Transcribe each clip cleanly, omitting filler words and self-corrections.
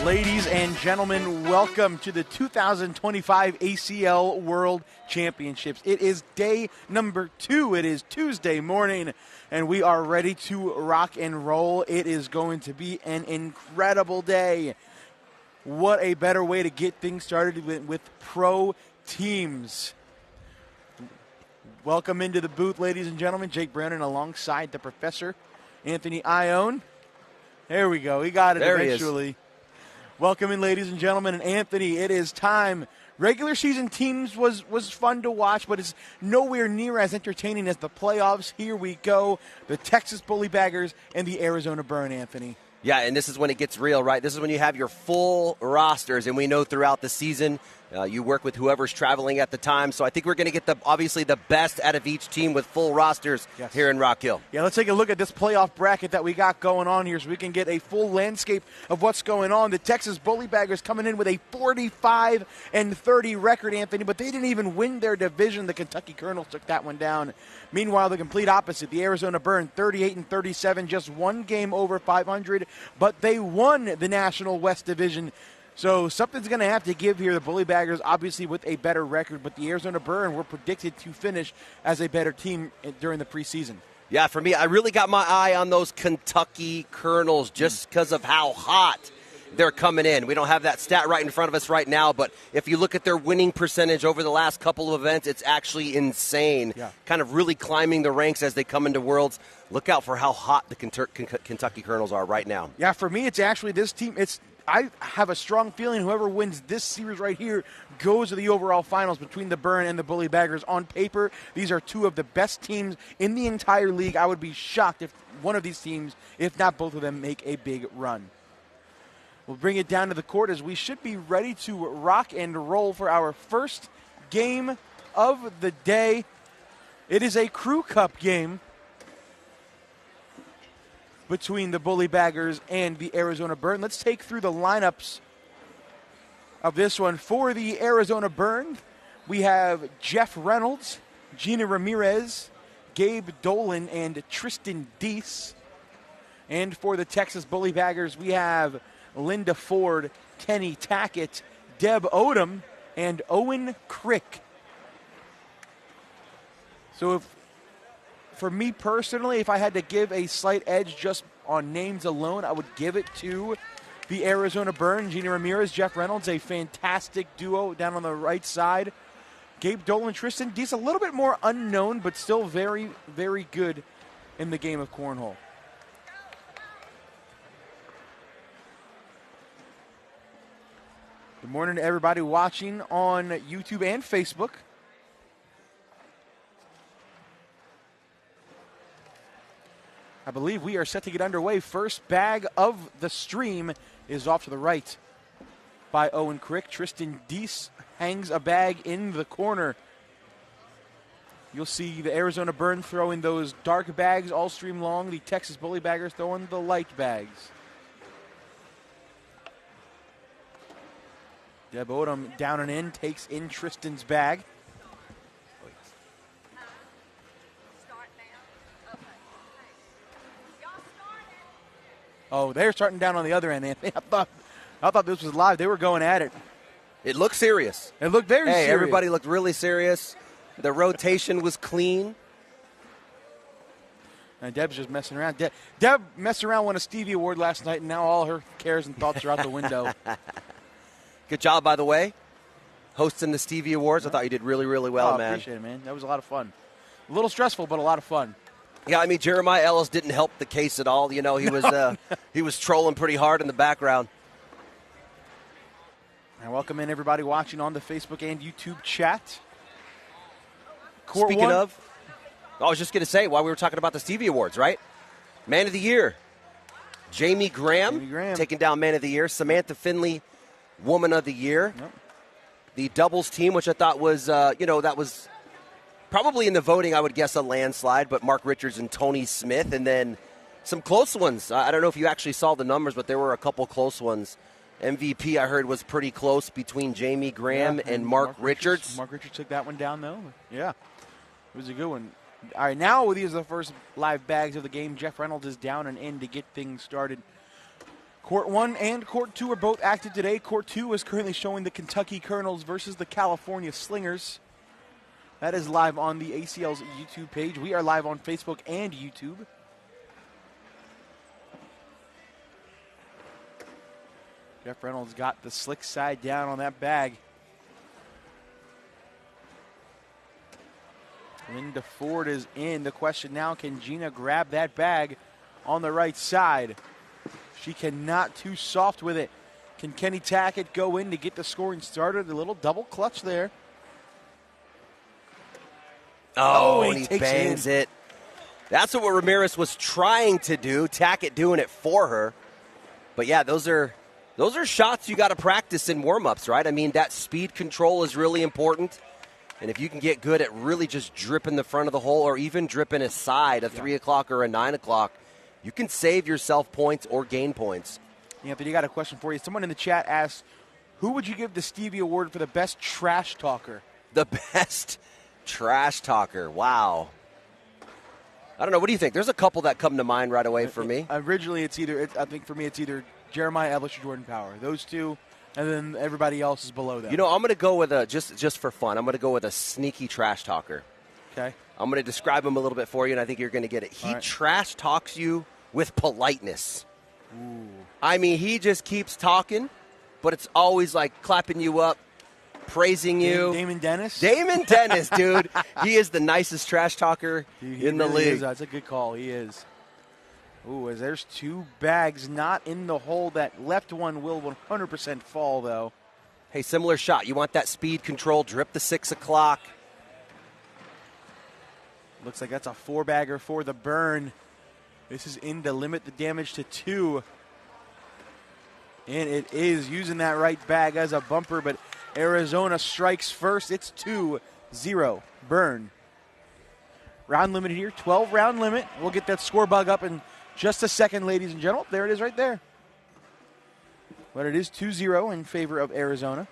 Ladies and gentlemen, welcome to the 2025 ACL World Championships. It is day number 2. It is Tuesday morning, and we are ready to rock and roll. It is going to be an incredible day. What a better way to get things started with pro teams. Welcome into the booth, ladies and gentlemen. Jake Brandon alongside the professor, Anthony Ione. There we go. He got it there eventually. Welcome in, ladies and gentlemen. And Anthony, it is time. Regular season teams was fun to watch, but it's nowhere near as entertaining as the playoffs. Here we go. The Texas Bully Baggers and the Arizona Burn, Anthony. Yeah, and this is when it gets real, right? This is when you have your full rosters, and we know throughout the season you work with whoever's traveling at the time. So I think we're going to get obviously the best out of each team with full rosters here in Rock Hill. Yeah, let's take a look at this playoff bracket that we got going on here so we can get a full landscape of what's going on. The Texas Bully Baggers coming in with a 45-30 record, Anthony, but they didn't even win their division. The Kentucky Colonels took that one down. Meanwhile, the complete opposite, the Arizona Burn, 38-37, just one game over 500, but they won the National West Division. So something's going to have to give here. The Bully Baggers obviously with a better record, but the Arizona Burn were predicted to finish as a better team during the preseason. Yeah, for me, I really got my eye on those Kentucky Colonels just because of how hot they're coming in. We don't have that stat right in front of us right now, but if you look at their winning percentage over the last couple of events, it's actually insane. Yeah. Kind of really climbing the ranks as they come into Worlds. Look out for how hot the Kentucky Colonels are right now. Yeah, for me, it's actually this team. I have a strong feeling whoever wins this series right here goes to the overall finals between the Burn and the Bully Baggers. On paper, these are two of the best teams in the entire league. I would be shocked if one of these teams, if not both of them, make a big run. We'll bring it down to the court as we should be ready to rock and roll for our first game of the day. It is a Crew Cup game between the Bully Baggers and the Arizona Burn. Let's take through the lineups of this one. For the Arizona Burn, we have Jeff Reynolds, Gina Ramirez, Gabe Dolan, and Tristan Deese. And for the Texas Bully Baggers, we have Linda Ford, Kenny Tackett, Deb Odom, and Owen Crick. So for me personally, if I had to give a slight edge just on names alone, I would give it to the Arizona Burn. Gina Ramirez, Jeff Reynolds, a fantastic duo down on the right side. Gabe Dolan, Tristan Deese, a little bit more unknown, but still very, very good in the game of cornhole. Good morning to everybody watching on YouTube and Facebook. I believe we are set to get underway. First bag of the stream is off to the right by Owen Crick. Tristan Deese hangs a bag in the corner. You'll see the Arizona Burn throwing those dark bags all stream long. The Texas Bully Baggers throwing the light bags. Deb Odom down and in, takes in Tristan's bag. Oh, they're starting down on the other end, Anthony. I thought this was live. They were going at it. It looked serious. It looked very serious. Everybody looked really serious. The rotation was clean. And Deb's just messing around. Deb messed around, won a Stevie Award last night, and now all her cares and thoughts are out the window. Good job, by the way, hosting the Stevie Awards. I thought you did really, really well, man. I appreciate it, man. That was a lot of fun. A little stressful, but a lot of fun. Yeah, I mean, Jeremiah Ellis didn't help the case at all. You know, he was trolling pretty hard in the background. And welcome in everybody watching on the Facebook and YouTube chat. Speaking of, I was just going to say, while we were talking about the Stevie Awards, right? Man of the Year, Jamie Graham. Taking down Man of the Year. Samantha Finley, Woman of the Year. Yep. The doubles team, which I thought was, that was probably in the voting, I would guess, a landslide, but Mark Richards and Tony Smith. And then some close ones. I don't know if you actually saw the numbers, but there were a couple close ones. MVP, I heard, was pretty close between Jamie Graham and Mark Richards. Mark Richards took that one down, though. Yeah, it was a good one. All right, now these are the first live bags of the game. Jeff Reynolds is down and in to get things started. Court 1 and Court 2 are both active today. Court 2 is currently showing the Kentucky Colonels versus the California Slingers. That is live on the ACL's YouTube page. We are live on Facebook and YouTube. Jeff Reynolds got the slick side down on that bag. Linda Ford is in. The question now, can Gina grab that bag on the right side? She cannot, too soft with it. Can Kenny Tackett go in to get the scoring started? A little double clutch there. Oh, and he bangs it. That's what Ramirez was trying to do. Tackett doing it for her. But yeah, those are shots you got to practice in warm-ups, right? I mean, that speed control is really important. And if you can get good at really just dripping the front of the hole or even dripping a side, a 3 o'clock or a 9 o'clock, you can save yourself points or gain points. Anthony, got a question for you. Someone in the chat asked, who would you give the Stevie Award for the best trash talker? The best trash talker. Wow. I don't know. What do you think? There's a couple that come to mind right away for me. Originally, I think for me, it's either Jeremiah Ellis or Jordan Power. Those two, and then everybody else is below them. You know, I'm going to go with just for fun, I'm going to go with a sneaky trash talker. Okay. I'm going to describe him a little bit for you, and I think you're going to get it. He trash talks you with politeness. Ooh. I mean, he just keeps talking, but it's always like clapping you up, praising you. Damon Dennis? Damon Dennis, dude. He is the nicest trash talker in the league. That's a good call. He is. Ooh, as there's two bags not in the hole. That left one will 100% fall, though. Hey, similar shot. You want that speed control, drip the 6 o'clock. Looks like that's a 4-bagger for the burn. This is in to limit the damage to 2. And it is using that right bag as a bumper, but Arizona strikes first. It's 2-0. Burn. Round limit here, 12-round limit. We'll get that score bug up in just a second, ladies and gentlemen. There it is right there. But it is 2-0 in favor of Arizona.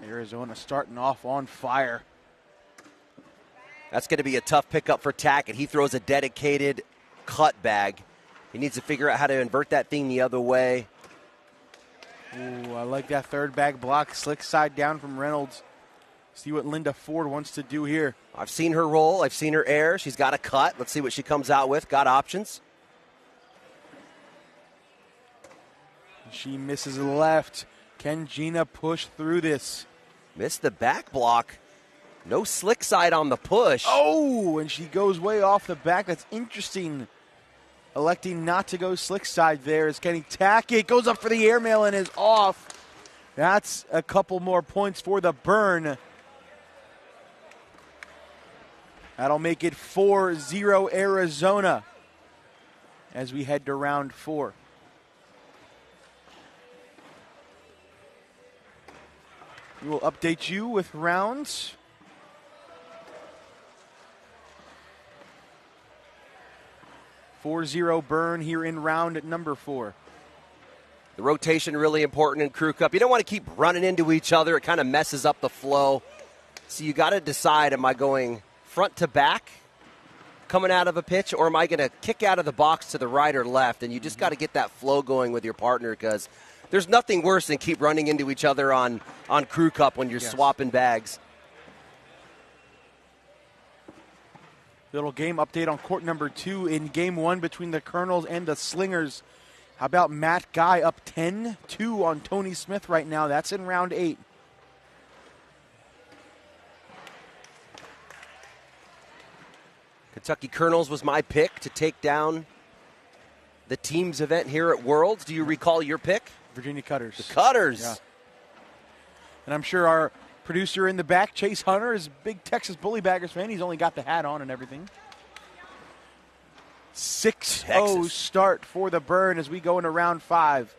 Arizona starting off on fire. That's going to be a tough pickup for Tackett. He throws a dedicated cut bag. He needs to figure out how to invert that thing the other way. Ooh, I like that third bag block. Slick side down from Reynolds. See what Linda Ford wants to do here. I've seen her roll. I've seen her air. She's got a cut. Let's see what she comes out with. Got options. She misses left. Can Gina push through this? Missed the back block. No slick side on the push. Oh, and she goes way off the back. That's interesting. Electing not to go slick side there is Kenny Tackett. Goes up for the airmail and is off. That's a couple more points for the burn. That'll make it 4-0 Arizona as we head to round 4. We will update you with rounds. .40 burn here in round number 4. The rotation really important in Crew Cup. You don't want to keep running into each other. It kind of messes up the flow. So you got to decide, am I going front to back coming out of a pitch, or am I going to kick out of the box to the right or left? And you just got to get that flow going with your partner, because there's nothing worse than keep running into each other on Crew Cup when you're swapping bags. Little game update on court number 2 in game 1 between the Colonels and the Slingers. How about Matt Guy up 10-2 on Tony Smith right now? That's in round 8. Kentucky Colonels was my pick to take down the team's event here at Worlds. Do you recall your pick? Virginia Cutters. The Cutters. Yeah. And I'm sure our producer in the back, Chase Hunter, is a big Texas Bully Baggers fan. He's only got the hat on and everything. 6-0 start for the burn as we go into round 5.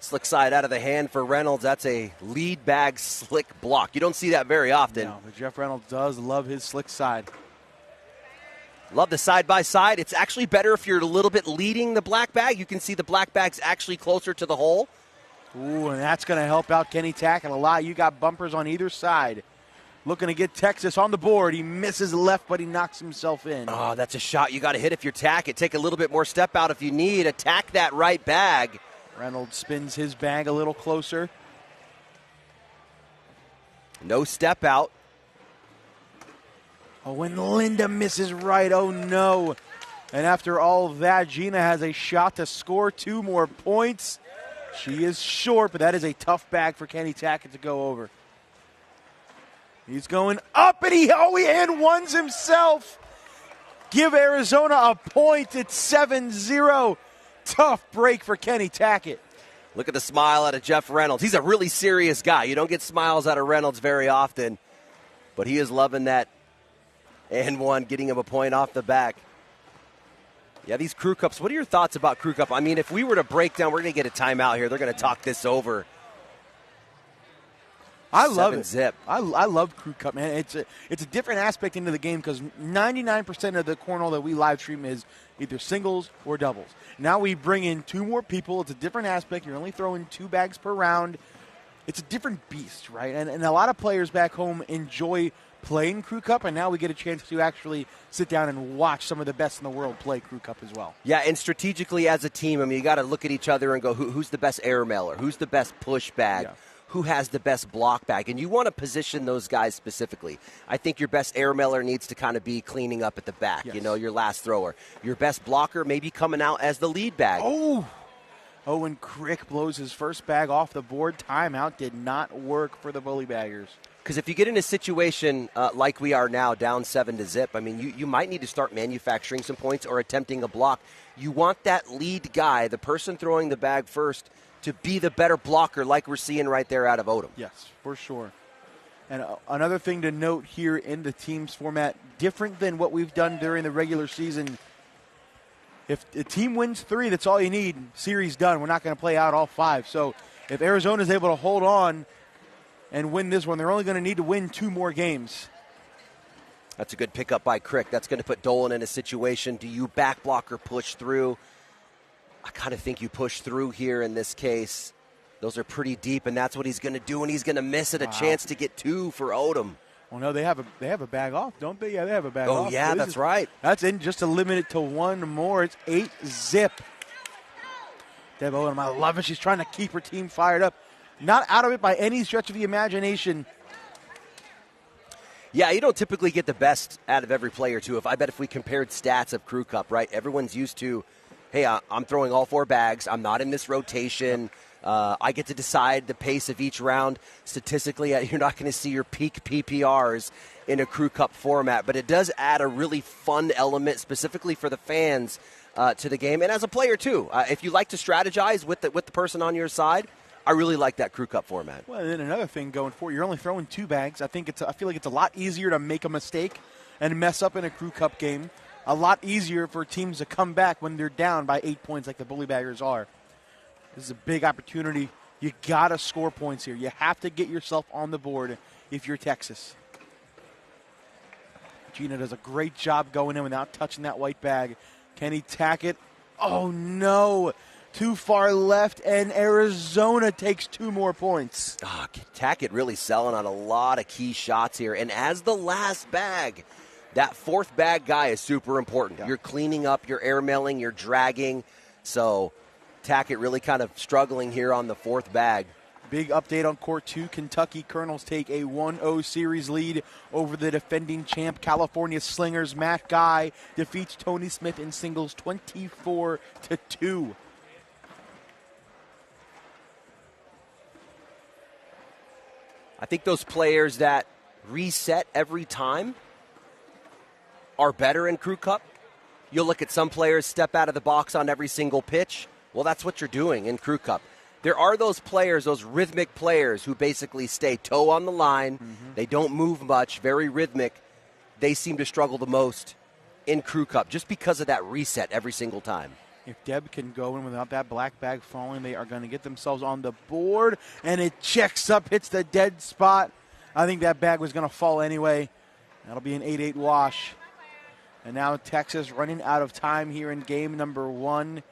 Slick side out of the hand for Reynolds. That's a lead bag slick block. You don't see that very often. No, but Jeff Reynolds does love his slick side. Love the side-by-side. It's actually better if you're a little bit leading the black bag. You can see the black bag's actually closer to the hole. Ooh, and that's going to help out Kenny Tackett a lot. You got bumpers on either side. Looking to get Texas on the board. He misses left, but he knocks himself in. Oh, that's a shot you got to hit if you're Tackett. Take a little bit more step out if you need. Attack that right bag. Reynolds spins his bag a little closer. No step out. Oh, and Linda misses right. Oh, no. And after all of that, Gina has a shot to score 2 more points. She is short, but that is a tough bag for Kenny Tackett to go over. He's going up, and he and ones himself. Give Arizona a point. It's 7-0. Tough break for Kenny Tackett. Look at the smile out of Jeff Reynolds. He's a really serious guy. You don't get smiles out of Reynolds very often, but he is loving that and one, getting him a point off the back. Yeah, these crew cups. What are your thoughts about crew cup? I mean, if we were to break down, we're going to get a timeout here. They're going to talk this over. I love it. Zip. I love crew cup, man. It's a different aspect into the game because 99% of the cornhole that we live stream is either singles or doubles. Now we bring in 2 more people. It's a different aspect. You're only throwing 2 bags per round. It's a different beast, right? And a lot of players back home enjoy playing crew cup, and now we get a chance to actually sit down and watch some of the best in the world play crew cup as well. Yeah, and strategically as a team, I mean, you got to look at each other and go, who's the best air mailer? Who's the best push bag? Yeah. Who has the best block bag? And you want to position those guys specifically. I think your best air mailer needs to kind of be cleaning up at the back, yes. You know, your last thrower. Your best blocker maybe coming out as the lead bag. Owen Crick blows his first bag off the board. Timeout did not work for the Bully Baggers. Because if you get in a situation like we are now, down 7-0, I mean, you might need to start manufacturing some points or attempting a block. You want that lead guy, the person throwing the bag first, to be the better blocker like we're seeing right there out of Odom. Yes, for sure. And another thing to note here in the teams format, different than what we've done during the regular season. If the team wins 3, that's all you need. Series done. We're not going to play out all 5. So if Arizona is able to hold on and win this one, they're only going to need to win 2 more games. That's a good pickup by Crick. That's going to put Dolan in a situation. Do you back block or push through? I kind of think you push through here in this case. Those are pretty deep, and that's what he's going to do, and he's going to miss it. A chance to get 2 for Odom. Well, no, they have a bag off, don't they? Yeah, they have a bag off. Oh, yeah, that's right. That's in just to limit it to 1 more. It's 8-0. Deb Odom, I love it. She's trying to keep her team fired up. Not out of it by any stretch of the imagination. Yeah, you don't typically get the best out of every player, too. I bet if we compared stats of Crew Cup, right, everyone's used to, hey, I'm throwing all 4 bags. I'm not in this rotation. I get to decide the pace of each round. Statistically, you're not going to see your peak PPRs in a Crew Cup format, but it does add a really fun element specifically for the fans to the game. And as a player, too, if you like to strategize with the person on your side, I really like that Crew Cup format. Well, and then another thing going forward, you're only throwing 2 bags. I feel like it's a lot easier to make a mistake and mess up in a Crew Cup game. A lot easier for teams to come back when they're down by 8 points like the Bully Baggers are. This is a big opportunity. You got to score points here. You have to get yourself on the board if you're Texas. Gina does a great job going in without touching that white bag. Kenny Tackett. Oh, no. Too far left, and Arizona takes 2 more points. Tackett really selling on a lot of key shots here. And as the last bag, that 4th bag guy is super important. Yeah. You're cleaning up, you're airmailing, you're dragging. So Tackett really kind of struggling here on the 4th bag. Big update on Court 2. Kentucky Colonels take a 1-0 series lead over the defending champ California Slingers. Matt Guy defeats Tony Smith in singles 24-2. I think those players that reset every time are better in Crew Cup. You'll look at some players step out of the box on every single pitch. Well, that's what you're doing in Crew Cup. There are those players, those rhythmic players who basically stay toe on the line. Mm-hmm. They don't move much, very rhythmic. They seem to struggle the most in Crew Cup just because of that reset every single time. If Deb can go in without that black bag falling, they are going to get themselves on the board. And it checks up, hits the dead spot. I think that bag was going to fall anyway. That'll be an 8-8 wash. And now Texas running out of time here in game number 1.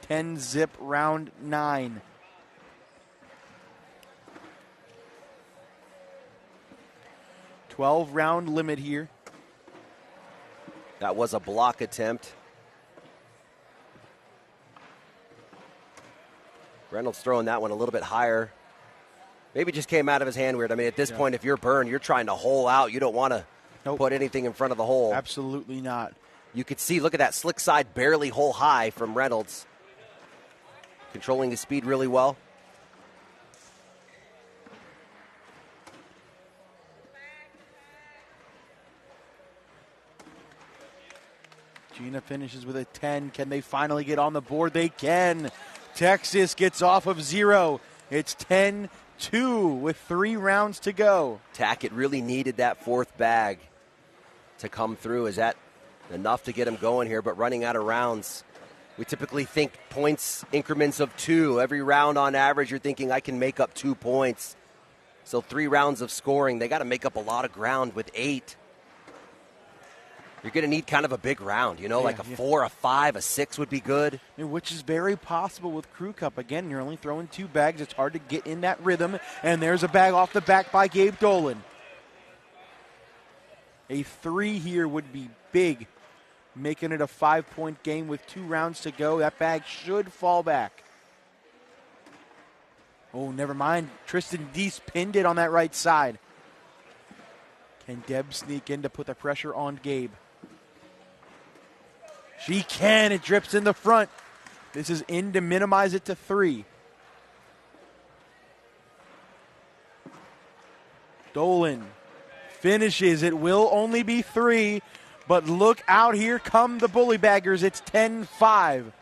10-zip round 9. $12-round limit here. That was a block attempt. Reynolds throwing that one a little bit higher. Maybe just came out of his hand weird. I mean, at this point, if you're Byrne, you're trying to hole out. You don't want to put anything in front of the hole. Absolutely not. You could see, look at that slick side, barely hole high from Reynolds. Controlling his speed really well. Gina finishes with a 10. Can they finally get on the board? They can. Texas gets off of 0. It's 10-2 with 3 rounds to go. Tackett really needed that fourth bag to come through. Is that enough to get him going here? But running out of rounds, we typically think points increments of 2. Every round on average, you're thinking I can make up 2 points. So 3 rounds of scoring. They got to make up a lot of ground with 8. You're going to need kind of a big round, like a 4, a 5, a 6 would be good. Which is very possible with Crew Cup. Again, you're only throwing 2 bags. It's hard to get in that rhythm. And there's a bag off the back by Gabe Dolan. A 3 here would be big, making it a 5-point game with 2 rounds to go. That bag should fall back. Oh, never mind. Tristan Deese pinned it on that right side. Can Deb sneak in to put the pressure on Gabe? She can. It drips in the front. This is in to minimize it to 3. Dolan finishes. It will only be 3, but look out. Here come the Bully Baggers. It's 10-5.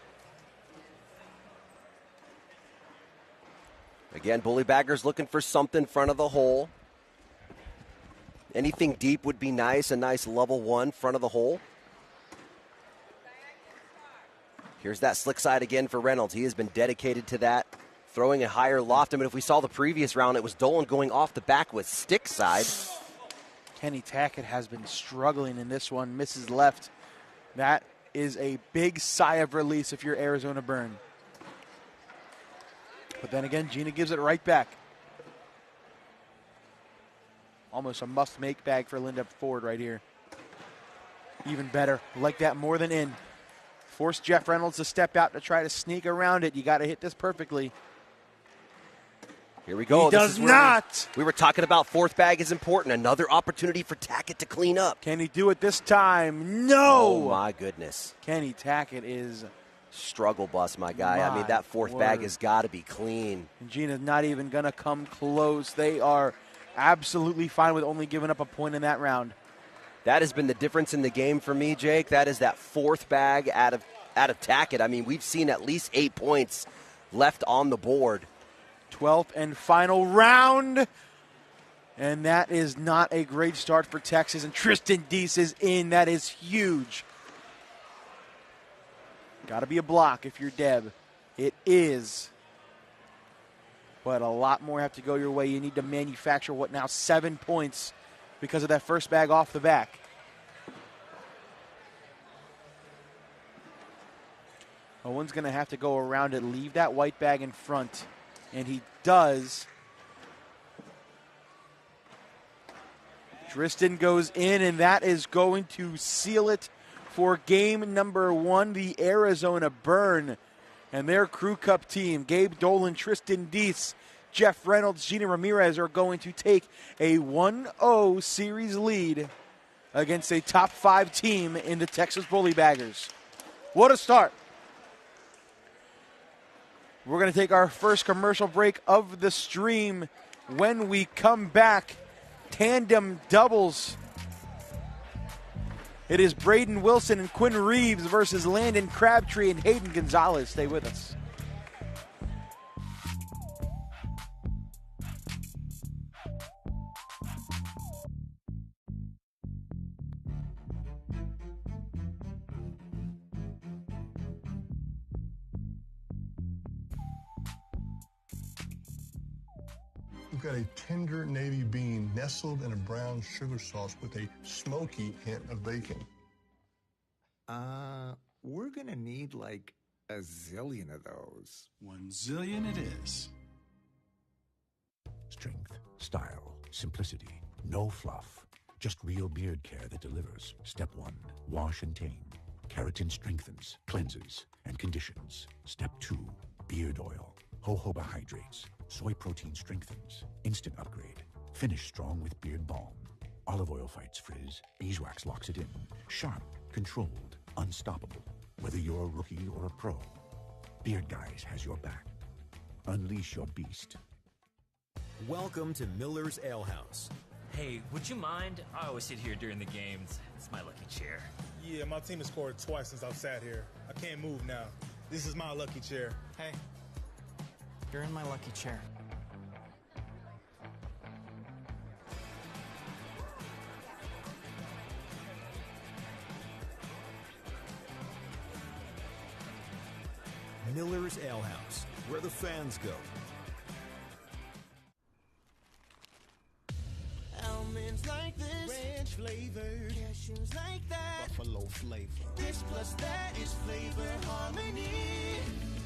Again, Bully Baggers looking for something in front of the hole. Anything deep would be nice. A nice level 1 front of the hole. Here's that slick side again for Reynolds. He has been dedicated to that, throwing a higher loft. I mean, if we saw the previous round, it was Dolan going off the back with stick side. Kenny Tackett has been struggling in this one. Misses left. That is a big sigh of release if you're Arizona Byrne. But then again, Gina gives it right back. Almost a must-make bag for Linda Ford right here. Even better. Like that more than in. Force Jeff Reynolds to step out to try to sneak around it. You got to hit this perfectly. Here we go. He does not. We were talking about fourth bag is important. Another opportunity for Tackett to clean up. Can he do it this time? No. Oh, my goodness. Kenny Tackett is... struggle bus, my guy. I mean, that fourth bag has got to be clean. And Gina's not even going to come close. They are absolutely fine with only giving up a point in that round. That has been the difference in the game for me, Jake. That is that fourth bag out of Tackett. I mean, we've seen at least 8 points left on the board. 12th and final round. And that is not a great start for Texas. And Tristan Deese is in. That is huge. Got to be a block if you're Deb. It is. But a lot more have to go your way. You need to manufacture, 7 points because of that first bag off the back. Owen's going to have to go around it, leave that white bag in front. And he does. Tristan goes in, and that is going to seal it for game number 1, the Arizona Byrne and their Crew Cup team. Gabe Dolan, Tristan Deese, Jeff Reynolds, Gina Ramirez are going to take a 1-0 series lead against a top 5 team in the Texas Bully Baggers. What a start. We're going to take our first commercial break of the stream. When we come back, Tandem doubles. It is Braden Wilson and Quinn Reeves versus Landon Crabtree and Hayden Gonzalez. Stay with us. We've got a tender navy bean nestled in a brown sugar sauce with a smoky hint of bacon. We're gonna need like a zillion of those. 1 zillion it is. Strength, style, simplicity, no fluff. Just real beard care that delivers. Step 1, wash and tame. Keratin strengthens, cleanses, and conditions. Step 2, beard oil. Jojoba hydrates. Soy protein strengthens. Instant upgrade. Finish strong with beard balm. Olive oil fights frizz. Beeswax locks it in. Sharp, controlled, unstoppable. Whether you're a rookie or a pro, Beard Guys has your back. Unleash your beast. Welcome to Miller's Ale House. Hey, would you mind? I always sit here during the games. It's my lucky chair. Yeah, my team has scored twice since I've sat here. I can't move now. This is my lucky chair. Hey, you're in my lucky chair. Miller's Ale House, where the fans go. Almonds like this, ranch flavor, cashews like that, Buffalo flavor. this plus that is flavor harmony.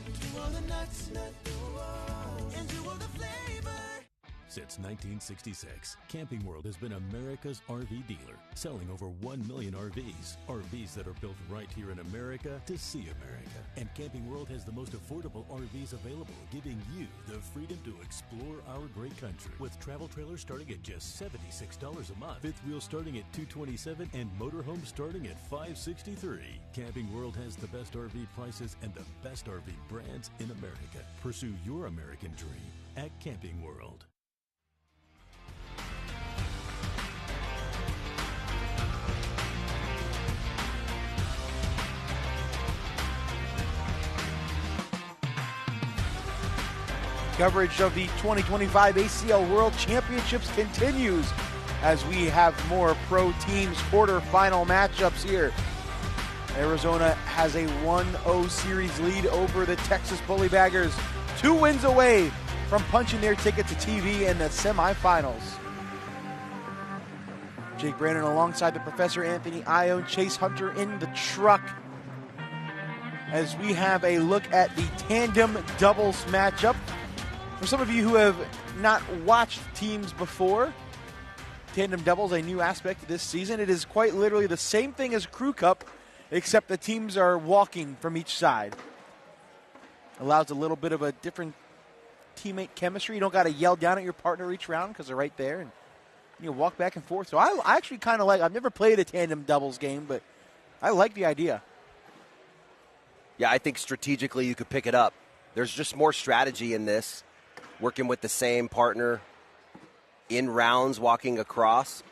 Do all the nuts, and do all the flavor. Since 1966, Camping World has been America's RV dealer, selling over 1 million RVs. RVs that are built right here in America to see America. And Camping World has the most affordable RVs available, giving you the freedom to explore our great country. With travel trailers starting at just $76 a month, fifth wheels starting at $227, and motorhomes starting at $563. Camping World has the best RV prices and the best RV brands in America. Pursue your American dream at Camping World. Coverage of the 2025 ACL World Championships continues as we have more pro teams quarterfinal matchups here. Arizona has a 1-0 series lead over the Texas Bullybaggers, 2 wins away from punching their ticket to TV in the semifinals. Jake Brandon alongside the Professor Anthony Ione, Chase Hunter in the truck as we have a look at the tandem doubles matchup. For some of you who have not watched teams before, tandem doubles, a new aspect of this season. It is quite literally the same thing as Crew Cup, except the teams are walking from each side. Allows a little bit of a different teammate chemistry. You don't got to yell down at your partner each round because they're right there, and you walk back and forth. So I actually kind of like, I've never played a tandem doubles game, but I like the idea. Yeah, I think strategically you could pick it up. There's just more strategy in this. Working with the same partner in rounds, walking across.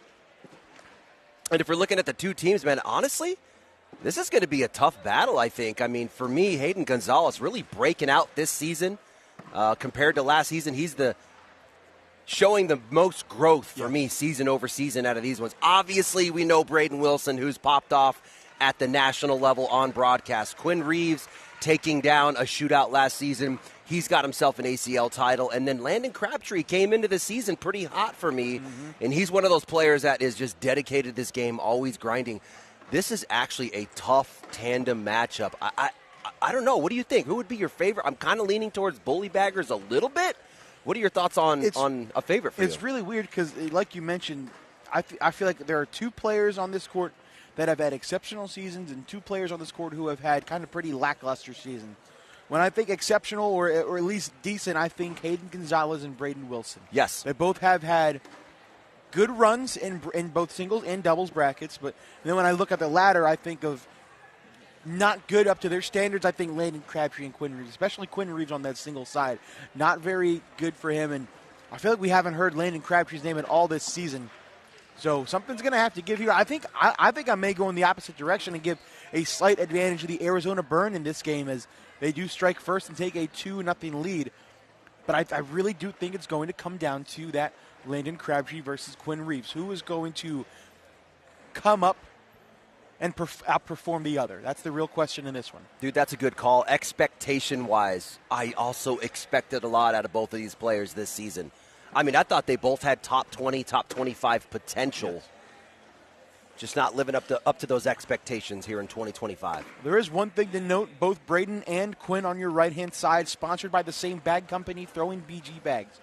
And if we're looking at the two teams, man, honestly, this is going to be a tough battle, I think. I mean, for me, Hayden Gonzalez really breaking out this season compared to last season. He's showing the most growth for me season over season out of these ones. Obviously, we know Braden Wilson, who's popped off at the national level on broadcast. Quinn Reeves taking down a shootout last season. He's got himself an ACL title. And then Landon Crabtree came into the season pretty hot for me. And he's one of those players that is just dedicated to this game, always grinding. This is actually a tough tandem matchup. I don't know. What do you think? Who would be your favorite? I'm kind of leaning towards Bullybaggers a little bit. What are your thoughts on a favorite for you? It's really weird because, like you mentioned, I feel like there are 2 players on this court that have had exceptional seasons and 2 players on this court who have had kind of pretty lackluster seasons. When I think exceptional or at least decent, I think Hayden Gonzalez and Braden Wilson. Yes. They both have had good runs in both singles and doubles brackets. But then when I look at the ladder, I think of not good up to their standards. I think Landon Crabtree and Quinn Reeves, especially Quinn Reeves on that single side, not very good for him. And I feel like we haven't heard Landon Crabtree's name at all this season. So something's going to have to give here. I think I may go in the opposite direction and give a slight advantage to the Arizona Burn in this game as they do strike first and take a 2-0 lead. But I really do think it's going to come down to that Landon Crabtree versus Quinn Reeves. Who is going to come up and outperform the other? That's the real question in this one. Dude, that's a good call. Expectation-wise, I also expected a lot out of both of these players this season. I mean, I thought they both had top 20, top 25 potential. Yes. just not living up to those expectations here in 2025. There is one thing to note. Both Braden and Quinn on your right-hand side, sponsored by the same bag company, Throwing BG Bags.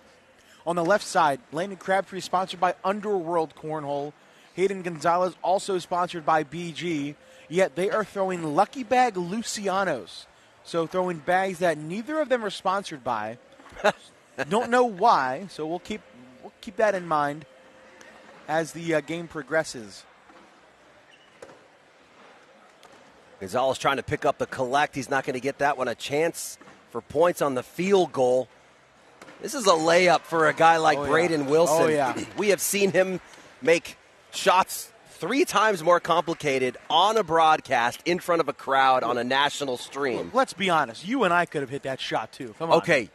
On the left side, Landon Crabtree, sponsored by Underworld Cornhole. Hayden Gonzalez, also sponsored by BG. Yet they are throwing Lucky Bag Lucianos. So throwing bags that neither of them are sponsored by. Don't know why, so we'll keep that in mind as the game progresses. Gonzalez trying to pick up the collect. He's not going to get that one. A chance for points on the field goal. This is a layup for a guy like Braden Wilson. Oh, yeah. We have seen him make shots 3 times more complicated on a broadcast in front of a crowd on a national stream. Let's be honest. You and I could have hit that shot, too. Come on. Okay.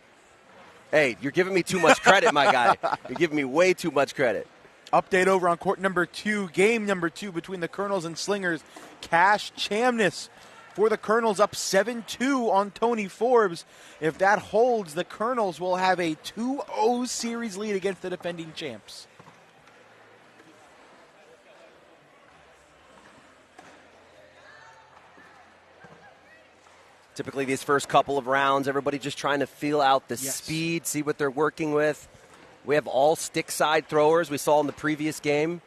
Hey, you're giving me too much credit, my guy. You're giving me way too much credit. Update over on court number 2, game number 2 between the Colonels and Slingers. Cash Chamness for the Colonels, up 7-2 on Tony Forbes. If that holds, the Colonels will have a 2-0 series lead against the defending champs. Typically these first couple of rounds, everybody just trying to feel out the speed, see what they're working with. We have all stick side throwers. We saw in the previous game,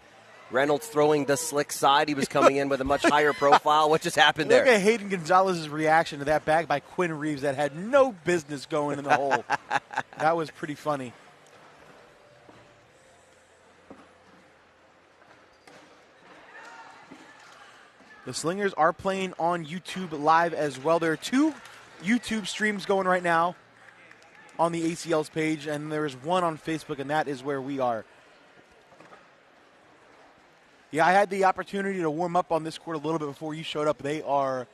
Reynolds throwing the slick side. He was coming in with a much higher profile. What just happened there? Look at Hayden Gonzalez's reaction to that bag by Quinn Reeves that had no business going in the hole. That was pretty funny. The Slingers are playing on YouTube Live as well. There are 2 YouTube streams going right now on the ACL's page, and there is one on Facebook, and that is where we are. Yeah, I had the opportunity to warm up on this court a little bit before you showed up. They are,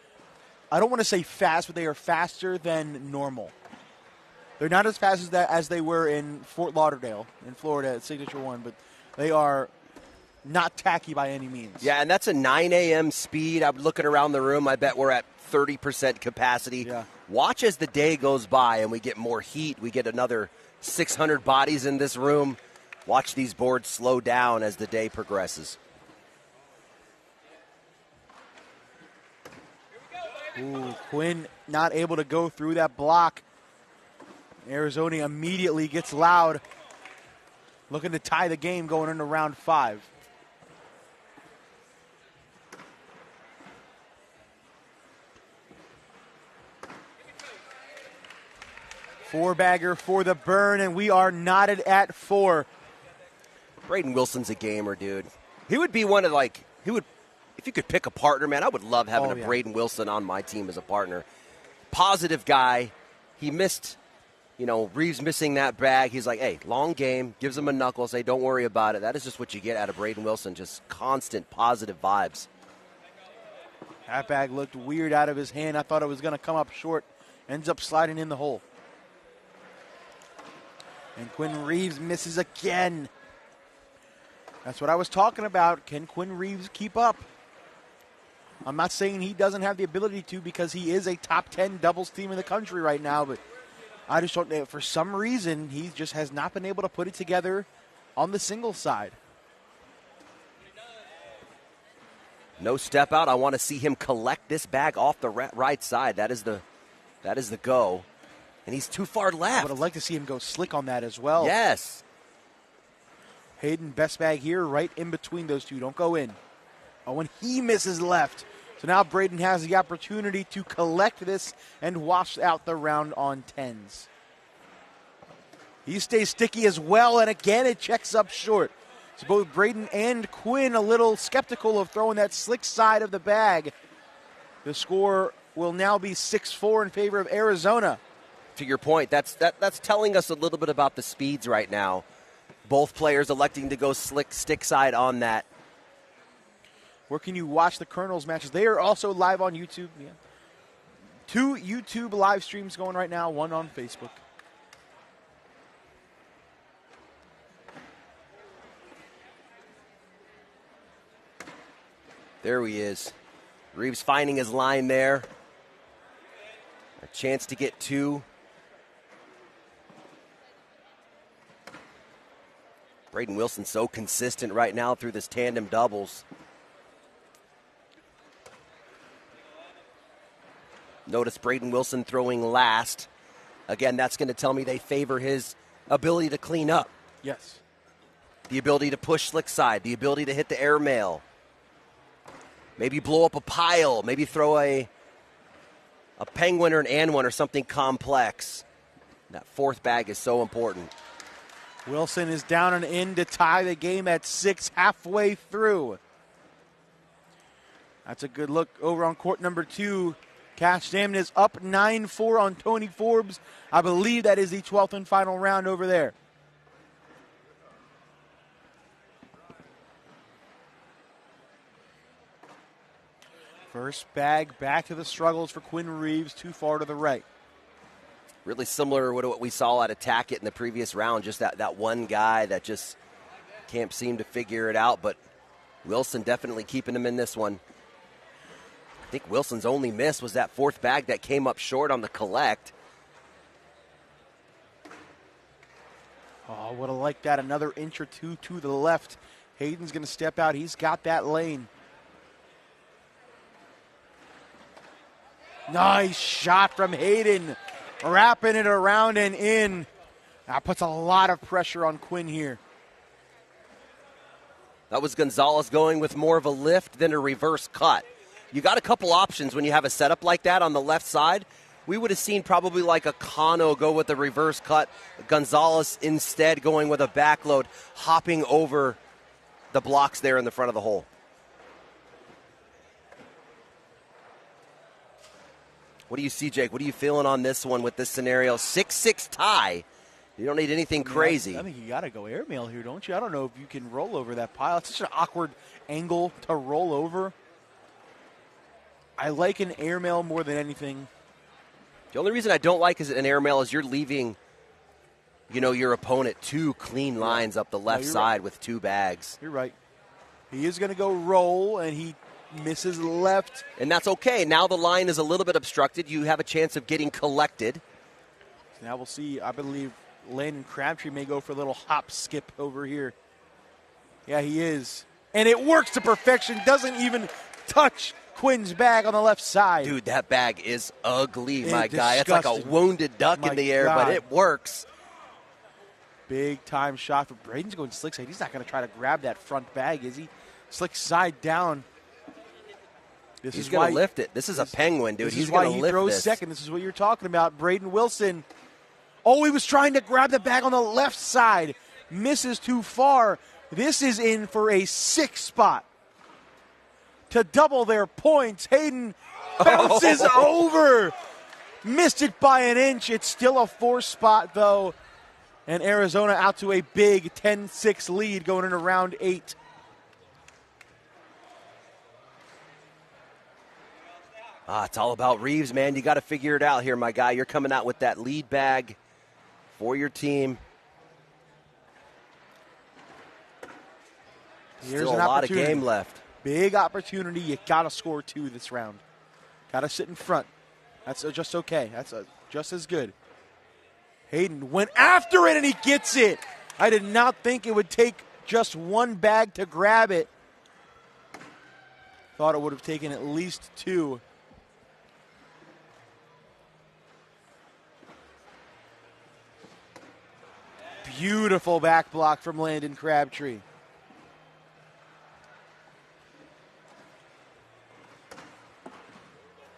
I don't want to say fast, but they are faster than normal. They're not as fast as they were in Fort Lauderdale in Florida at Signature One, but they are not tacky by any means. Yeah, and that's a 9 a.m. speed. I'm looking around the room. I bet we're at 30% capacity. Yeah. Watch as the day goes by and we get more heat. We get another 600 bodies in this room. Watch these boards slow down as the day progresses. Ooh, Quinn not able to go through that block. Arizona immediately gets loud, looking to tie the game going into round 5. Four-bagger for the burn, and we are knotted at 4. Braden Wilson's a gamer, dude. He would be one of if you could pick a partner, man, I would love having a Braden Wilson on my team as a partner. Positive guy. He missed, Reeves missing that bag. He's like, hey, long game, gives him a knuckle, say, don't worry about it. That is just what you get out of Braden Wilson, just constant positive vibes. That bag looked weird out of his hand. I thought it was going to come up short. Ends up sliding in the hole. And Quinn Reeves misses again. That's what I was talking about. Can Quinn Reeves keep up? I'm not saying he doesn't have the ability to, because he is a top 10 doubles team in the country right now, but I just don't know. For some reason, he just has not been able to put it together on the singles side. No step out. I want to see him collect this bag off the right side. That is the go. And he's too far left. I would have liked to see him go slick on that as well. Yes. Hayden, best bag here, right in between those two. Don't go in. Oh, when he misses left. So now Braden has the opportunity to collect this and wash out the round on 10s. He stays sticky as well, and again it checks up short. So both Braden and Quinn a little skeptical of throwing that slick side of the bag. The score will now be 6-4 in favor of Arizona. To your point, that's telling us a little bit about the speeds right now. Both players electing to go slick stick side on that. Where can you watch the Colonels matches? They are also live on YouTube. Yeah. 2 YouTube live streams going right now, one on Facebook. There he is. Reeves finding his line there. A chance to get 2. Braden Wilson so consistent right now through this tandem doubles. Notice Braden Wilson throwing last. Again, that's going to tell me they favor his ability to clean up. Yes. The ability to push slick side, the ability to hit the airmail. Maybe blow up a pile, maybe throw a penguin or an and one or something complex. That fourth bag is so important. Wilson is down and in to tie the game at 6 halfway through. That's a good look over on court number 2. Cash Damon is up 9-4 on Tony Forbes. I believe that is the 12th and final round over there. First bag back to the struggles for Quinn Reeves, too far to the right. Really similar to what we saw at Attack It in the previous round, just that one guy that just can't seem to figure it out, but Wilson definitely keeping him in this one. I think Wilson's only miss was that fourth bag that came up short on the collect. Oh, would have liked that another inch or two to the left. Hayden's going to step out. He's got that lane. Nice shot from Hayden. Wrapping it around and in. That puts a lot of pressure on Quinn here. That was Gonzalez going with more of a lift than a reverse cut. You got a couple options when you have a setup like that on the left side. We would have seen probably like a Kano go with a reverse cut. Gonzalez instead going with a backload, hopping over the blocks there in the front of the hole. What do you see, Jake? What are you feeling on this one with this scenario? 6-6 tie. You don't need anything crazy. I think you got to go airmail here, don't you? I don't know if you can roll over that pile. It's such an awkward angle to roll over. I like an airmail more than anything. The only reason I don't like is an airmail is you're leaving, your opponent 2 clean lines up the left side right. with 2 bags. You're right. He is going to go roll, and he misses left. And that's okay. Now the line is a little bit obstructed. You have a chance of getting collected. Now we'll see. I believe Landon Crabtree may go for a little hop skip over here. Yeah, he is. And it works to perfection. Doesn't even touch Quinn's bag on the left side. Dude, that bag is ugly, my guy. Disgusting. It's like a wounded duck in the air, but it works. Big time shot for Braden's going slick side. He's not going to try to grab that front bag, is he? Slick side down. He's going to lift it. This is a penguin, dude. He's going to lift this. This is why he throws second. This is what you're talking about. Braden Wilson. Oh, he was trying to grab the bag on the left side. Misses too far. This is in for a 6 spot. To double their points, Hayden bounces over. Missed it by an inch. It's still a 4 spot, though. And Arizona out to a big 10-6 lead going into round 8. It's all about Reeves, man. You got to figure it out here, my guy. You're coming out with that lead bag for your team. Here's Still a lot of game left. Big opportunity. You got to score 2 this round. Got to sit in front. That's just okay. That's just as good. Hayden went after it, and he gets it. I did not think it would take just 1 bag to grab it. Thought it would have taken at least 2. Beautiful back block from Landon Crabtree.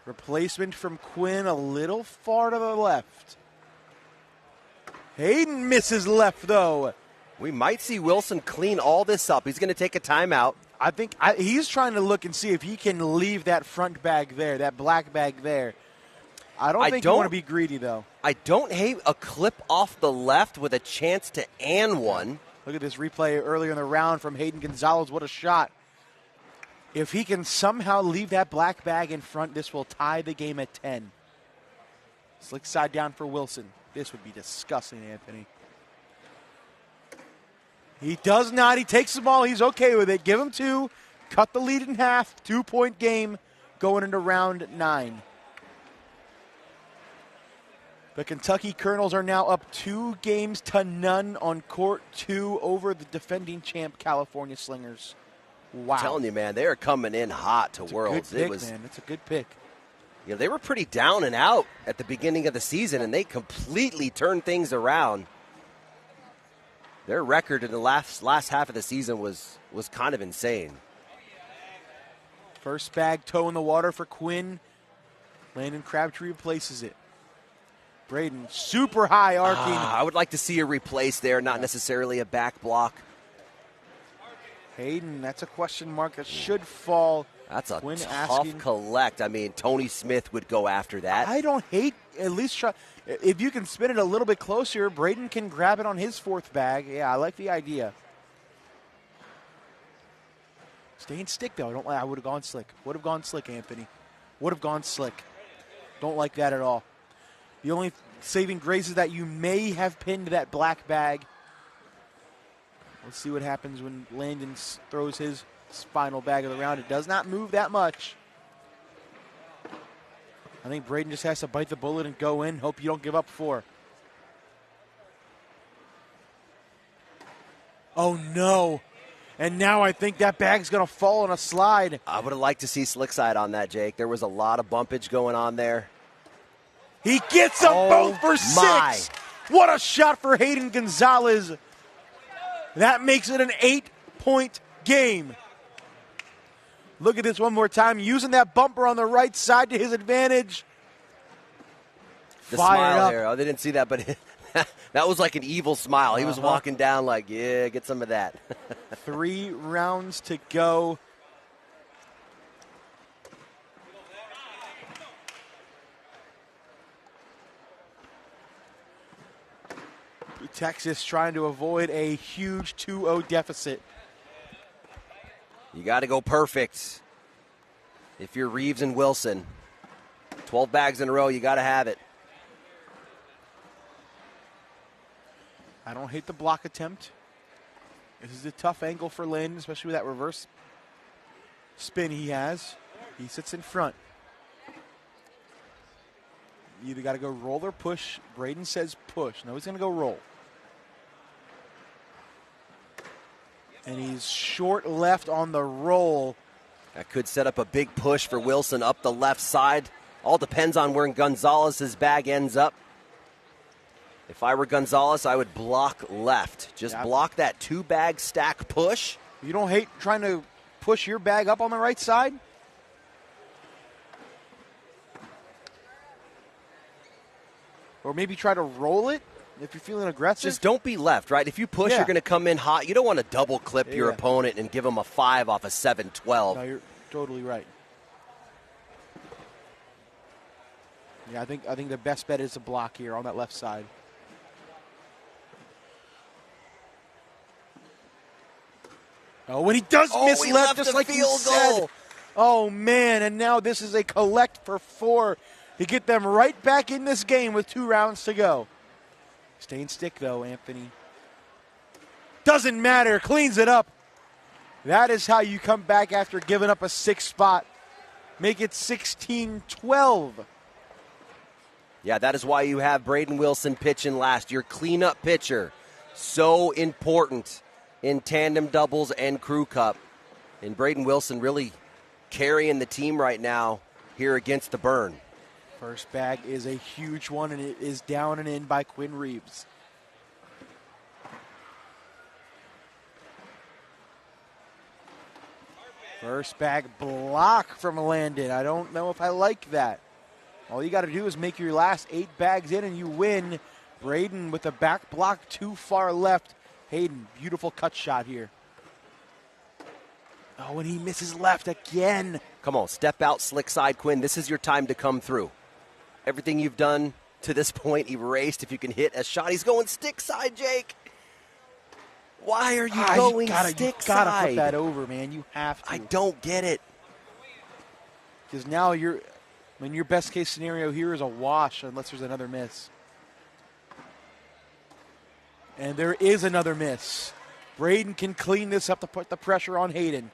Replacement from Quinn a little far to the left. Hayden misses left, though. We might see Wilson clean all this up. He's going to take a timeout. I think he's trying to look and see if he can leave that front bag there, that black bag there. I don't think you want to be greedy, though. I don't hate a clip off the left with a chance to and one. Look at this replay earlier in the round from Hayden Gonzalez. What a shot. If he can somehow leave that black bag in front, this will tie the game at 10. Slick side down for Wilson. This would be disgusting, Anthony. He does not. He takes the ball. He's okay with it. Give him 2. Cut the lead in half. 2-point game going into round 9. The Kentucky Colonels are now up 2-0 on court 2 over the defending champ California Slingers. Wow. I'm telling you, man, they are coming in hot to Worlds. Good pick, man. It's a good pick. You know, they were pretty down and out at the beginning of the season, and they completely turned things around. Their record in the last half of the season was kind of insane. First bag, toe in the water for Quinn. Landon Crabtree replaces it. Braden, super high arcing. I would like to see a replace there, not necessarily a back block. Hayden, that's a question mark that should fall. That's a Quinn tough collect. I mean, Tony Smith would go after that. I don't hate, at least try. If you can spin it a little bit closer, Braden can grab it on his fourth bag. Yeah, I like the idea. Staying stick, though. I would have gone slick. Would have gone slick, Anthony. Would have gone slick. Don't like that at all. The only saving grace is that you may have pinned that black bag. Let's see what happens when Landon throws his final bag of the round. It does not move that much. I think Braden just has to bite the bullet and go in. Hope you don't give up 4. Oh, no. And now I think that bag's going to fall on a slide. I would have liked to see slick side on that, Jake. There was a lot of bumpage going on there. He gets them both for 6. What a shot for Hayden Gonzalez. That makes it an 8-point game. Look at this one more time. Using that bumper on the right side to his advantage. The smile there. Oh, they didn't see that, but that was like an evil smile. He was walking down like, yeah, get some of that. 3 rounds to go. Texas trying to avoid a huge 2-0 deficit. You got to go perfect. If you're Reeves and Wilson, 12 bags in a row, you got to have it. I don't hate the block attempt. This is a tough angle for Landon, especially with that reverse spin he has. He sits in front. You either got to go roll or push. Braden says push. No, he's going to go roll. And he's short left on the roll. That could set up a big push for Wilson up the left side. All depends on where Gonzalez's bag ends up. If I were Gonzalez, I would block left. Just block that 2-bag stack push. You don't hate trying to push your bag up on the right side? Or maybe try to roll it if you're feeling aggressive. Just don't be left, right? If you push, you're going to come in hot. You don't want to double clip your opponent and give him a 5 off a 7-12. No, you're totally right. Yeah, I think the best bet is a block here on that left side. Oh, when he does miss he left, left just the like you field said. goal. Oh, man, and now this is a collect for 4 to get them right back in this game with 2 rounds to go. Staying stick, though, Anthony. Doesn't matter. Cleans it up. That is how you come back after giving up a 6 spot. Make it 16-12. Yeah, that is why you have Braden Wilson pitching last. Your cleanup pitcher. So important in tandem doubles and crew cup. And Braden Wilson really carrying the team right now here against the Burn. First bag is a huge one, and it is down and in by Quinn Reeves. First bag block from Landon. I don't know if I like that. All you got to do is make your last 8 bags in and you win. Braden with the back block too far left. Hayden, beautiful cut shot here. Oh, and he misses left again. Come on, step out, slick side, Quinn. This is your time to come through. Everything you've done to this point erased. If you can hit a shot, he's going stick side, Jake. Why are you going stick side? You gotta put that over, man. You have to. I don't get it. Because now your best case scenario here is a wash unless there's another miss. And there is another miss. Braden can clean this up to put the pressure on Hayden.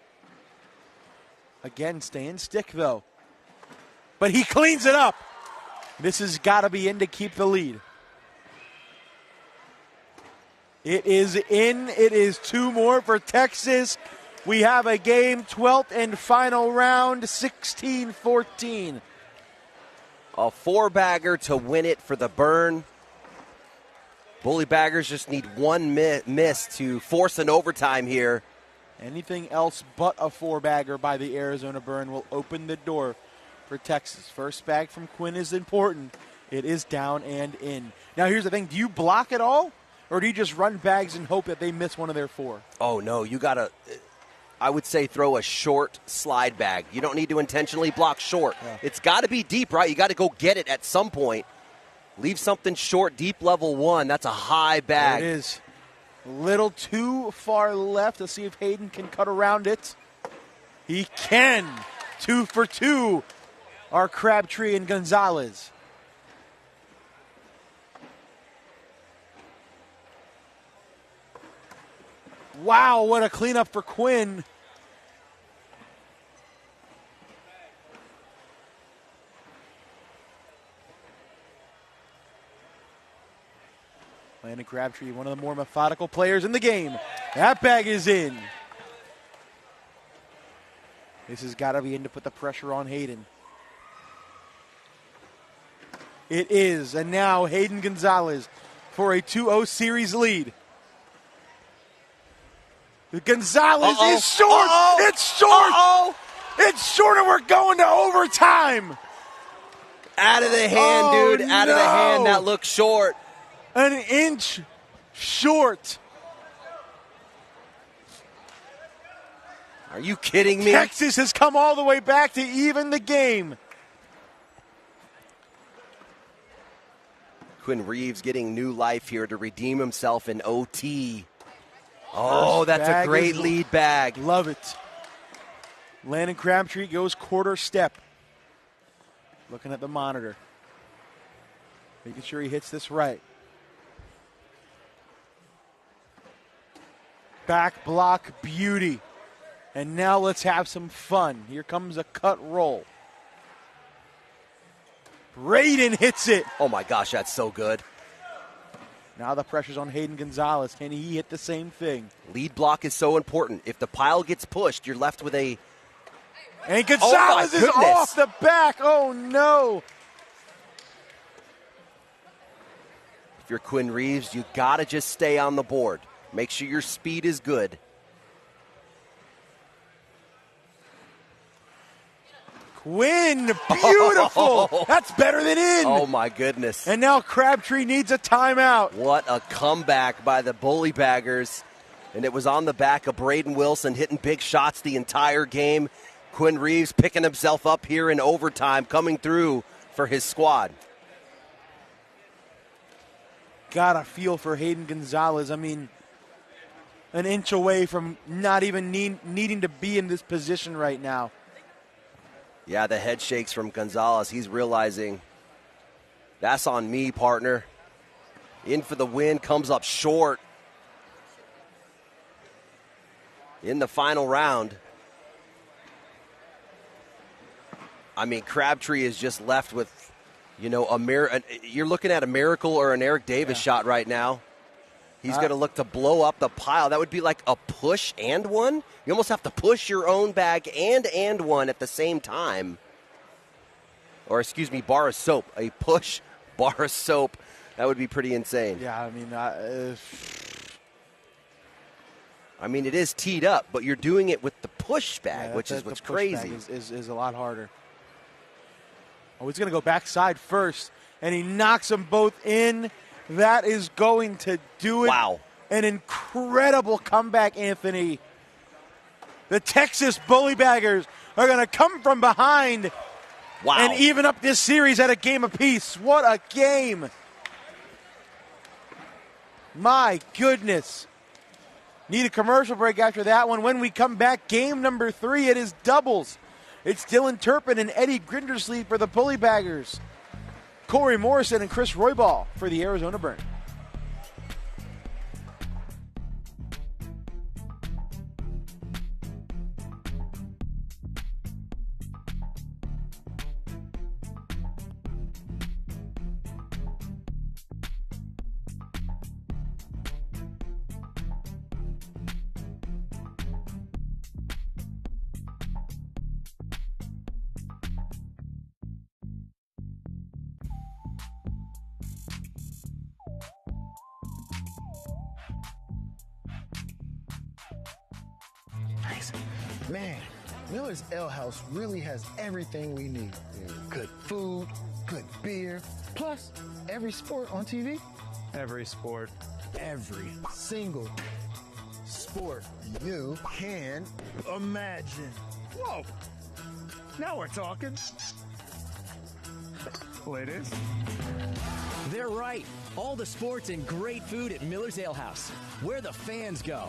Again, staying stick, though. But he cleans it up. This has got to be in to keep the lead. It is in. It is 2 more for Texas. We have a game, 12th and final round, 16-14. A 4-bagger to win it for the Burn. Bully Baggers just need one miss to force an overtime here. Anything else but a 4-bagger by the Arizona Burn will open the door for Texas. First bag from Quinn is important. It is down and in. Now here's the thing. Do you block at all? Or do you just run bags and hope that they miss one of their 4? Oh, no. You got to, I would say, throw a short slide bag. You don't need to intentionally block short. Yeah. It's got to be deep, right? You got to go get it at some point. Leave something short, deep level 1. That's a high bag. There it is. A little too far left. Let's see if Hayden can cut around it. He can. 2 for 2 are Crabtree and Gonzalez. Wow, what a cleanup for Quinn. Landon Crabtree, one of the more methodical players in the game. That bag is in. This has got to be in to put the pressure on Hayden. It is, and now Hayden Gonzalez for a 2-0 series lead. Gonzalez is short. It's short. It's short, and we're going to overtime. Out of the hand, dude. Out of the hand. That looks short. An inch short. Are you kidding me? Texas has come all the way back to even the game. Quinn Reeves getting new life here to redeem himself in OT. Oh, that's a great lead bag. Love it. Landon Crabtree goes quarter step. Looking at the monitor. Making sure he hits this right. Back block beauty. And now let's have some fun. Here comes a cut roll. Braden hits it. Oh my gosh, that's so good. Now the pressure's on Hayden Gonzalez. Can he hit the same thing? Lead block is so important. If the pile gets pushed, you're left with a... And Gonzalez is off the back. Oh, no. If you're Quinn Reeves, you got to just stay on the board. Make sure your speed is good. Quinn, beautiful. Oh. That's better than in. Oh, my goodness. And now Crabtree needs a timeout. What a comeback by the Bully Baggers. And it was on the back of Braden Wilson hitting big shots the entire game. Quinn Reeves picking himself up here in overtime, coming through for his squad. Got a feel for Hayden Gonzalez. I mean, an inch away from not even needing to be in this position right now. Yeah, the head shakes from Gonzalez. He's realizing that's on me, partner. In for the win, comes up short in the final round. I mean, Crabtree is just left with, you know, you're looking at a Miracle or an Eric Davis shot right now. He's going to look to blow up the pile. That would be like a push and one. You almost have to push your own bag and one at the same time. Or, excuse me, bar of soap. A push, bar of soap. That would be pretty insane. Yeah, I mean, it is teed up, but you're doing it with the push bag, which is what's crazy. Is a lot harder. Oh, he's going to go backside first, and he knocks them both in. That is going to do it. Wow. An incredible comeback, Anthony. The Texas Bully Baggers are going to come from behind and even up this series at a game apiece. What a game. My goodness. Need a commercial break after that one. When we come back, game number 3, it is doubles. It's Dylan Turpin and Eddie Grindersleeve for the Bully Baggers. Corey Morrison and Chris Roybal for the Arizona Burn. Man, Miller's Ale House really has everything we need. Good food, good beer, plus every sport on TV. Every sport. Every single sport you can imagine. Whoa! Now we're talking. Ladies? They're right. All the sports and great food at Miller's Ale House, where the fans go.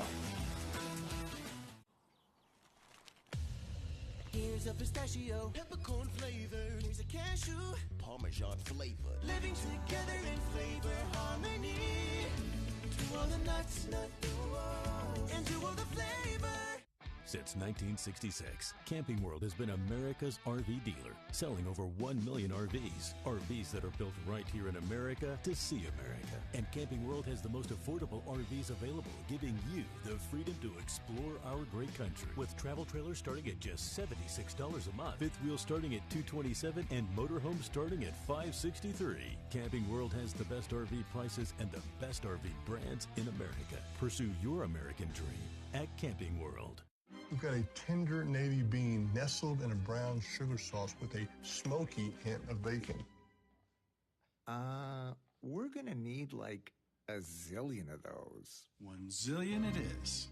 Here's a pistachio, peppercorn flavor. Here's a cashew, Parmesan flavor. Living together in flavor harmony. To all the nuts, and to all the flavor. Since 1966, Camping World has been America's RV dealer, selling over 1 million RVs. RVs that are built right here in America to see America. And Camping World has the most affordable RVs available, giving you the freedom to explore our great country. With travel trailers starting at just $76 a month, fifth wheel starting at $227, and motorhomes starting at $563. Camping World has the best RV prices and the best RV brands in America. Pursue your American dream at Camping World. We've got a tender navy bean nestled in a brown sugar sauce with a smoky hint of bacon. We're gonna need like a zillion of those. 1 zillion it is.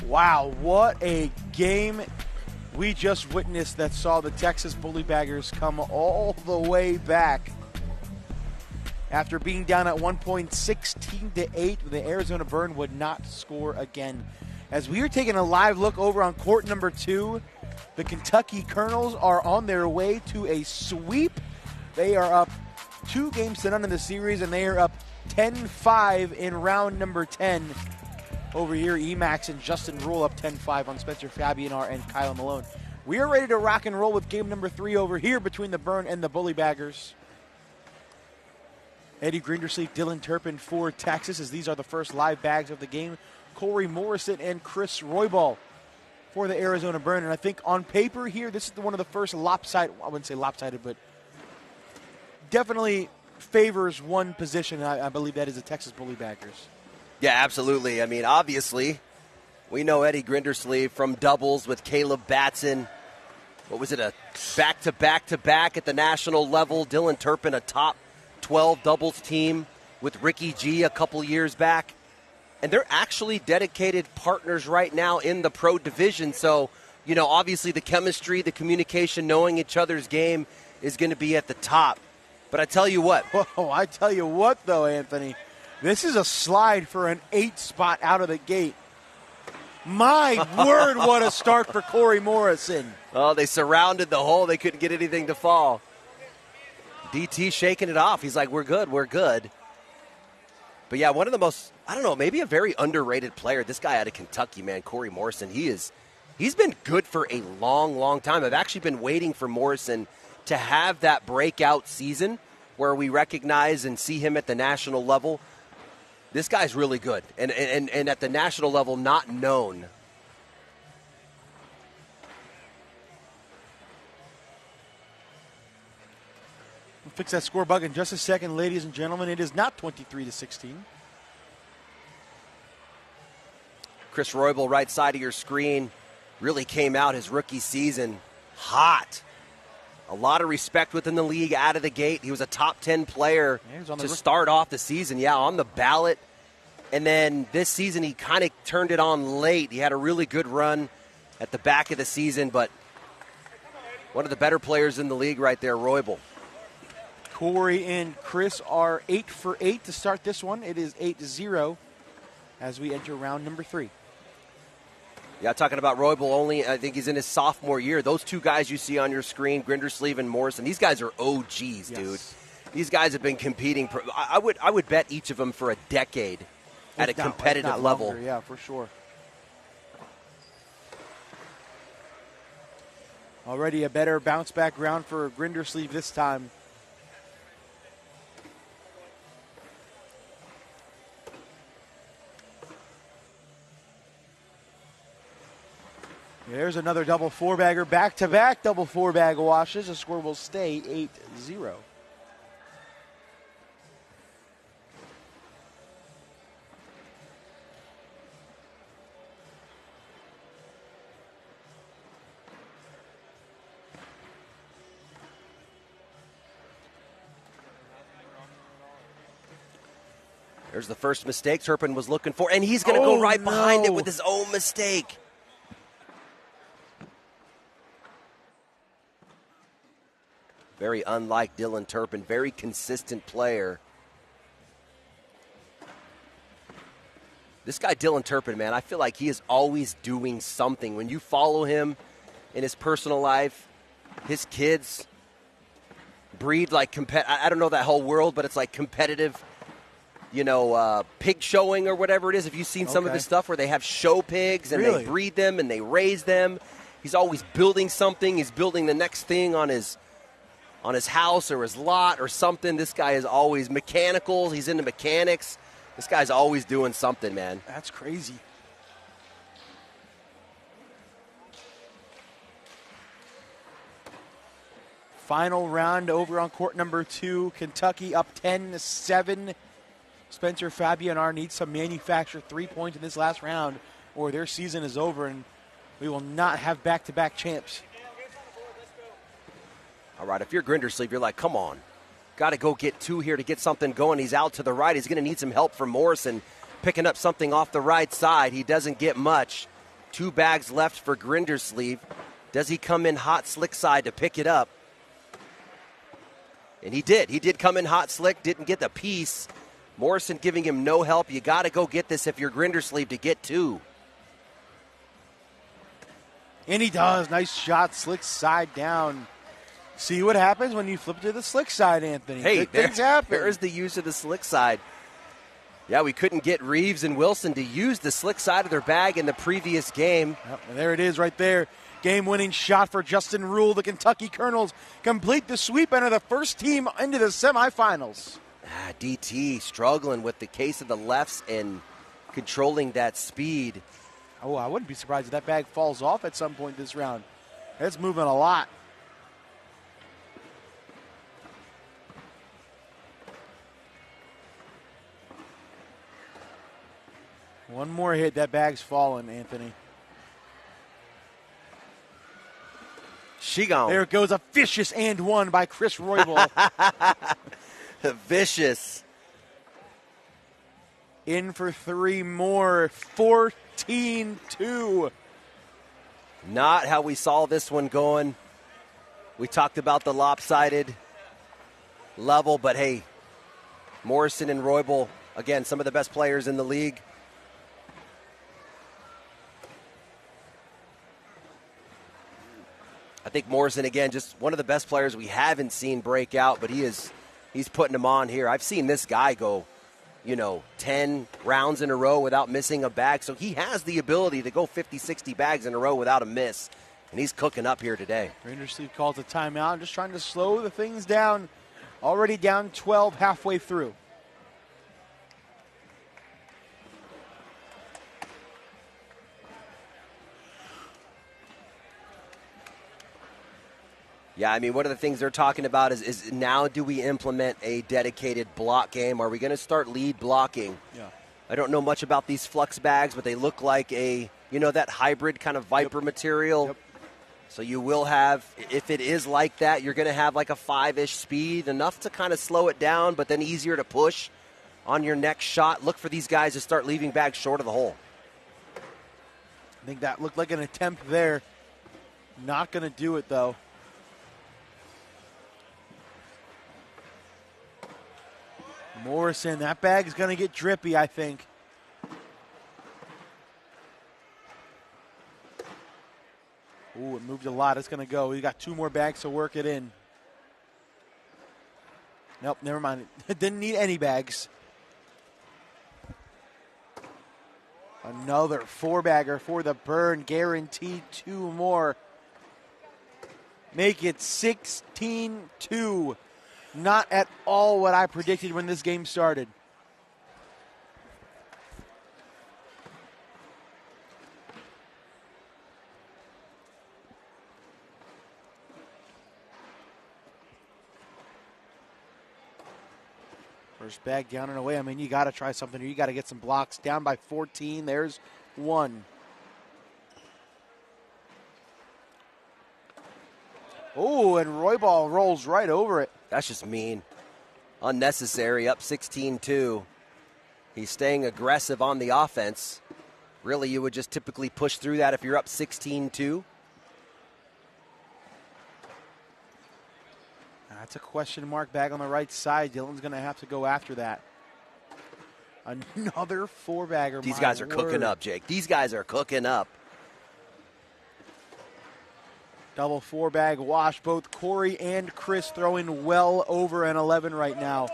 Wow, what a game we just witnessed that saw the Texas Bullybaggers come all the way back. After being down at 1 point, 16-8, the Arizona Burn would not score again. As we are taking a live look over on court number 2, the Kentucky Colonels are on their way to a sweep. They are up 2-0 in the series, and they are up 10-5 in round number 10. Over here, Emax and Justin Rule up 10-5 on Spencer Fabianar and Kyle Malone. We are ready to rock and roll with game number 3 over here between the Burn and the Bullybaggers. Eddie Grindersleeve, Dylan Turpin for Texas, as these are the first live bags of the game. Corey Morrison and Chris Roybal for the Arizona Burn. And I think on paper here, this is one of the first lopsided, I wouldn't say lopsided, but definitely favors one position. I believe that is the Texas Bullybaggers. Yeah, absolutely. I mean, obviously, we know Eddie Grindersleeve from doubles with Caleb Batson. What was it, a back-to-back-to-back at the national level? Dylan Turpin, a top 12 doubles team with Ricky G a couple years back. And they're actually dedicated partners right now in the pro division. So, you know, obviously the chemistry, the communication, knowing each other's game is going to be at the top. But I tell you what. Whoa, I tell you what, though, Anthony. This is a slide for an 8 spot out of the gate. My word, what a start for Corey Morrison. Oh, they surrounded the hole. They couldn't get anything to fall. DT shaking it off. He's like, we're good, we're good. But, yeah, one of the most, I don't know, maybe a very underrated player. This guy out of Kentucky, man, Corey Morrison, he's been good for a long, long time. I've actually been waiting for Morrison to have that breakout season where we recognize and see him at the national level. This guy's really good, and at the national level, not known. We'll fix that score bug in just a second, ladies and gentlemen. It is not 23-16. Chris Roybal, right side of your screen, really came out his rookie season hot. A lot of respect within the league out of the gate. He was a top 10 player to start off the season. Yeah, on the ballot. And then this season he kind of turned it on late. He had a really good run at the back of the season, but one of the better players in the league right there, Roybal. Corey and Chris are 8 for 8 to start this one. It is 8-0 as we enter round number 3. Yeah, talking about Roybal only, I think he's in his sophomore year. Those two guys you see on your screen, Grindersleeve and Morrison, these guys are OGs, dude. These guys have been competing. I would bet each of them for a decade at a competitive level. Longer, yeah, for sure. Already a better bounce back round for Grindersleeve this time. There's another double four-bagger, back-to-back double four-bag washes. The score will stay 8-0. There's the first mistake Turpin was looking for, and he's going to go right behind it with his own mistake. Very unlike Dylan Turpin, very consistent player. This guy, Dylan Turpin, man, I feel like he is always doing something. When you follow him in his personal life, his kids breed like I don't know that whole world, but it's like competitive, pig showing or whatever it is. Have you seen some of his stuff where they have show pigs and they breed them and they raise them? He's always building something. He's building the next thing on his house or his lot or something. This guy is always mechanicals. He's into mechanics. This guy's always doing something, man. That's crazy. Final round over on court number 2. Kentucky up 10-7. Spencer Fabianar needs some manufactured 3 points in this last round or their season is over and we will not have back-to-back champs. All right, if you're Grindersleeve, you're like, come on. Got to go get 2 here to get something going. He's out to the right. He's going to need some help from Morrison picking up something off the right side. He doesn't get much. 2 bags left for Grindersleeve. Does he come in hot, slick side to pick it up? And he did. He did come in hot, slick, didn't get the piece. Morrison giving him no help. You got to go get this if you're Grindersleeve to get 2. And he does. Nice shot, slick side down. See what happens when you flip to the slick side, Anthony. Hey, things happen. There's the use of the slick side. Yeah, we couldn't get Reeves and Wilson to use the slick side of their bag in the previous game. Yep, and there it is right there. Game-winning shot for Justin Rule. The Kentucky Colonels complete the sweep and are the first team into the semifinals. DT struggling with the case of the lefts and controlling that speed. Oh, I wouldn't be surprised if that bag falls off at some point this round. It's moving a lot. One more hit, that bag's falling, Anthony. She gone. There goes a vicious and one by Chris Roybal. Vicious. In for 3 more, 14-2. Not how we saw this one going. We talked about the lopsided level, but hey, Morrison and Roybal, again, some of the best players in the league. I think Morrison, again, just one of the best players we haven't seen break out, but he's putting them on here. I've seen this guy go, 10 rounds in a row without missing a bag. So he has the ability to go 50, 60 bags in a row without a miss. And he's cooking up here today. Grindersleeve calls a timeout, just trying to slow the things down. Already down 12 halfway through. Yeah, I mean, one of the things they're talking about is now do we implement a dedicated block game? Are we going to start lead blocking? Yeah. I don't know much about these flux bags, but they look like that hybrid kind of Viper material. Yep. So you will have, if it is like that, you're going to have like a 5-ish speed, enough to kind of slow it down, but then easier to push on your next shot. Look for these guys to start leaving bags short of the hole. I think that looked like an attempt there. Not going to do it, though. Morrison, that bag is going to get drippy, I think. Ooh, it moved a lot. It's going to go. We got 2 more bags to work it in. Nope, never mind. It didn't need any bags. Another 4-bagger for the Burn. Guaranteed 2 more. Make it 16-2. Not at all what I predicted when this game started. First bag down and away. I mean, you got to try something here. You got to get some blocks. Down by 14. There's 1. Oh, and Roybal rolls right over it. That's just mean. Unnecessary, up 16-2. He's staying aggressive on the offense. Really, you would just typically push through that if you're up 16-2. That's a question mark bag on the right side. Dylan's going to have to go after that. Another 4-bagger. These guys are cooking up, Jake. These guys are cooking up. Double 4-bag wash. Both Corey and Chris throwing well over an 11 right now.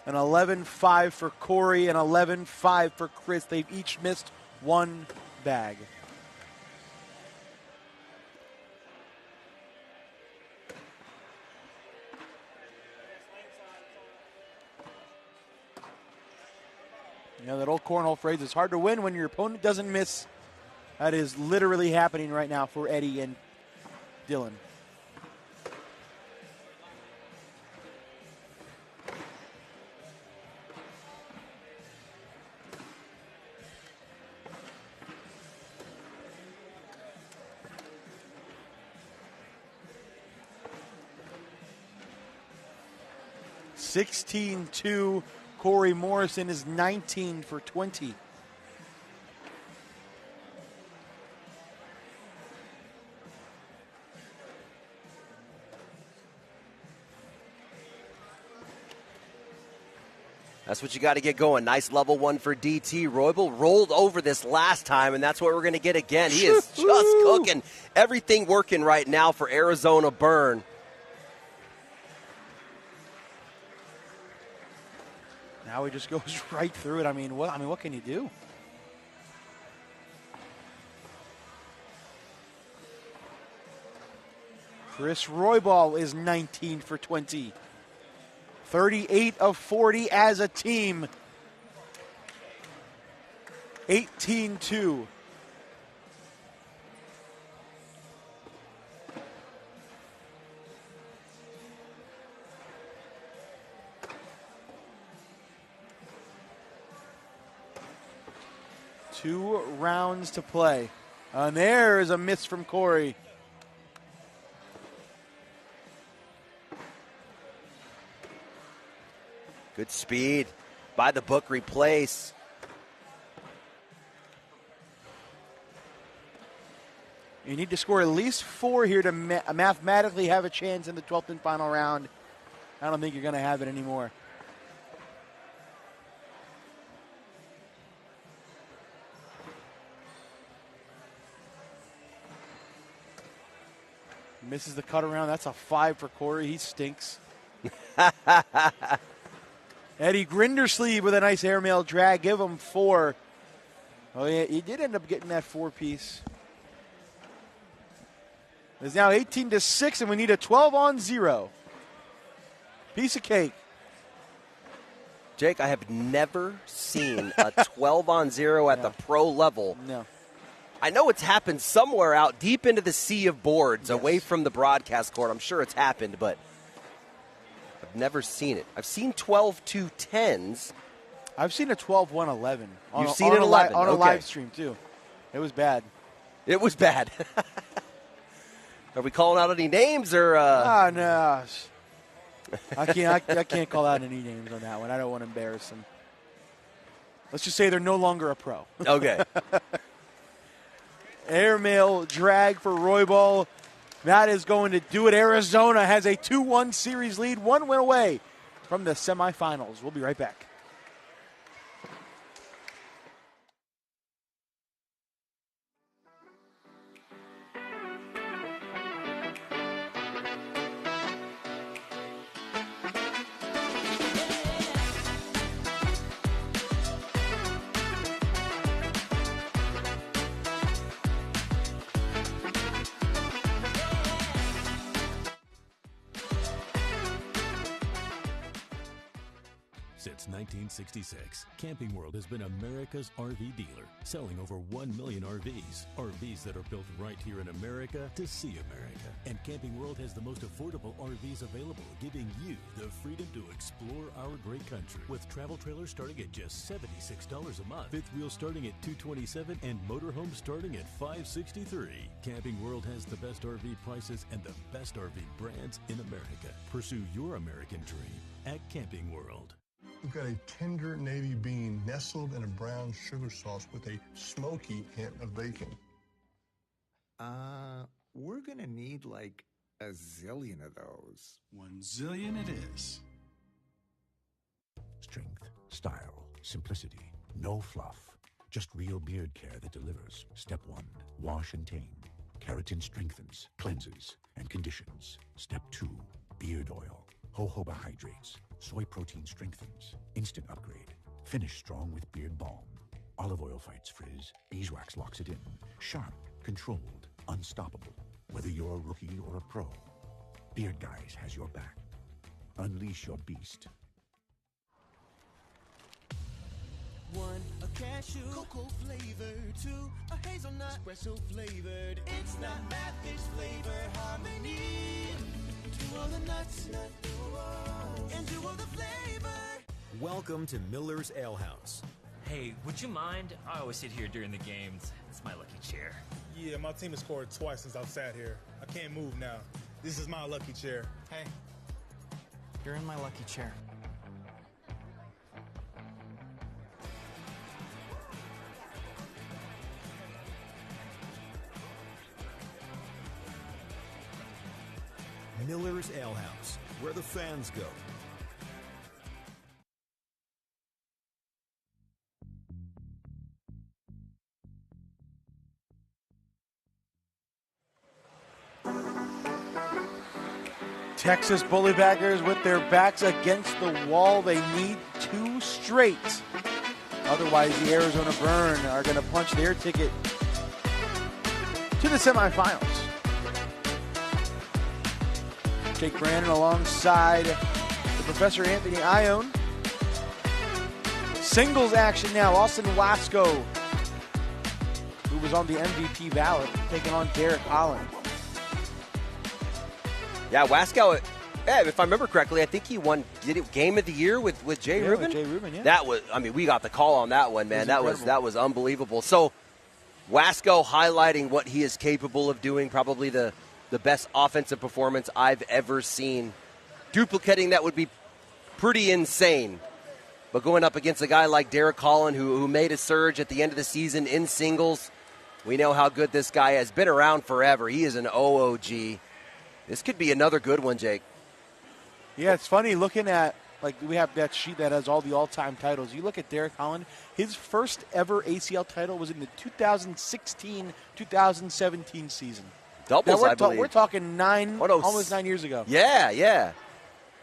An 11-5 for Corey, an 11-5 for Chris. They've each missed 1 bag. You know, that old cornhole phrase, it's hard to win when your opponent doesn't miss. That is literally happening right now for Eddie and Dylan. (16-2). Corey Morrison is 19 for 20. That's what you got to get going. Nice level 1 for DT. Roybal rolled over this last time, and that's what we're going to get again. He is just cooking. Everything working right now for Arizona Burn. Now he just goes right through it. I mean, what can you do? Chris Roybal is 19 for 20. 38 of 40 as a team. 18-2. Two rounds to play. And there's a miss from Corey. Good speed. By the book replace. You need to score at least 4 here to mathematically have a chance in the 12th and final round. I don't think you're going to have it anymore. Misses the cut around. That's a 5 for Corey. He stinks. Eddie Grindersleeve with a nice airmail drag. Give him 4. Oh, yeah, he did end up getting that 4-piece. It's now 18-6, and we need a 12-on-0. Piece of cake. Jake, I have never seen a 12-on-0 at the pro level. No. I know it's happened somewhere out deep into the sea of boards, away from the broadcast court. I'm sure it's happened, but I've never seen it. I've seen 12-2-10s. I've seen a 12-1-11. You've seen it 11. On a live stream, too. It was bad. It was bad. Are we calling out any names? Or? No. I can't call out any names on that one. I don't want to embarrass them. Let's just say they're no longer a pro. Okay. Airmail drag for Roybal. That is going to do it. Arizona has a 2-1 series lead, 1 win away from the semifinals. We'll be right back. Since 1966, Camping World has been America's RV dealer, selling over 1 million RVs. RVs that are built right here in America to see America. And Camping World has the most affordable RVs available, giving you the freedom to explore our great country. With travel trailers starting at just $76 a month, fifth wheels starting at $227, and motorhomes starting at $563. Camping World has the best RV prices and the best RV brands in America. Pursue your American dream at Camping World. We've got a tender navy bean nestled in a brown sugar sauce with a smoky hint of bacon. We're gonna need like a zillion of those. 1 zillion it is. Strength, style, simplicity, no fluff. Just real beard care that delivers. Step 1, wash and tame. Keratin strengthens, cleanses, and conditions. Step 2, beard oil. Jojoba hydrates. Soy protein strengthens. Instant upgrade. Finish strong with beard balm. Olive oil fights frizz. Beeswax locks it in. Sharp, controlled, unstoppable. Whether you're a rookie or a pro, Beard Guys has your back. Unleash your beast. 1, a cashew, cocoa flavored. 2, a hazelnut, espresso flavored. It's not math, it's flavor harmony. 2 other nuts, and 2 other flavor. Welcome to Miller's Ale House. Hey, would you mind? I always sit here during the games. It's my lucky chair. Yeah, my team has scored twice since I've sat here. I can't move now. This is my lucky chair. Hey, you're in my lucky chair. Miller's Ale House, where the fans go. Texas Bullywhackers with their backs against the wall. They need 2 straight. Otherwise, the Arizona Burn are going to punch their ticket to the semifinals. Jake Brandon alongside the Professor Anthony Ione. Singles action now. Austin Wasco, who was on the MVP ballot, taking on Derek Holland. Yeah, Wasco, if I remember correctly, I think he won Game of the Year with Jay Rubin? With Jay Rubin, yeah. That was, we got the call on that one, man. That was unbelievable. So, Wasco highlighting what he is capable of doing, probably the best offensive performance I've ever seen. Duplicating that would be pretty insane. But going up against a guy like Derek Holland, who made a surge at the end of the season in singles, we know how good this guy has been around forever. He is an OOG. This could be another good one, Jake. Yeah, it's funny looking at, we have that sheet that has all the all-time titles. You look at Derek Holland, his first ever ACL title was in the 2016-2017 season. Doubles, I believe. We're talking almost 9 years ago. Yeah.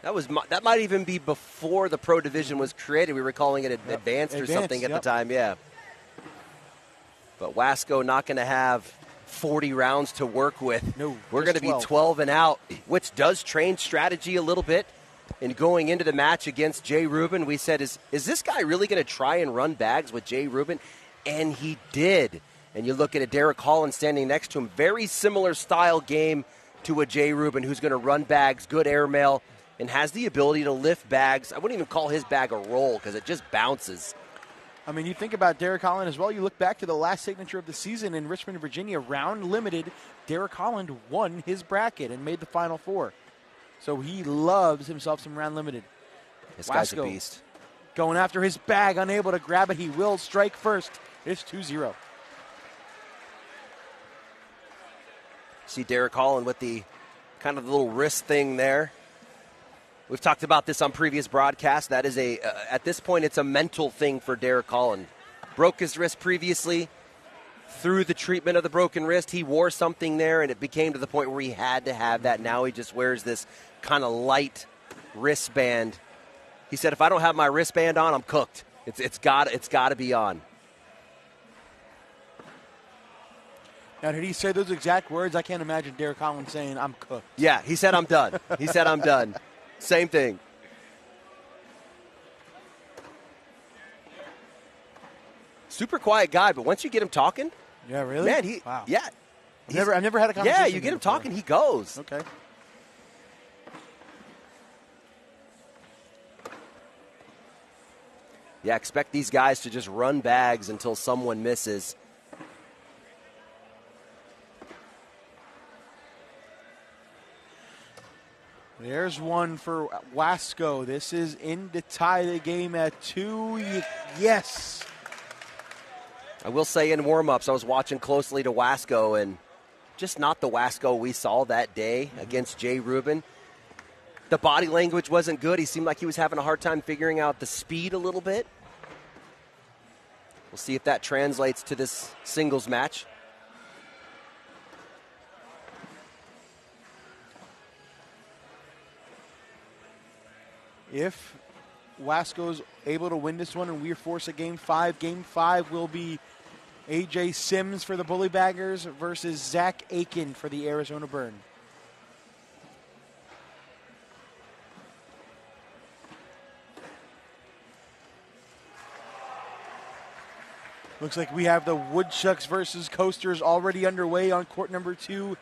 That might even be before the pro division was created. We were calling it advanced or something at the time, yeah. But Wasco not going to have 40 rounds to work with. No, we're going to be 12 and out, which does train strategy a little bit. And going into the match against Jay Rubin, we said, is this guy really going to try and run bags with Jay Rubin? And he did. And you look at a Derek Holland standing next to him, very similar style game to a Jay Rubin, who's going to run bags, good airmail, and has the ability to lift bags. I wouldn't even call his bag a roll because it just bounces. You think about Derek Holland as well. You look back to the last signature of the season in Richmond, Virginia, round limited. Derek Holland won his bracket and made the Final Four. So he loves himself some round limited. This guy's a beast. Going after his bag, unable to grab it. He will strike first. It's 2-0. See Derek Holland with the kind of the little wrist thing there. We've talked about this on previous broadcasts. That is at this point, it's a mental thing for Derek Holland. Broke his wrist previously. Through the treatment of the broken wrist, he wore something there, and it became to the point where he had to have that. Now he just wears this kind of light wristband. He said, if I don't have my wristband on, I'm cooked. It's got to be on. Now, did he say those exact words? I can't imagine Derek Holland saying, I'm cooked. Yeah, he said, I'm done. He said, I'm done. Same thing. super quiet guy, but once you get him talking, yeah, really, man, wow. yeah, I've never had a conversation. Yeah, you get him before. talking, he goes. Okay. Yeah, expect these guys to just run bags until someone misses. There's one for Wasco. This is in to tie the game at 2. Yes. I will say in warm-ups, I was watching closely to Wasco, and just not the Wasco we saw that day against Jay Rubin. The body language wasn't good. He seemed like he was having a hard time figuring out the speed a little bit. We'll see if that translates to this singles match. If Wasco's able to win this one and we force a Game 5, Game 5 will be A.J. Sims for the Bully Baggers versus Zach Aiken for the Arizona Burn. Looks like we have the Woodchucks versus Coasters already underway on court number 2.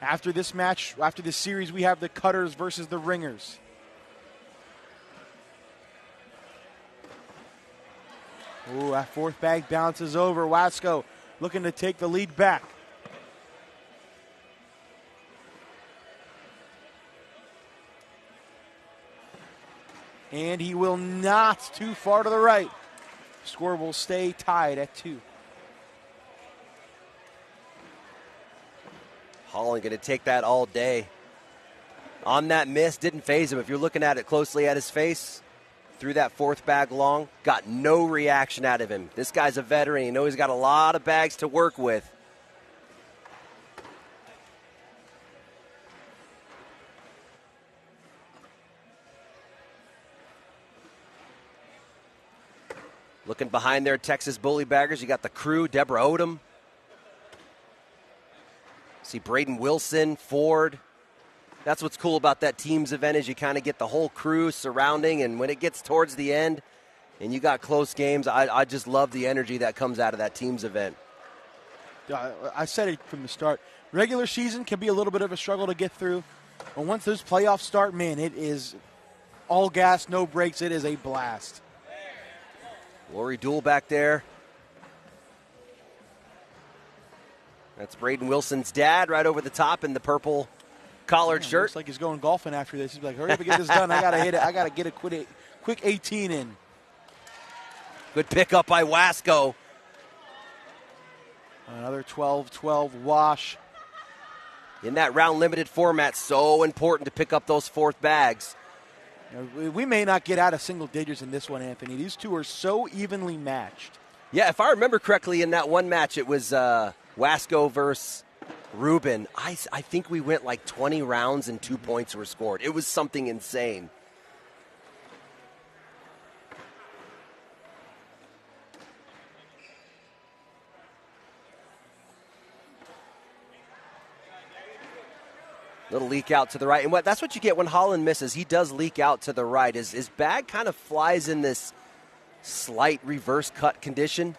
After this match, after this series, we have the Cutters versus the Ringers. Ooh, that fourth bag bounces over. Wasco looking to take the lead back. And he will not, too far to the right. Score will stay tied at 2. Holland going to take that all day. On that miss, didn't phase him. If you're looking at it closely at his face, threw that fourth bag long, got no reaction out of him. This guy's a veteran. You know he's got a lot of bags to work with. Looking behind there, Texas Bully Baggers, you got the crew, Deborah Odom. See Braden Wilson, Ford. That's what's cool about that teams event is you kind of get the whole crew surrounding, and when it gets towards the end and you got close games, I just love the energy that comes out of that teams event. I said it from the start. Regular season can be a little bit of a struggle to get through, but once those playoffs start, man, it is all gas, no brakes. It is a blast. Lori Dool back there. That's Braden Wilson's dad right over the top in the purple collared shirt. Looks like he's going golfing after this. He's like, hurry up and get this done. I got to hit it. I got to get a quick 18 in. Good pickup by Wasco. Another 12-12 wash. In that round limited format, so important to pick up those fourth bags. We may not get out of single digits in this one, Anthony. These two are so evenly matched. Yeah, if I remember correctly, in that one match, it was Wasco versus Rubin. I think we went like 20 rounds and 2 points were scored. It was something insane. Little leak out to the right. And that's what you get when Holland misses. He does leak out to the right. His bag kind of flies in this slight reverse cut condition.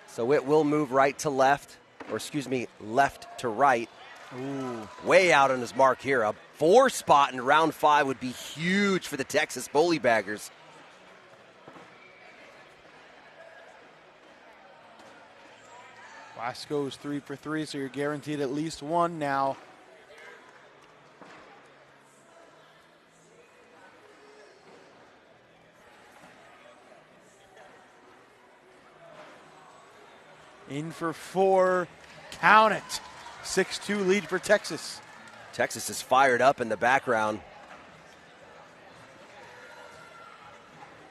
So it will move right to left, or excuse me, left to right. Ooh. Way out on his mark here. A 4 spot in round 5 would be huge for the Texas Bully Baggers. Wasco's 3 for 3, so you're guaranteed at least one now. In for 4. Count it. 6-2 lead for Texas. Texas is fired up in the background.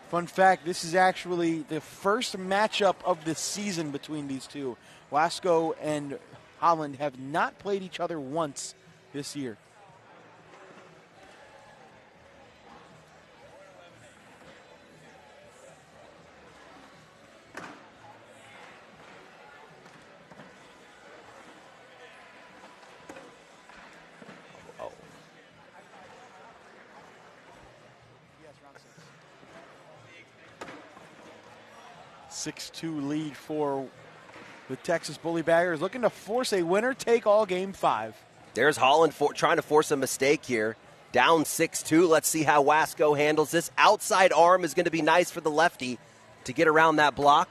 Fun fact, this is actually the first matchup of the season between these two. Wasco and Holland have not played each other once this year. 6-2 lead for the Texas Bully Baggers, looking to force a winner-take-all Game 5. There's Holland trying to force a mistake here. Down 6-2. Let's see how Wasco handles this. Outside arm is going to be nice for the lefty to get around that block.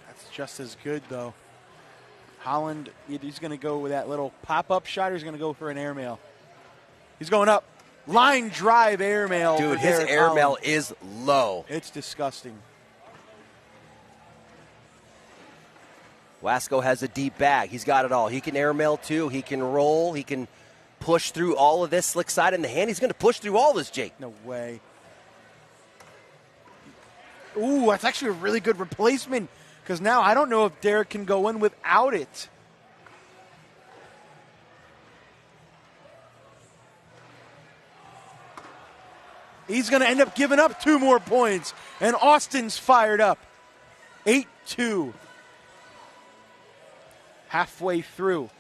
That's just as good, though. Holland, he's going to go with that little pop-up shot, or he's going to go for an airmail. He's going up. Line drive airmail. Dude, his airmail is low. It's disgusting. Wasco has a deep bag. He's got it all. He can airmail too. He can roll. He can push through all of this. Slick side in the hand. He's going to push through all this, Jake. No way. Ooh, that's actually a really good replacement, because now I don't know if Derek can go in without it. He's going to end up giving up 2 more points, and Austin's fired up. 8-2. Halfway through.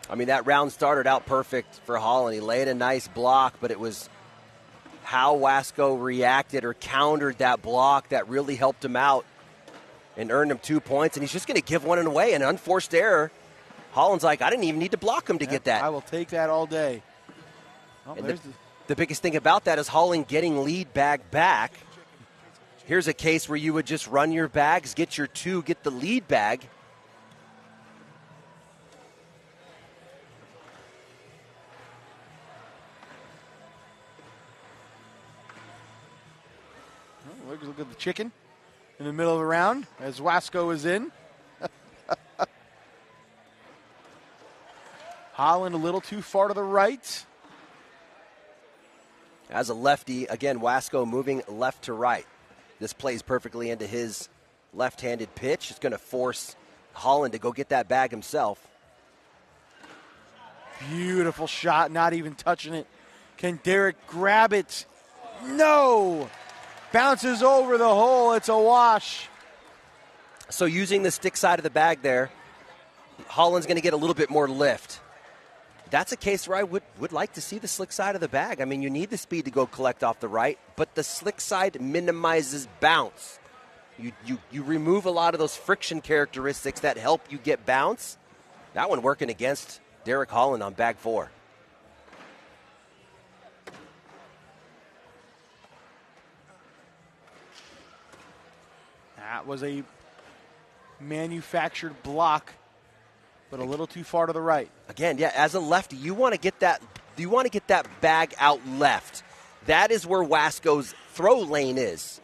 I mean, that round started out perfect for Holland. He laid a nice block, but it was how Wasco reacted or countered that block that really helped him out and earned him 2 points. And he's just going to give one away, an unforced error. Holland's like, I didn't even need to block him to get that. I will take that all day. Oh, the biggest thing about that is Holland getting lead bag back. Here's a case where you would just run your bags, get your 2, get the lead bag. Look at the chicken in the middle of the round as Wasco is in. Holland a little too far to the right. As a lefty, again, Wasco moving left to right. This plays perfectly into his left-handed pitch. It's going to force Holland to go get that bag himself. Beautiful shot, not even touching it. Can Derek grab it? No! Bounces over the hole. It's a wash. So using the stick side of the bag there, Holland's going to get a little bit more lift. That's a case where I would like to see the slick side of the bag. I mean, you need the speed to go collect off the right, but the slick side minimizes bounce. You remove a lot of those friction characteristics that help you get bounce. That one working against Derek Holland on bag 4. That was a manufactured block, but a little too far to the right. Again, yeah, as a lefty, you want to get that bag out left. That is where Wasco's throw lane is.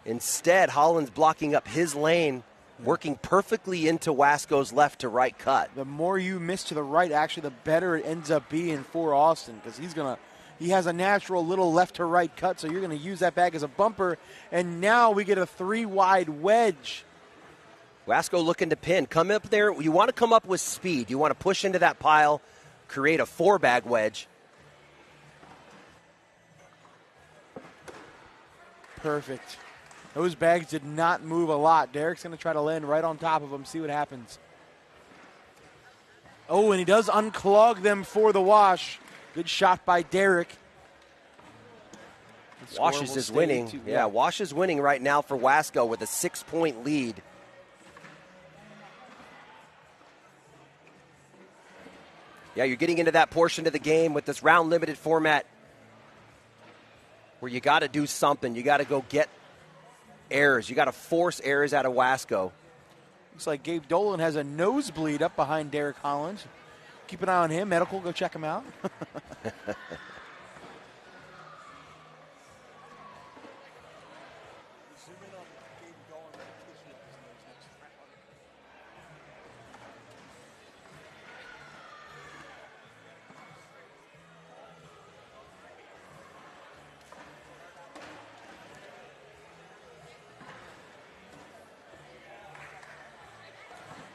Instead, Holland's blocking up his lane, working perfectly into Wasco's left to right cut. The more you miss to the right, actually, the better it ends up being for Austin, because he has a natural little left to right cut, so you're going to use that bag as a bumper, and now we get a 3-wide wedge. Wasco looking to pin. Come up there. You want to come up with speed. You want to push into that pile, create a 4-bag wedge. Perfect. Those bags did not move a lot. Derek's going to try to land right on top of them, see what happens. Oh, and he does unclog them for the wash. Good shot by Derek. Washes is winning. Yeah, Wash is winning right now for Wasco with a 6-point lead. Yeah, you're getting into that portion of the game with this round limited format where you got to do something. You got to go get errors. You got to force errors out of Wasco. Looks like Gabe Dolan has a nosebleed up behind Derek Holland. Keep an eye on him. Medical, go check him out.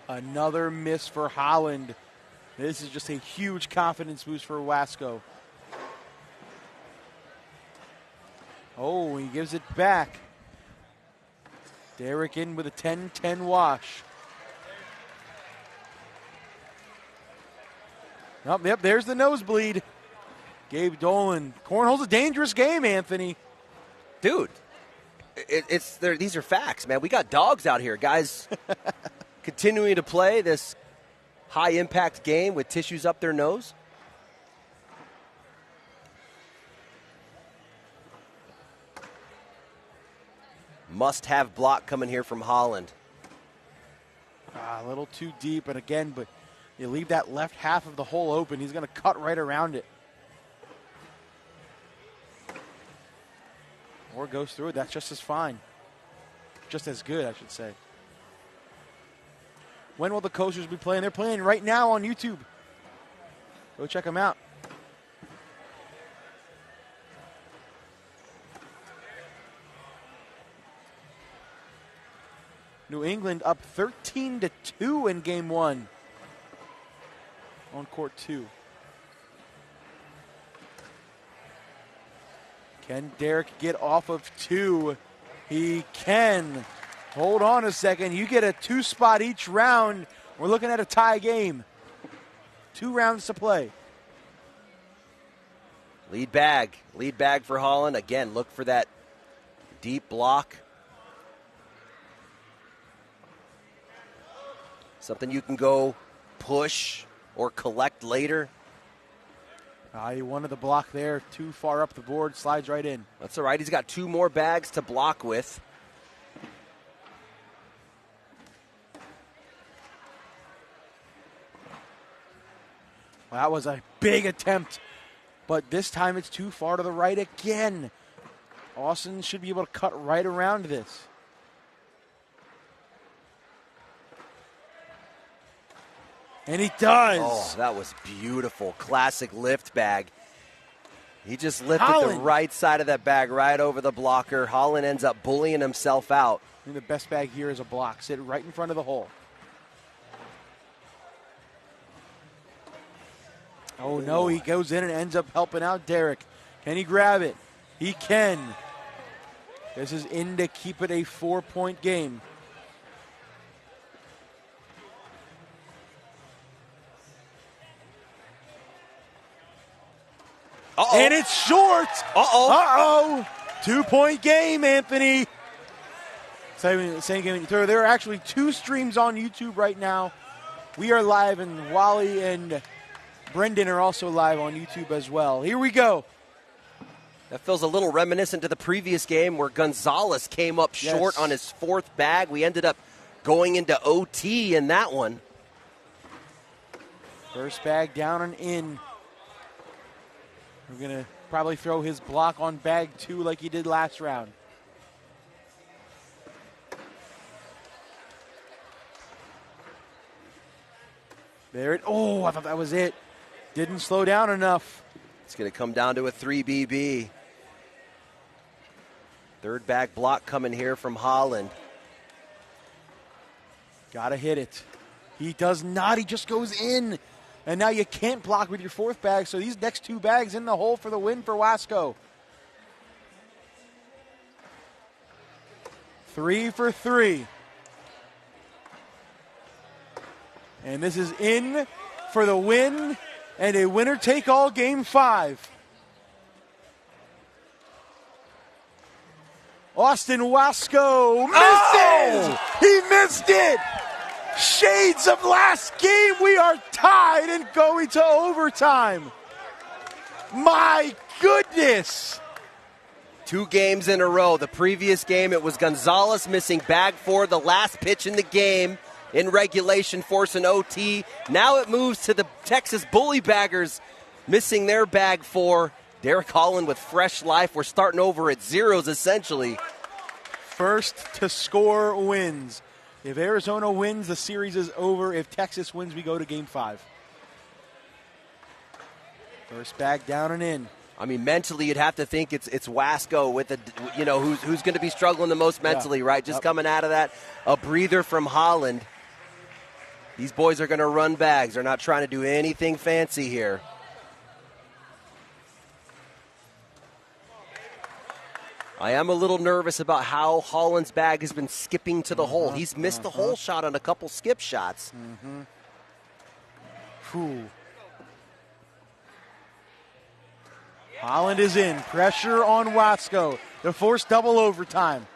Another miss for Holland. This is just a huge confidence boost for Wasco. Oh, he gives it back. Derek in with a 10-10 wash. Oh, yep, there's the nosebleed. Gabe Dolan. Cornhole's a dangerous game, Anthony. Dude, these are facts, man. We got dogs out here, guys. Continuing to play this high-impact game with tissues up their nose. Must-have block coming here from Holland. A little too deep, and again, but you leave that left half of the hole open. He's going to cut right around it. Or goes through it. That's just as fine. Just as good, I should say. When will the coasters be playing? They're playing right now on YouTube. Go check them out. New England up 13-2 in game 1 on court 2. Can Derek get off of 2? He can. Hold on a second. You get a 2-spot each round. We're looking at a tie game. 2 rounds to play. Lead bag for Holland. Again, look for that deep block. Something you can go push or collect later. He wanted the block there. Too far up the board. Slides right in. That's all right. He's got 2 more bags to block with. Well, that was a big attempt. But this time it's too far to the right again. Austin should be able to cut right around this. And he does. Oh, that was beautiful. Classic lift bag. He just lifted the right side of that bag right over the blocker. Holland ends up bullying himself out. I think the best bag here is a block. Sit right in front of the hole. Oh, no, he goes in and ends up helping out Derek. Can he grab it? He can. This is in to keep it a 4-point game. Uh-oh. And it's short. Uh-oh. 2-point game, Anthony. Same game. There are actually 2 streams on YouTube right now. We are live, and Wally and Brendan are also live on YouTube as well. Here we go. That feels a little reminiscent to the previous game where Gonzalez came up short on his 4th bag. We ended up going into OT in that one. First bag down and in. We're going to probably throw his block on bag 2 like he did last round. There it, oh, I thought that was it. Didn't slow down enough. It's going to come down to a 3BB. 3rd bag block coming here from Holland. Got to hit it. He does not. He just goes in. And now you can't block with your 4th bag, so these next 2 bags in the hole for the win for Wasco. 3 for 3. And this is in for the win and a winner-take-all game 5. Austin Wasco misses! Oh! He missed it! Shades of last game. We are tied and going to overtime. My goodness. 2 games in a row. The previous game, it was Gonzalez missing bag 4, the last pitch in the game in regulation, forcing OT. Now it moves to the Texas Bully Baggers missing their bag 4. Derek Holland with fresh life. We're starting over at zeros, essentially. First to score wins. If Arizona wins, the series is over. If Texas wins, we go to game 5. First bag down and in. I mean, mentally, you'd have to think it's Wasco with who's going to be struggling the most mentally, right? Just coming out of that, a breather from Holland. These boys are going to run bags. They're not trying to do anything fancy here. I am a little nervous about how Holland's bag has been skipping to the hole. He's missed the hole shot on a couple skip shots. Whew. Holland is in. Pressure on Watzko to force double overtime.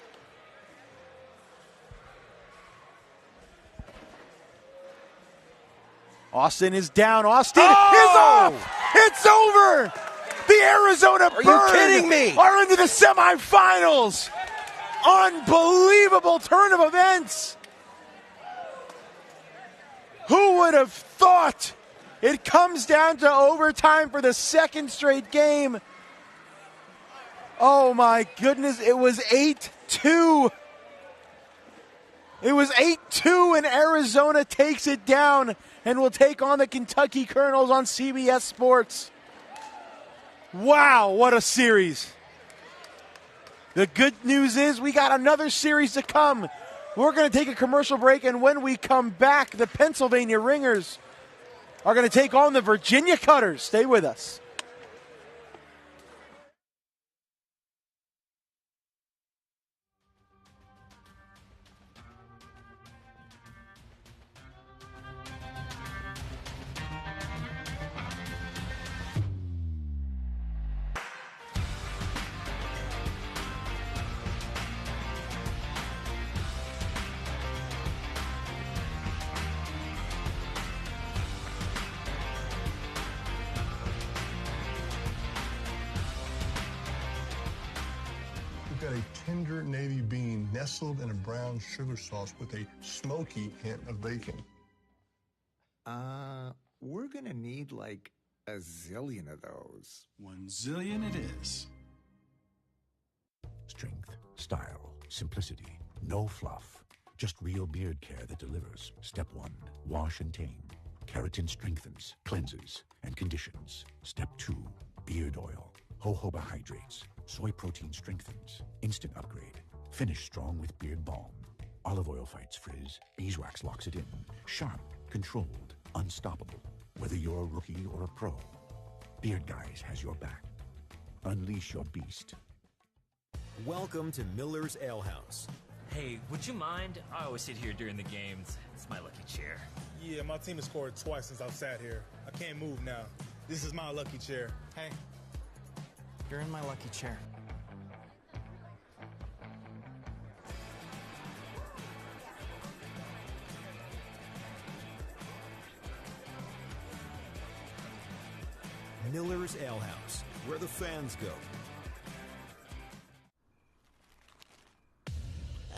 Austin is down. Austin is off. It's over. The Arizona Birds you kidding me? are into the semifinals. Unbelievable turn of events. Who would have thought? It comes down to overtime for the second straight game. Oh my goodness, it was 8-2. It was 8-2 and Arizona takes it down and will take on the Kentucky Colonels on CBS Sports. Wow, what a series. The good news is we got another series to come. We're going to take a commercial break, and when we come back, the Pennsylvania Ringers are going to take on the Virginia Cutters. Stay with us. We've got a tender navy bean nestled in a brown sugar sauce with a smoky hint of bacon. We're gonna need like a zillion of those. 1 zillion it is. Strength, style, simplicity, no fluff. Just real beard care that delivers. Step 1, wash and tame. Keratin strengthens, cleanses, and conditions. Step 2, beard oil. Jojoba hydrates. Soy protein strengthens. Instant upgrade. Finish strong with beard balm. Olive oil fights frizz. Beeswax locks it in. Sharp, controlled, unstoppable. Whether you're a rookie or a pro, Beard Guys has your back. Unleash your beast. Welcome to Miller's Ale House. Hey, would you mind? I always sit here during the games. It's my lucky chair. Yeah, my team has scored twice since I've sat here. I can't move now. This is my lucky chair. Hey, you're in my lucky chair. Miller's Ale House, where the fans go.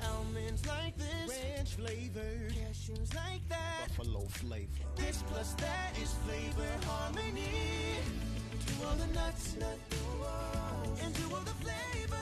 Almonds like this, ranch flavor, cashews like that, buffalo flavor. This plus that is flavor harmony. To all the nuts, and to all the flavor.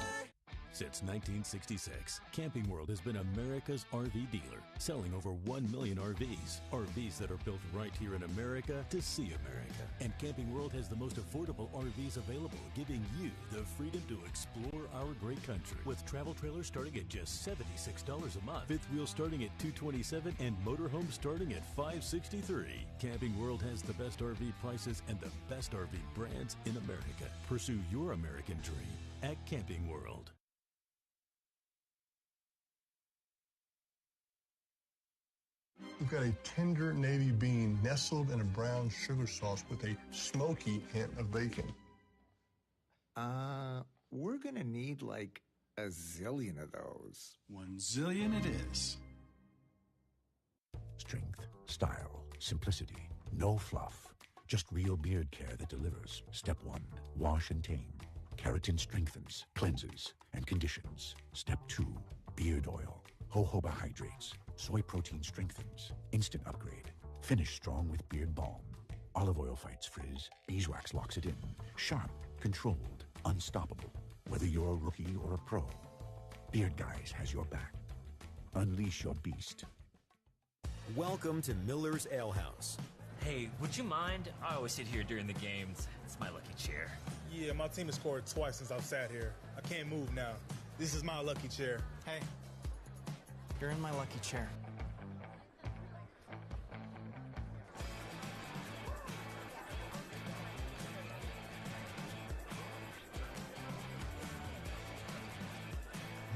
Since 1966, Camping World has been America's RV dealer, selling over 1 million RVs. RVs that are built right here in America to see America. And Camping World has the most affordable RVs available, giving you the freedom to explore our great country. With travel trailers starting at just $76 a month, fifth wheels starting at $227, and motorhomes starting at $563. Camping World has the best RV prices and the best RV brands in America. Pursue your American dream at Camping World. We've got a tender navy bean nestled in a brown sugar sauce with a smoky hint of bacon. We're gonna need like a zillion of those. 1 zillion it is. Strength, style, simplicity, no fluff. Just real beard care that delivers. Step 1, wash and tame. Keratin strengthens, cleanses, and conditions. Step 2, beard oil. Jojoba hydrates. Soy protein strengthens. Instant upgrade. Finish strong with beard balm. Olive oil fights frizz. Beeswax locks it in. Sharp, controlled, unstoppable. Whether you're a rookie or a pro, Beard Guys has your back. Unleash your beast. Welcome to Miller's Ale House. Hey, would you mind? I always sit here during the games. It's my lucky chair. Yeah, my team has scored twice since I've sat here. I can't move now. This is my lucky chair. Hey, you're in my lucky chair.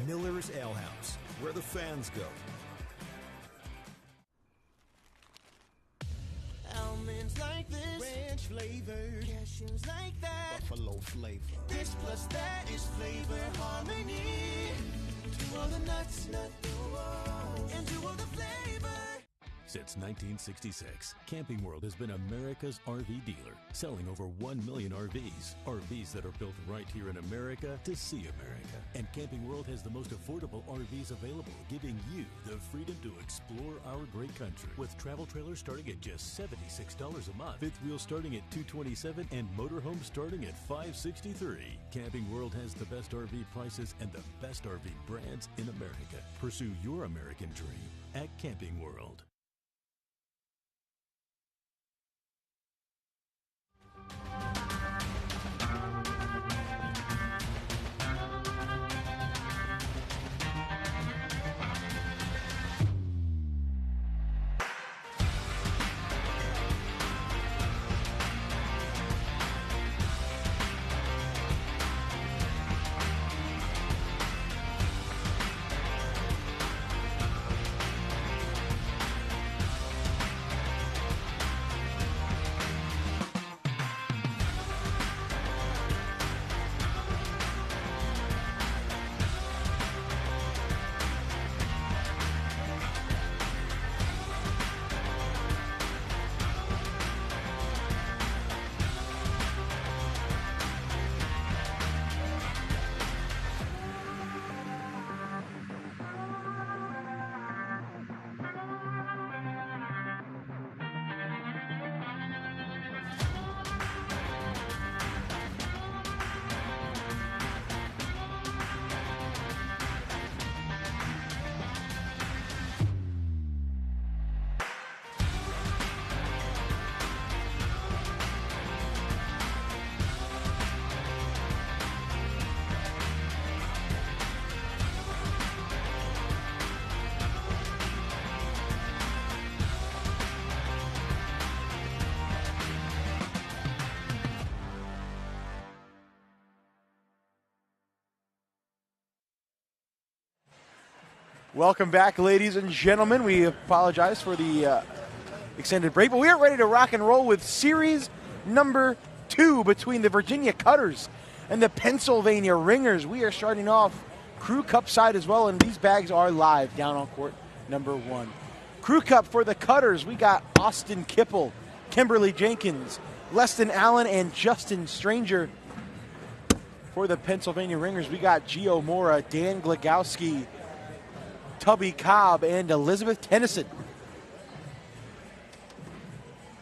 Miller's Ale House, where the fans go. Almonds like this, ranch flavored. Cashews like that. Buffalo flavor. This plus that is flavor harmony. To all the nuts, nut the world, and to all the flavor. Since 1966, Camping World has been America's RV dealer, selling over 1 million RVs. RVs that are built right here in America to see America. And Camping World has the most affordable RVs available, giving you the freedom to explore our great country. With travel trailers starting at just $76 a month, fifth wheels starting at $227, and motorhomes starting at $563. Camping World has the best RV prices and the best RV brands in America. Pursue your American dream at Camping World. Welcome back, ladies and gentlemen. We apologize for the extended break, but we are ready to rock and roll with series number 2 between the Virginia Cutters and the Pennsylvania Ringers. We are starting off Crew Cup side as well, and these bags are live down on court number 1. Crew Cup for the Cutters, we got Austin Kipple, Kimberly Jenkins, Leston Allen, and Justin Stranger. For the Pennsylvania Ringers, we got Gio Mora, Dan Glagowski, Tubby Cobb, and Elizabeth Tennyson.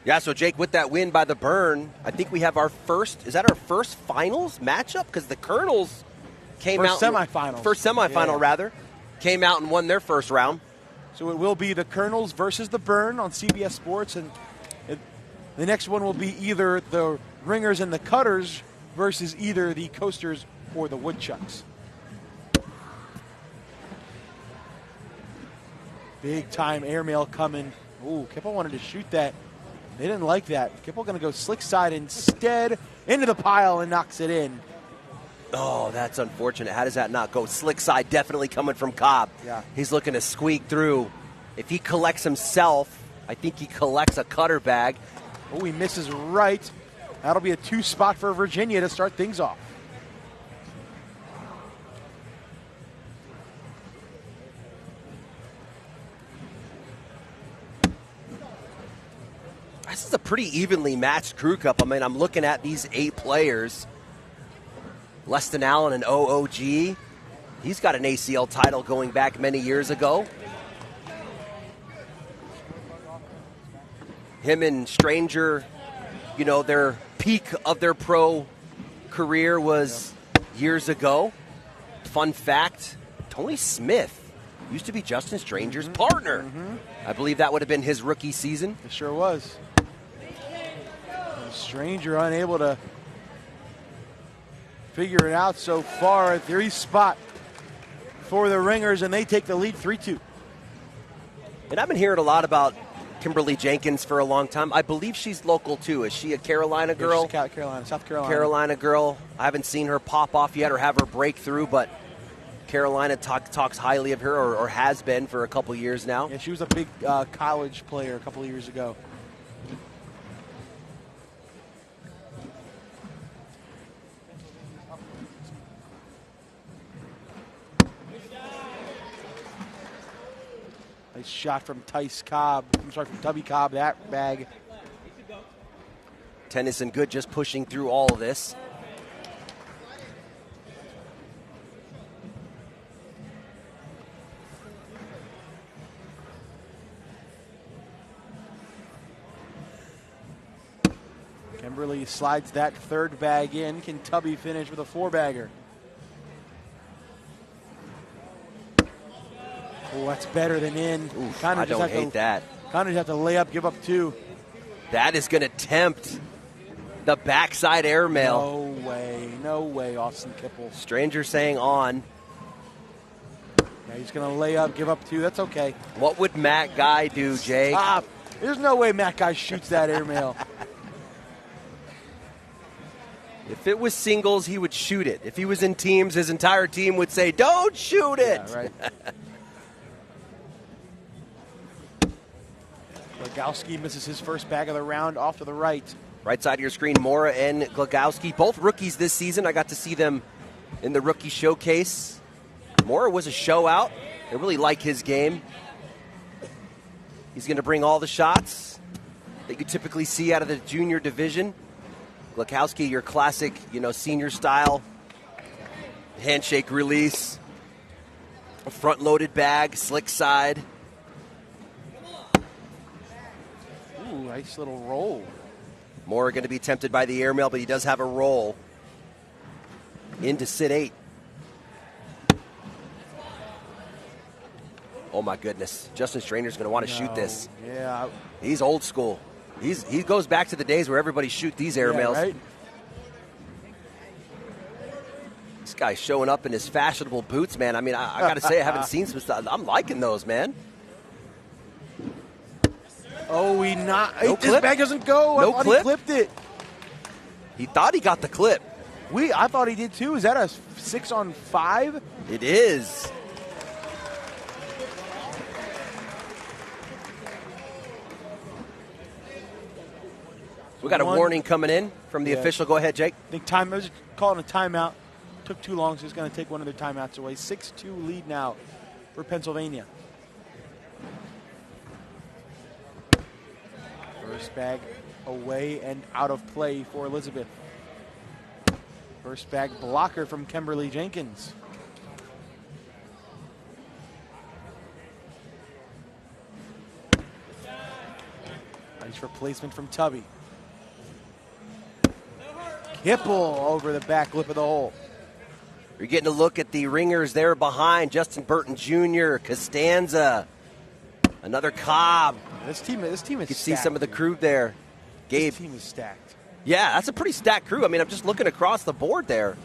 Yeah, so Jake, with that win by the Burn, I think we have our first finals matchup? Because the Colonels came out. First semifinal, rather. Came out and won their first round. So it will be the Colonels versus the Burn on CBS Sports, and the next one will be either the Ringers and the Cutters versus either the Coasters or the Woodchucks. Big time airmail coming. Ooh, Kipple wanted to shoot that. They didn't like that. Kipple going to go slick side instead into the pile and knocks it in. Oh, that's unfortunate. How does that not go? Slick side definitely coming from Cobb. Yeah. He's looking to squeak through. If he collects himself, I think he collects a Cutter bag. Oh, he misses right. That'll be a 2 spot for Virginia to start things off. This is a pretty evenly matched Crew Cup. I mean, I'm looking at these 8 players. Leston Allen, an OOG. He's got an ACL title going back many years ago. Him and Stranger, you know, their peak of their pro career was years ago. Fun fact, Tony Smith used to be Justin Stranger's partner. I believe that would have been his rookie season. It sure was. Stranger unable to figure it out so far. 3 spot for the Ringers, and they take the lead 3-2. And I've been hearing a lot about Kimberly Jenkins for a long time. I believe she's local too. Is she a Carolina girl? Yeah, she's South Carolina. Carolina girl. I haven't seen her pop off yet or have her break through, but Carolina talks highly of her, or has been for a couple years now. Yeah, she was a big college player a couple of years ago. shot from from Tubby Cobb, that bag. Tennyson Good just pushing through all of this. Kimberly slides that third bag in. Can Tubby finish with a 4-bagger? Oh, that's better than in. Oof, I don't hate that. Kind of have to lay up, give up 2. That is going to tempt the backside airmail. No way, Austin Kipple. Stranger saying on. Yeah, he's going to lay up, give up 2. That's okay. What would Matt Guy do, Jake? Stop. There's no way Matt Guy shoots that airmail. If it was singles, he would shoot it. If he was in teams, his entire team would say, don't shoot it. Yeah, right. Glogowski misses his first bag of the round off to the right. Right side of your screen, Mora and Glogowski, both rookies this season. I got to see them in the rookie showcase. Mora was a show out. I really like his game. He's going to bring all the shots that you typically see out of the junior division. Glogowski, your classic, senior style handshake release, a front-loaded bag, slick side. Ooh, nice little roll. Moore going to be tempted by the airmail, but he does have a roll into sit 8. Oh my goodness, Justin Strainer's going to want to shoot this. Yeah, he's old school. He goes back to the days where everybody shoot these airmails. Yeah, right? This guy's showing up in his fashionable boots, man. I mean, I got to say, I haven't seen some stuff. I'm liking those, man. Oh, No this clip? bag doesn't go. No I thought clip? He clipped it. He thought he got the clip. I thought he did too. Is that a 6-on-5? It is. We got a warning coming in from the official. Go ahead, Jake. I was calling a timeout. Took too long, so he's going to take one of their timeouts away. 6-2 lead now for Pennsylvania. First bag away and out of play for Elizabeth. First bag blocker from Kimberly Jenkins. Nice replacement from Tubby. Kipple over the back lip of the hole. You're getting a look at the ringers there behind. Justin Burton Jr., Costanza, another Cobb. This team is You can stacked, see some of the crew there. Gabe. This team is stacked. Yeah, that's a pretty stacked crew. I mean, I'm just looking across the board there.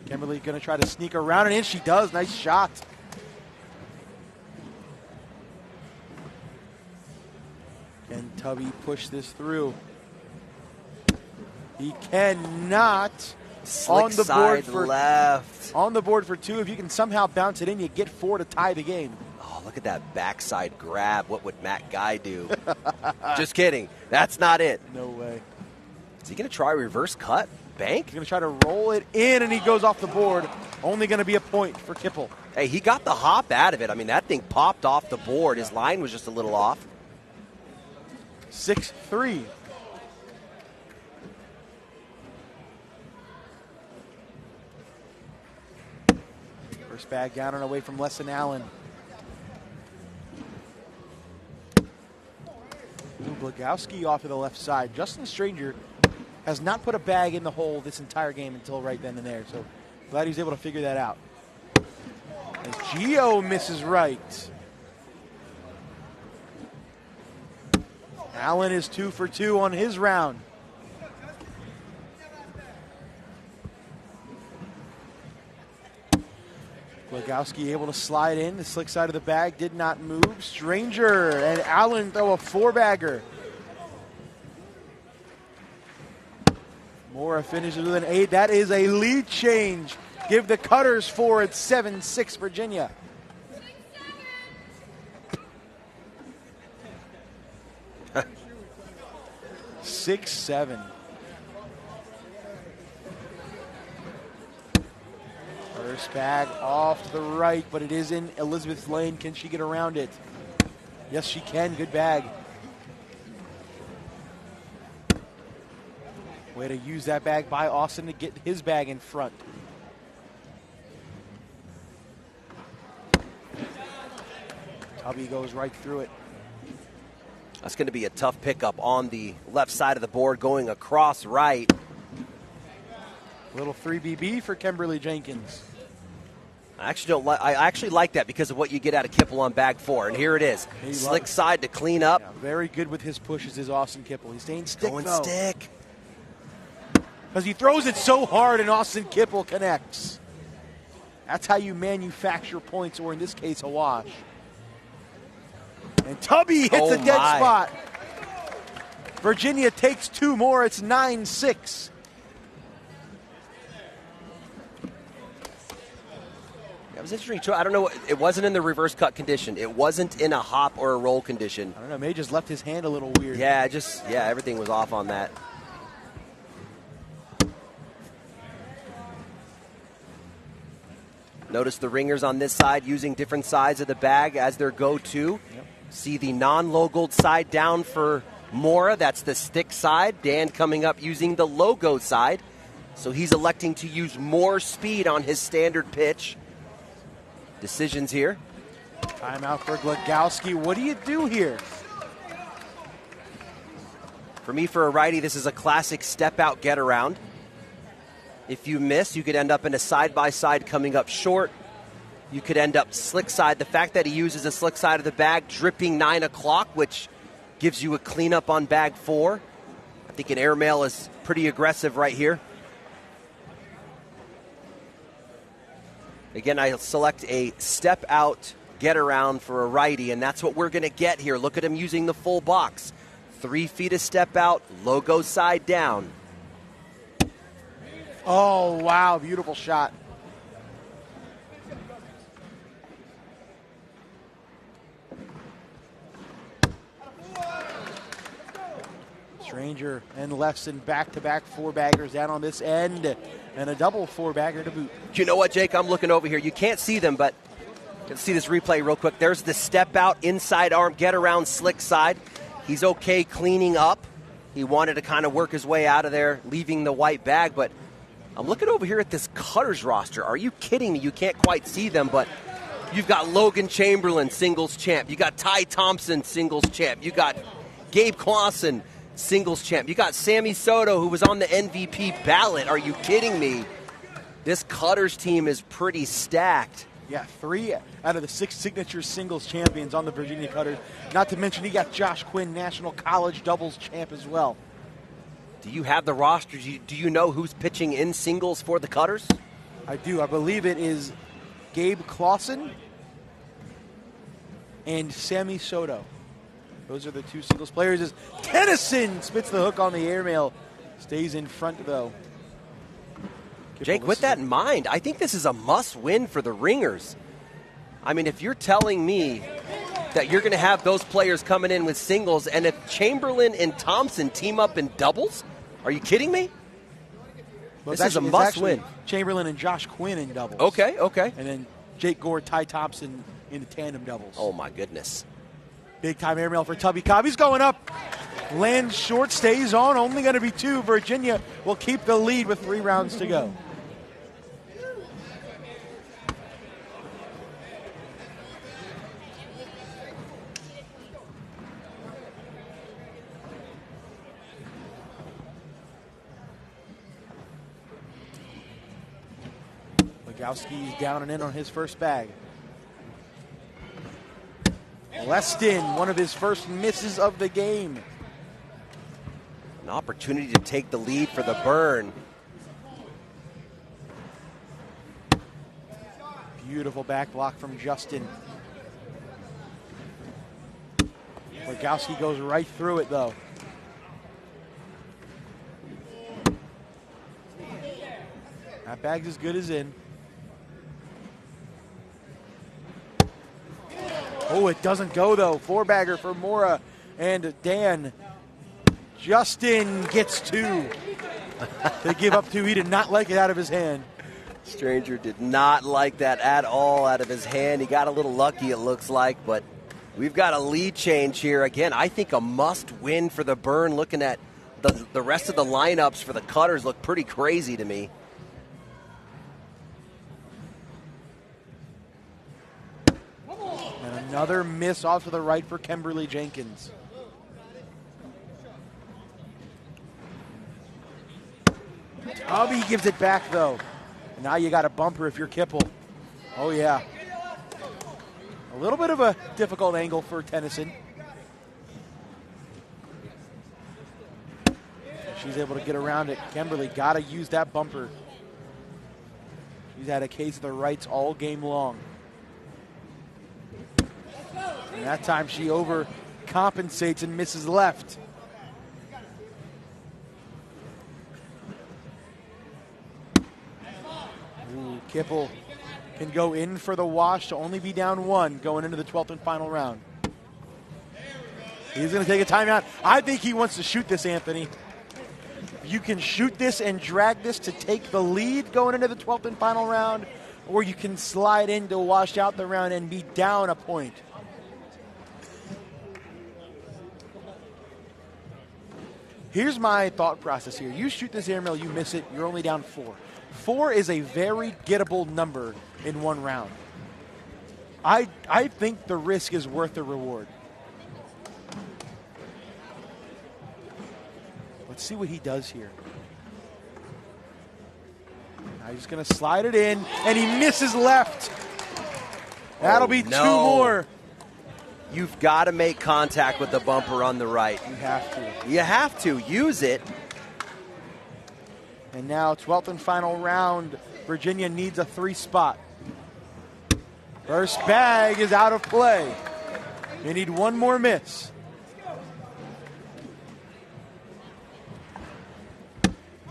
Kimberly going to try to sneak around and in. She does. Nice shot. Can Tubby push this through? He cannot. Slick on the side board for left. On the board for 2. If you can somehow bounce it in, you get 4 to tie the game. Oh, look at that backside grab. What would Matt Guy do? Just kidding. That's not it. No way. Is he going to try reverse cut? Bank? He's going to try to roll it in, and he goes off the board. Only going to be a point for Kipple. Hey, he got the hop out of it. I mean, that thing popped off the board. His line was just a little off. 6-3. First bag down and away from Lesson Allen. Glogowski off to the left side. Justin Stranger has not put a bag in the hole this entire game until right then and there. So glad he was able to figure that out. As Gio misses right. Allen is 2 for 2 on his round. Glogowski able to slide in. The slick side of the bag did not move. Stranger and Allen throw a 4-bagger. Mora finishes with an 8. That is a lead change. Give the Cutters 4 at 7-6 Virginia. Six, 7. First bag off to the right, but it is in Elizabeth's lane. Can she get around it? Yes, she can. Good bag. Way to use that bag by Austin to get his bag in front. Tubby goes right through it. That's going to be a tough pickup on the left side of the board going across right. Little 3BB for Kimberly Jenkins. I actually like that because of what you get out of Kipple on bag 4. And here it is. Slick side to clean up. Yeah, very good with his pushes is Austin Kipple. He's staying stick, Going though. stick. Because he throws it so hard and Austin Kipple connects. That's how you manufacture points, or in this case, a wash. And Tubby hits a dead spot. Virginia takes 2 more. It's 9-6. That was interesting, too. I don't know. It wasn't in the reverse cut condition. It wasn't in a hop or a roll condition. I don't know. May just left his hand a little weird. Yeah, everything was off on that. Notice the ringers on this side using different sides of the bag as their go-to. Yep. See the non-logoed side down for Mora. That's the stick side. Dan coming up using the logo side. So he's electing to use more speed on his standard pitch. Decisions here. Timeout for Glagowski. What do you do here? For me, for a righty, this is a classic step-out get-around. If you miss, you could end up in a side-by-side coming up short. You could end up slick side. The fact that he uses a slick side of the bag, dripping 9 o'clock, which gives you a cleanup on bag 4. I think an airmail is pretty aggressive right here. Again, I select a step-out get-around for a righty, and that's what we're going to get here. Look at him using the full box. 3 feet of step-out, logo side down. Oh, wow. Beautiful shot. Stranger and Lefson back-to-back 4-baggers down on this end, and a double 4-bagger to boot. You know what, Jake? I'm looking over here. You can't see them, but you can see this replay real quick. There's the step-out, inside arm, get-around, slick side. He's okay cleaning up. He wanted to kind of work his way out of there, leaving the white bag, but I'm looking over here at this Cutters roster. Are you kidding me? You can't quite see them, but you've got Logan Chamberlain, singles champ. You got Ty Thompson, singles champ. You got Gabe Clausen, singles champ. You got Sammy Soto, who was on the MVP ballot. Are you kidding me? This Cutters team is pretty stacked. Yeah, 3 out of the 6 signature singles champions on the Virginia Cutters. Not to mention, he got Josh Quinn, National College doubles champ as well. Do you have the roster? Do you know who's pitching in singles for the Cutters? I do. I believe it is Gabe Clausen and Sammy Soto. Those are the 2 singles players. As Tennyson spits the hook on the airmail. Stays in front, though. Jake, with that in mind, I think this is a must-win for the Ringers. I mean, if you're telling me that you're going to have those players coming in with singles, and if Chamberlain and Thompson team up in doubles, are you kidding me? Well, this is a must-win. Chamberlain and Josh Quinn in doubles. Okay. And then Jake Gore, Ty Thompson in the tandem doubles. Oh, my goodness. Big-time airmail for Tubby Cobb. He's going up. Lands short, stays on. Only going to be 2. Virginia will keep the lead with 3 rounds to go. Legowski's down and in on his first bag. Leston, one of his first misses of the game. An opportunity to take the lead for the Burn. Beautiful back block from Justin. Legowski goes right through it, though. That bag's as good as in. Oh, it doesn't go, though. 4-bagger for Mora and Dan. Justin gets 2 to give up 2. He did not like it out of his hand. Stranger did not like that at all out of his hand. He got a little lucky, it looks like, but we've got a lead change here. Again, I think a must-win for the Burn. Looking at the rest of the lineups for the Cutters look pretty crazy to me. And another miss off to the right for Kimberly Jenkins. Hubby gives it back, though. And now you got a bumper if you're Kipple. Oh, yeah. A little bit of a difficult angle for Tennyson. She's able to get around it. Kimberly got to use that bumper. She's had a case of the rights all game long. And that time she overcompensates and misses left. Ooh, Kipple can go in for the wash to only be down 1 going into the 12th and final round. He's going to take a timeout. I think he wants to shoot this, Anthony. You can shoot this and drag this to take the lead going into the 12th and final round, or you can slide in to wash out the round and be down a point. Here's my thought process here. You shoot this airmail, you miss it, you're only down 4. 4 is a very gettable number in one round. I think the risk is worth the reward. Let's see what he does here. Now he's going to slide it in, and he misses left. That'll be 2 more. You've got to make contact with the bumper on the right. You have to. You have to. Use it. And now 12th and final round. Virginia needs a 3 spot. First bag is out of play. They need 1 more miss.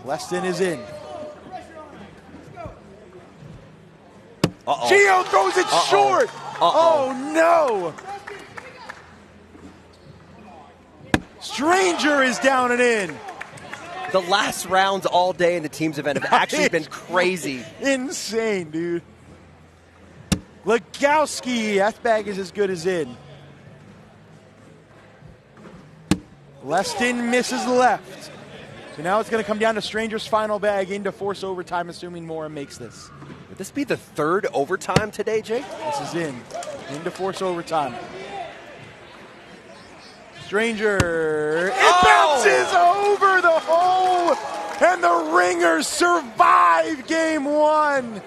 Leston is in. Gio throws it short. Oh, no. Stranger is down and in. The last rounds all day in the team's event have actually been crazy. Insane, dude. Legowski, that bag is as good as in. Leston misses left. So now it's going to come down to Stranger's final bag into force overtime, assuming Mora makes this. Would this be the 3rd overtime today, Jake? This is into force overtime. Stranger, it bounces over the hole, and the Ringers survive game 1.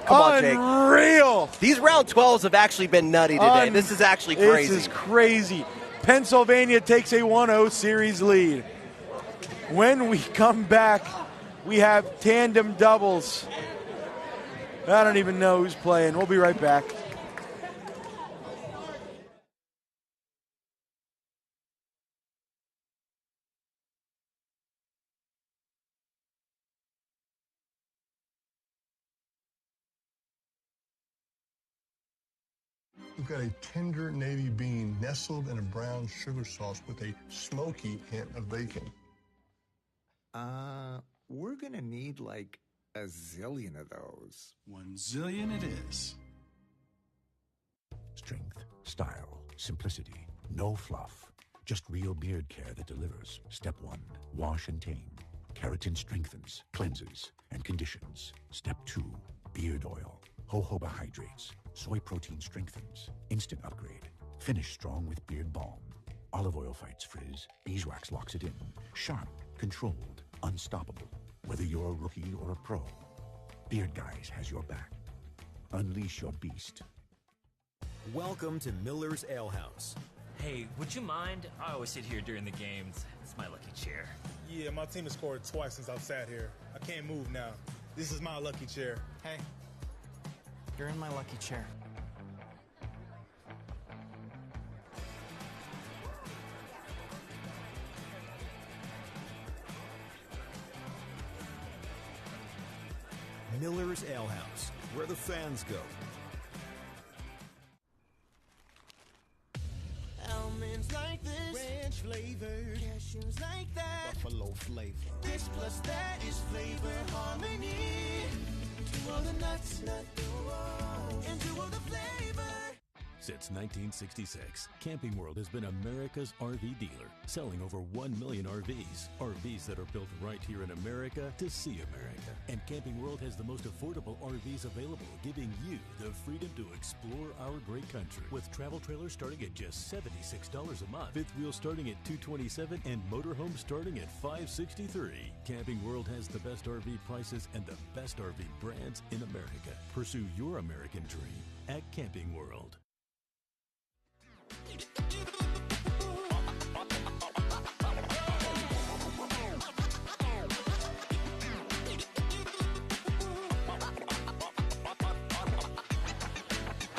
Come on, Jake. Unreal. These round 12s have actually been nutty today. This is actually crazy. This is crazy. Pennsylvania takes a 1-0 series lead. When we come back, we have tandem doubles. I don't even know who's playing. We'll be right back. We've got a tender navy bean nestled in a brown sugar sauce with a smoky hint of bacon. We're gonna need like a zillion of those. 1 zillion it is. Strength, style, simplicity, no fluff. Just real beard care that delivers. Step 1, wash and tame. Keratin strengthens, cleanses, and conditions. Step 2, beard oil. Jojoba hydrates. Soy protein strengthens. Instant upgrade. Finish strong with beard balm. Olive oil fights frizz. Beeswax locks it in. Sharp, controlled, unstoppable. Whether you're a rookie or a pro, Beard Guys has your back. Unleash your beast. Welcome to Miller's Ale House. Hey, would you mind? I always sit here during the games. It's my lucky chair. Yeah, my team has scored twice since I've sat here. I can't move now. This is my lucky chair. Hey, you're in my lucky chair. Miller's Ale House, where the fans go. Almonds like this. ranch flavored. Cashews like that. Buffalo flavor. This plus that is flavor harmony. To all the nuts, and to all the flavor. Since 1966, Camping World has been America's RV dealer, selling over 1 million RVs. RVs that are built right here in America to see America. And Camping World has the most affordable RVs available, giving you the freedom to explore our great country. With travel trailers starting at just $76 a month, fifth wheels starting at $227, and motorhomes starting at $563. Camping World has the best RV prices and the best RV brands in America. Pursue your American dream at Camping World.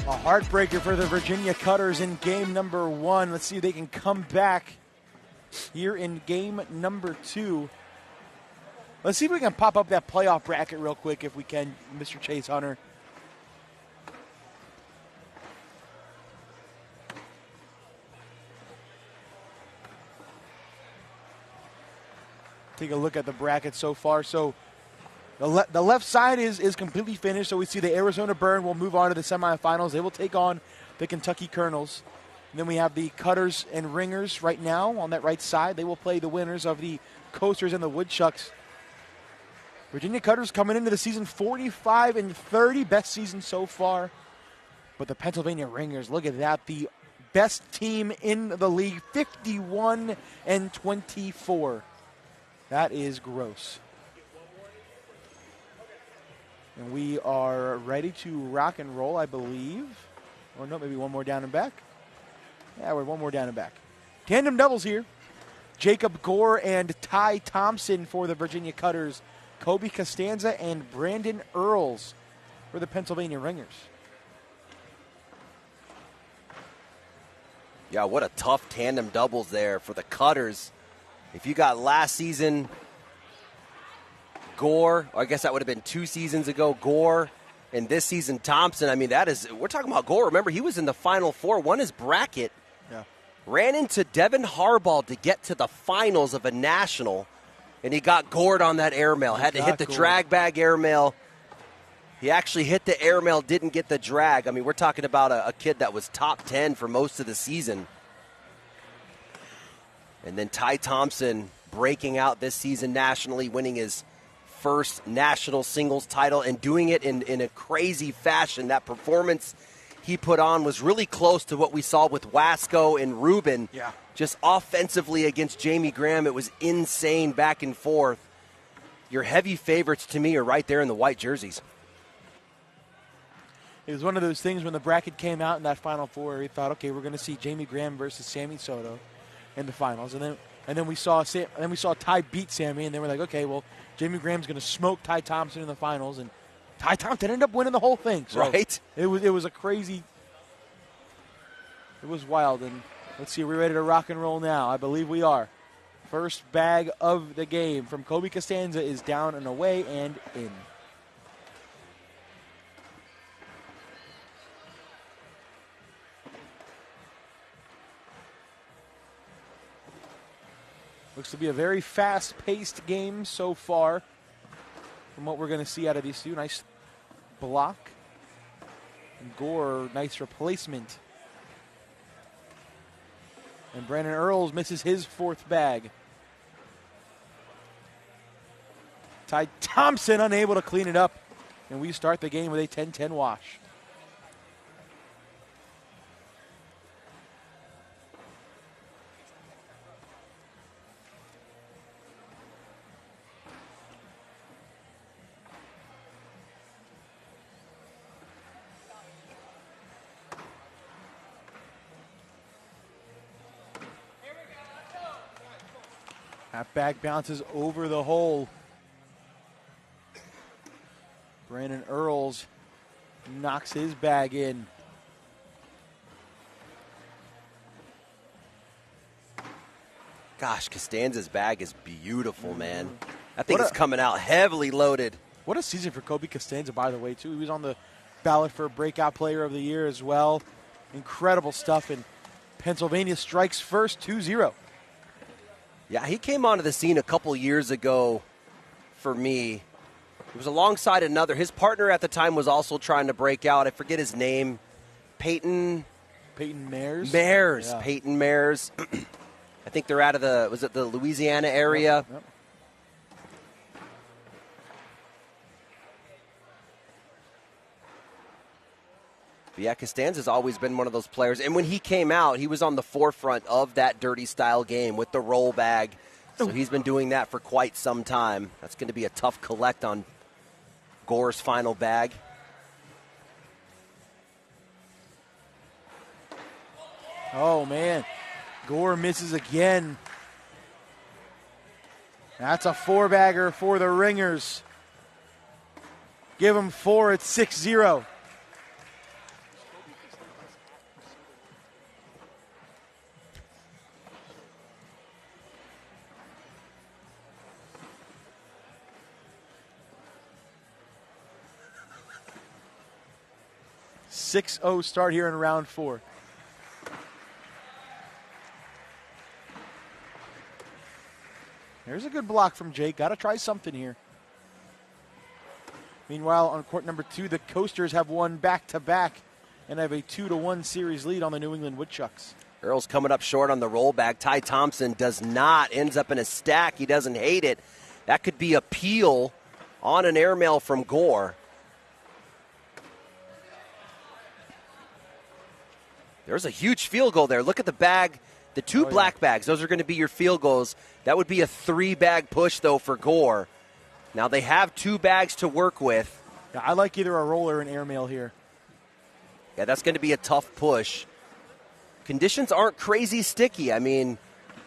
A heartbreaker for the Virginia Cutters in game number 1. Let's see if they can come back here in game number 2. Let's see if we can pop up that playoff bracket real quick if we can, Mr. Chase Hunter. Take a look at the bracket so far. So the left side is completely finished. So we see the Arizona Burn will move on to the semifinals. They will take on the Kentucky Colonels. And then we have the Cutters and Ringers right now on that right side. They will play the winners of the Coasters and the Woodchucks. Virginia Cutters coming into the season 45-30, best season so far. But the Pennsylvania Ringers, look at that, the best team in the league, 51-24. That is gross. And we are ready to rock and roll, I believe. Or no, maybe one more down and back. Yeah, we're one more down and back. Tandem doubles here. Jacob Gore and Ty Thompson for the Virginia Cutters. Kobe Costanza and Brandon Earls for the Pennsylvania Ringers. Yeah, what a tough tandem doubles there for the Cutters. If you got last season, Gore, or I guess that would have been 2 seasons ago, Gore, and this season, Thompson, I mean, we're talking about Gore. Remember, he was in the Final Four, won his bracket, ran into Devin Harbaugh to get to the finals of a national, and he got gored on that airmail. Had to hit the drag bag airmail. He actually hit the airmail, didn't get the drag. I mean, we're talking about a kid that was top 10 for most of the season. And then Ty Thompson breaking out this season nationally, winning his first national singles title and doing it in a crazy fashion. That performance he put on was really close to what we saw with Wasco and Rubin. Yeah. Just offensively against Jamie Graham, it was insane back and forth. Your heavy favorites to me are right there in the white jerseys. It was one of those things when the bracket came out in that Final Four, we thought, okay, we're going to see Jamie Graham versus Sammy Soto in the finals, and then we saw Ty beat Sammy, and then we're like, okay, well, Jamie Graham's going to smoke Ty Thompson in the finals, and Ty Thompson ended up winning the whole thing. So right? It was a crazy. It was wild, and let's see, are we ready to rock and roll now? I believe we are. First bag of the game from Kobe Costanza is down and away and in. Looks to be a very fast-paced game so far from what we're going to see out of these two. Nice block. And Gore, nice replacement. And Brandon Earls misses his 4th bag. Ty Thompson unable to clean it up. And we start the game with a 10-10 wash. That bag bounces over the hole. Brandon Earls knocks his bag in. Gosh, Costanza's bag is beautiful, man. I think it's coming out heavily loaded. What a season for Kobe Costanza, by the way, too. He was on the ballot for Breakout Player of the Year as well. Incredible stuff, and Pennsylvania strikes first, 2-0. Yeah, he came onto the scene a couple years ago for me. He was alongside another. His partner at the time was also trying to break out. I forget his name. Peyton Mares? Yeah. Peyton Mares. I think they're out of the Louisiana area. Yep. But yeah, Costanza's always been one of those players. And when he came out, he was on the forefront of that dirty style game with the roll bag. So he's been doing that for quite some time. That's going to be a tough collect on Gore's final bag. Oh, man. Gore misses again. That's a 4-bagger for the Ringers. Give him 4 at 6-0. .6-0 start here in round 4. There's a good block from Jake. Got to try something here. Meanwhile, on court number 2, the Coasters have won back-to-back and have a 2-1 series lead on the New England Woodchucks. Earl's coming up short on the rollback. Ty Thompson does not. Ends up in a stack. He doesn't hate it. That could be a peel on an airmail from Gore. There's a huge field goal there. Look at the bag. The two black bags, those are going to be your field goals. That would be a 3-bag push, though, for Gore. Now they have 2 bags to work with. Yeah, I like either a roll or an airmail here. Yeah, that's going to be a tough push. Conditions aren't crazy sticky. I mean,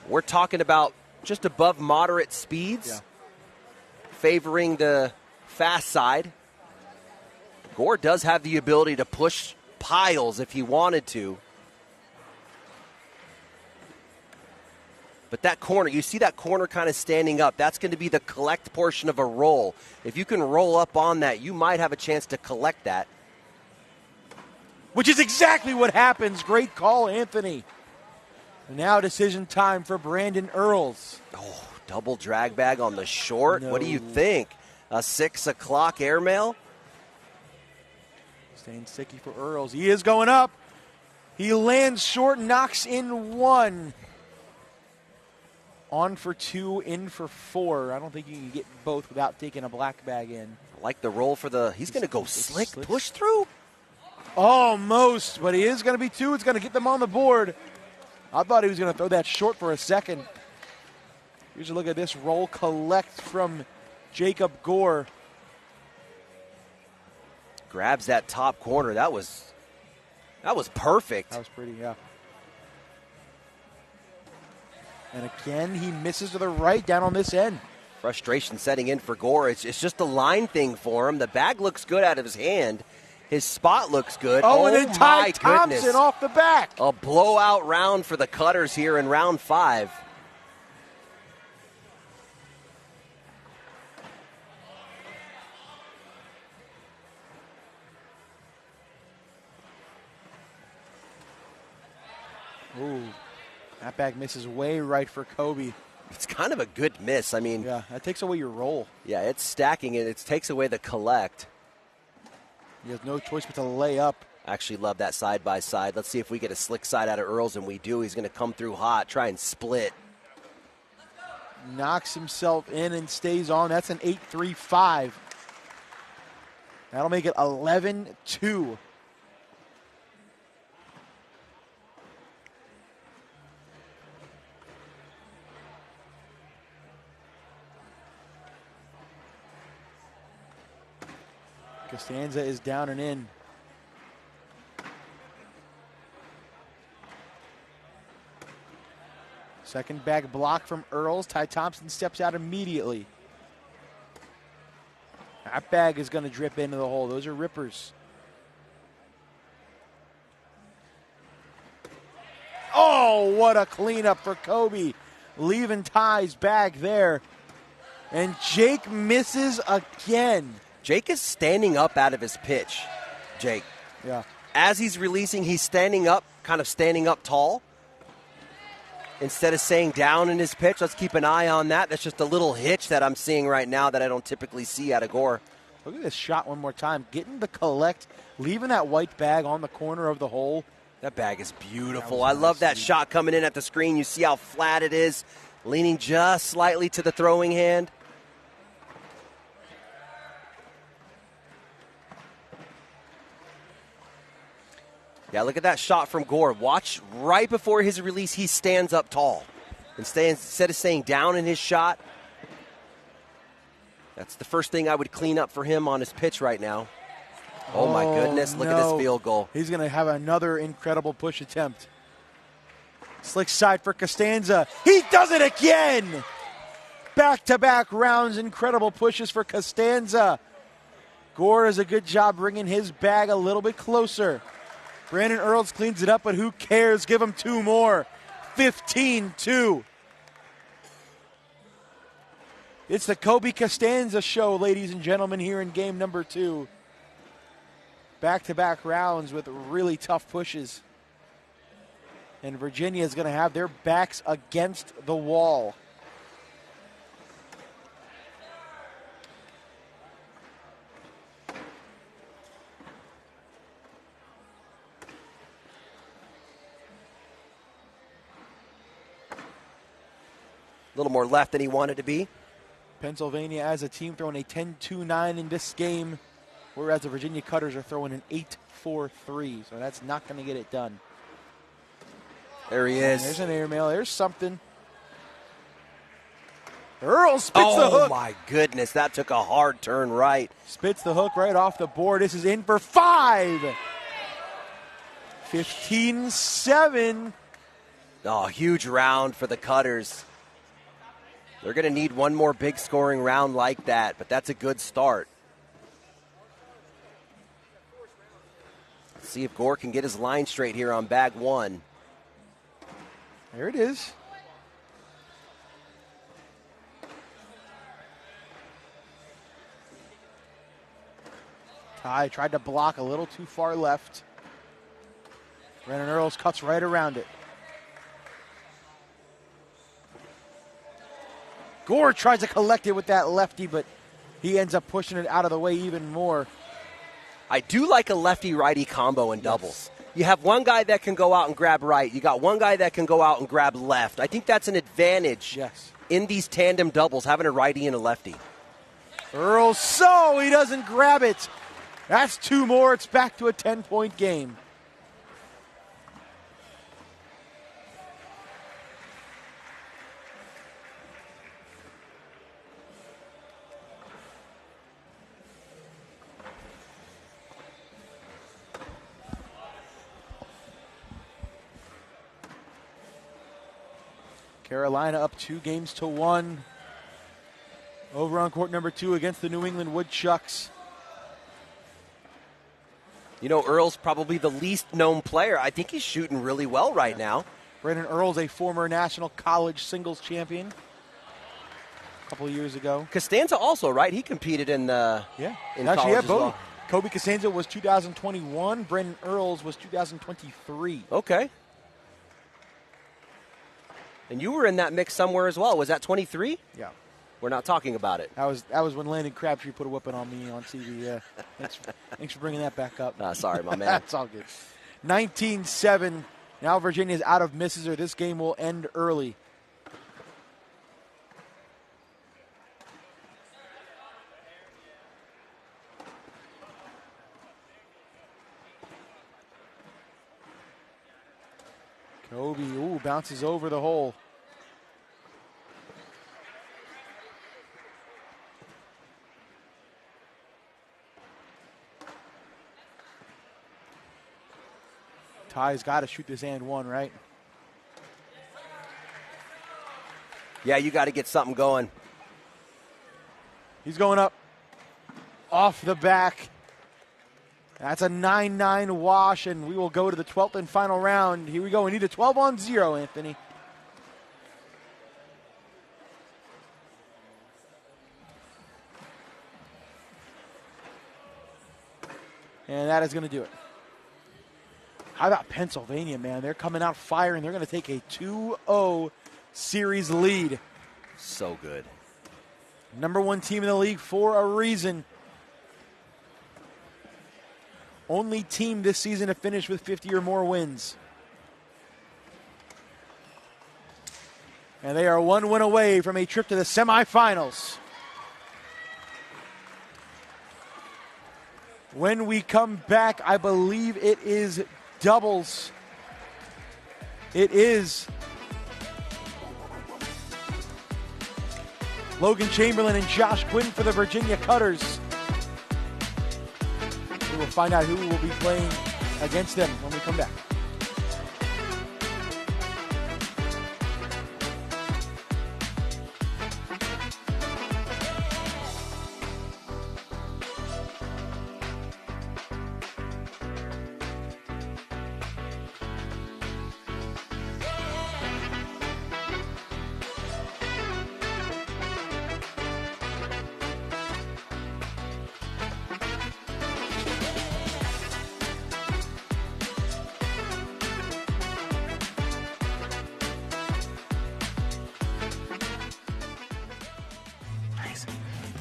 we're talking about just above moderate speeds, favoring the fast side. Gore does have the ability to push piles if he wanted to. But that corner, you see that corner kind of standing up. That's going to be the collect portion of a roll. If you can roll up on that, you might have a chance to collect that. Which is exactly what happens. Great call, Anthony. And now decision time for Brandon Earls. Oh, double drag bag on the short. What do you think? A 6 o'clock airmail? Staying sticky for Earls. He is going up. He lands short, knocks in 1. On for 2, in for 4. I don't think you can get both without taking a black bag in. I like the roll for the, he's going to go slick push through. Almost, but he is going to be 2. It's going to get them on the board. I thought he was going to throw that short for a second. Here's a look at this roll collect from Jacob Gore. Grabs that top corner. That was perfect. That was pretty, yeah. And again, he misses to the right down on this end. Frustration setting in for Gore. It's just a line thing for him. The bag looks good out of his hand. His spot looks good. Oh, and then Ty Thompson off the back. A blowout round for the Cutters here in round 5. Ooh. That bag misses way right for Kobe. It's kind of a good miss. I mean, yeah, that takes away your roll. Yeah, it's stacking it. It takes away the collect. He has no choice but to lay up. I actually love that side by side. Let's see if we get a slick side out of Earls, and we do. He's going to come through hot, try and split. Knocks himself in and stays on. That's an 8-3-5. That'll make it 11-2. Costanza is down and in. Second bag block from Earls. Ty Thompson steps out immediately. That bag is going to drip into the hole. Those are rippers. Oh, what a cleanup for Kobe. Leaving Ty's bag there. And Jake misses again. Jake is standing up out of his pitch, Jake. Yeah. As he's releasing, he's standing up, kind of standing up tall. Instead of saying down in his pitch, let's keep an eye on that. That's just a little hitch that I'm seeing right now that I don't typically see out of Gore. Look at this shot one more time. Getting the collect, leaving that white bag on the corner of the hole. That bag is beautiful. I love that shot coming in at the screen. You see how flat it is, leaning just slightly to the throwing hand. Yeah, look at that shot from Gore. Watch right before his release, he stands up tall. Instead of staying down in his shot, that's the first thing I would clean up for him on his pitch right now. Oh my goodness, look at this field goal. He's going to have another incredible push attempt. Slick side for Costanza. He does it again! Back-to-back rounds, incredible pushes for Costanza. Gore does a good job bringing his bag a little bit closer. Brandon Earls cleans it up, but who cares? Give him two more. 15-2. It's the Kobe Costanza show, ladies and gentlemen, here in game number 2. Back-to-back rounds with really tough pushes. And Virginia is going to have their backs against the wall. A little more left than he wanted to be. Pennsylvania as a team throwing a 10-2-9 in this game, whereas the Virginia Cutters are throwing an 8-4-3. So that's not going to get it done. There he is. There's an airmail. There's something. Earl spits the hook. Oh, my goodness. That took a hard turn right. Spits the hook right off the board. This is in for 5. 15-7. Oh, huge round for the Cutters. They're going to need one more big scoring round like that, but that's a good start. Let's see if Gore can get his line straight here on bag 1. There it is. Ty tried to block a little too far left. Brandon Earls cuts right around it. Gore tries to collect it with that lefty, but he ends up pushing it out of the way even more. I do like a lefty-righty combo in doubles. You have one guy that can go out and grab right. You got one guy that can go out and grab left. I think that's an advantage in these tandem doubles, having a righty and a lefty. Earls, so he doesn't grab it. That's 2 more. It's back to a 10-point game. Carolina up 2-1 over on court number 2 against the New England Woodchucks. You know, Earl's probably the least known player. I think he's shooting really well right now. Brandon Earls, a former national college singles champion a couple of years ago. Costanza also, right? He competed in the in college as well. Kobe Costanza was 2021. Brandon Earls was 2023. Okay. And you were in that mix somewhere as well. Was that 23? Yeah. We're not talking about it. That was when Landon Crabtree put a whipping on me on TV. Yeah. Thanks for bringing that back up. Sorry, my man. That's all good. 19-7. Now Virginia's out of misses, or this game will end early. Kobe, bounces over the hole. Ty's got to shoot this and one, right? Yeah, you got to get something going. He's going up off the back. That's a 9-9 wash, and we will go to the 12th and final round. Here we go. We need a 12-on-0, Anthony. And that is going to do it. How about Pennsylvania, man? They're coming out firing. They're going to take a 2-0 series lead. So good. Number 1 team in the league for a reason. Only team this season to finish with 50 or more wins. And they are 1 win away from a trip to the semifinals. When we come back, I believe it is doubles. It is Logan Chamberlain and Josh Quinn for the Virginia Cutters. We will find out who will be playing against them when we come back.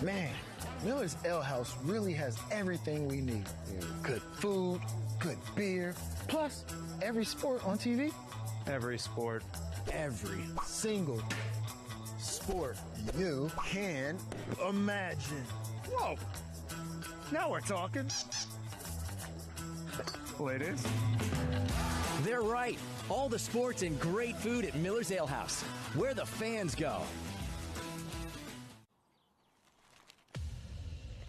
Man, Miller's Ale House really has everything we need. Good food, good beer, plus every sport on TV. Every sport. Every single sport you can imagine. Whoa! Now we're talking. Ladies. They're right. All the sports and great food at Miller's Ale House, where the fans go.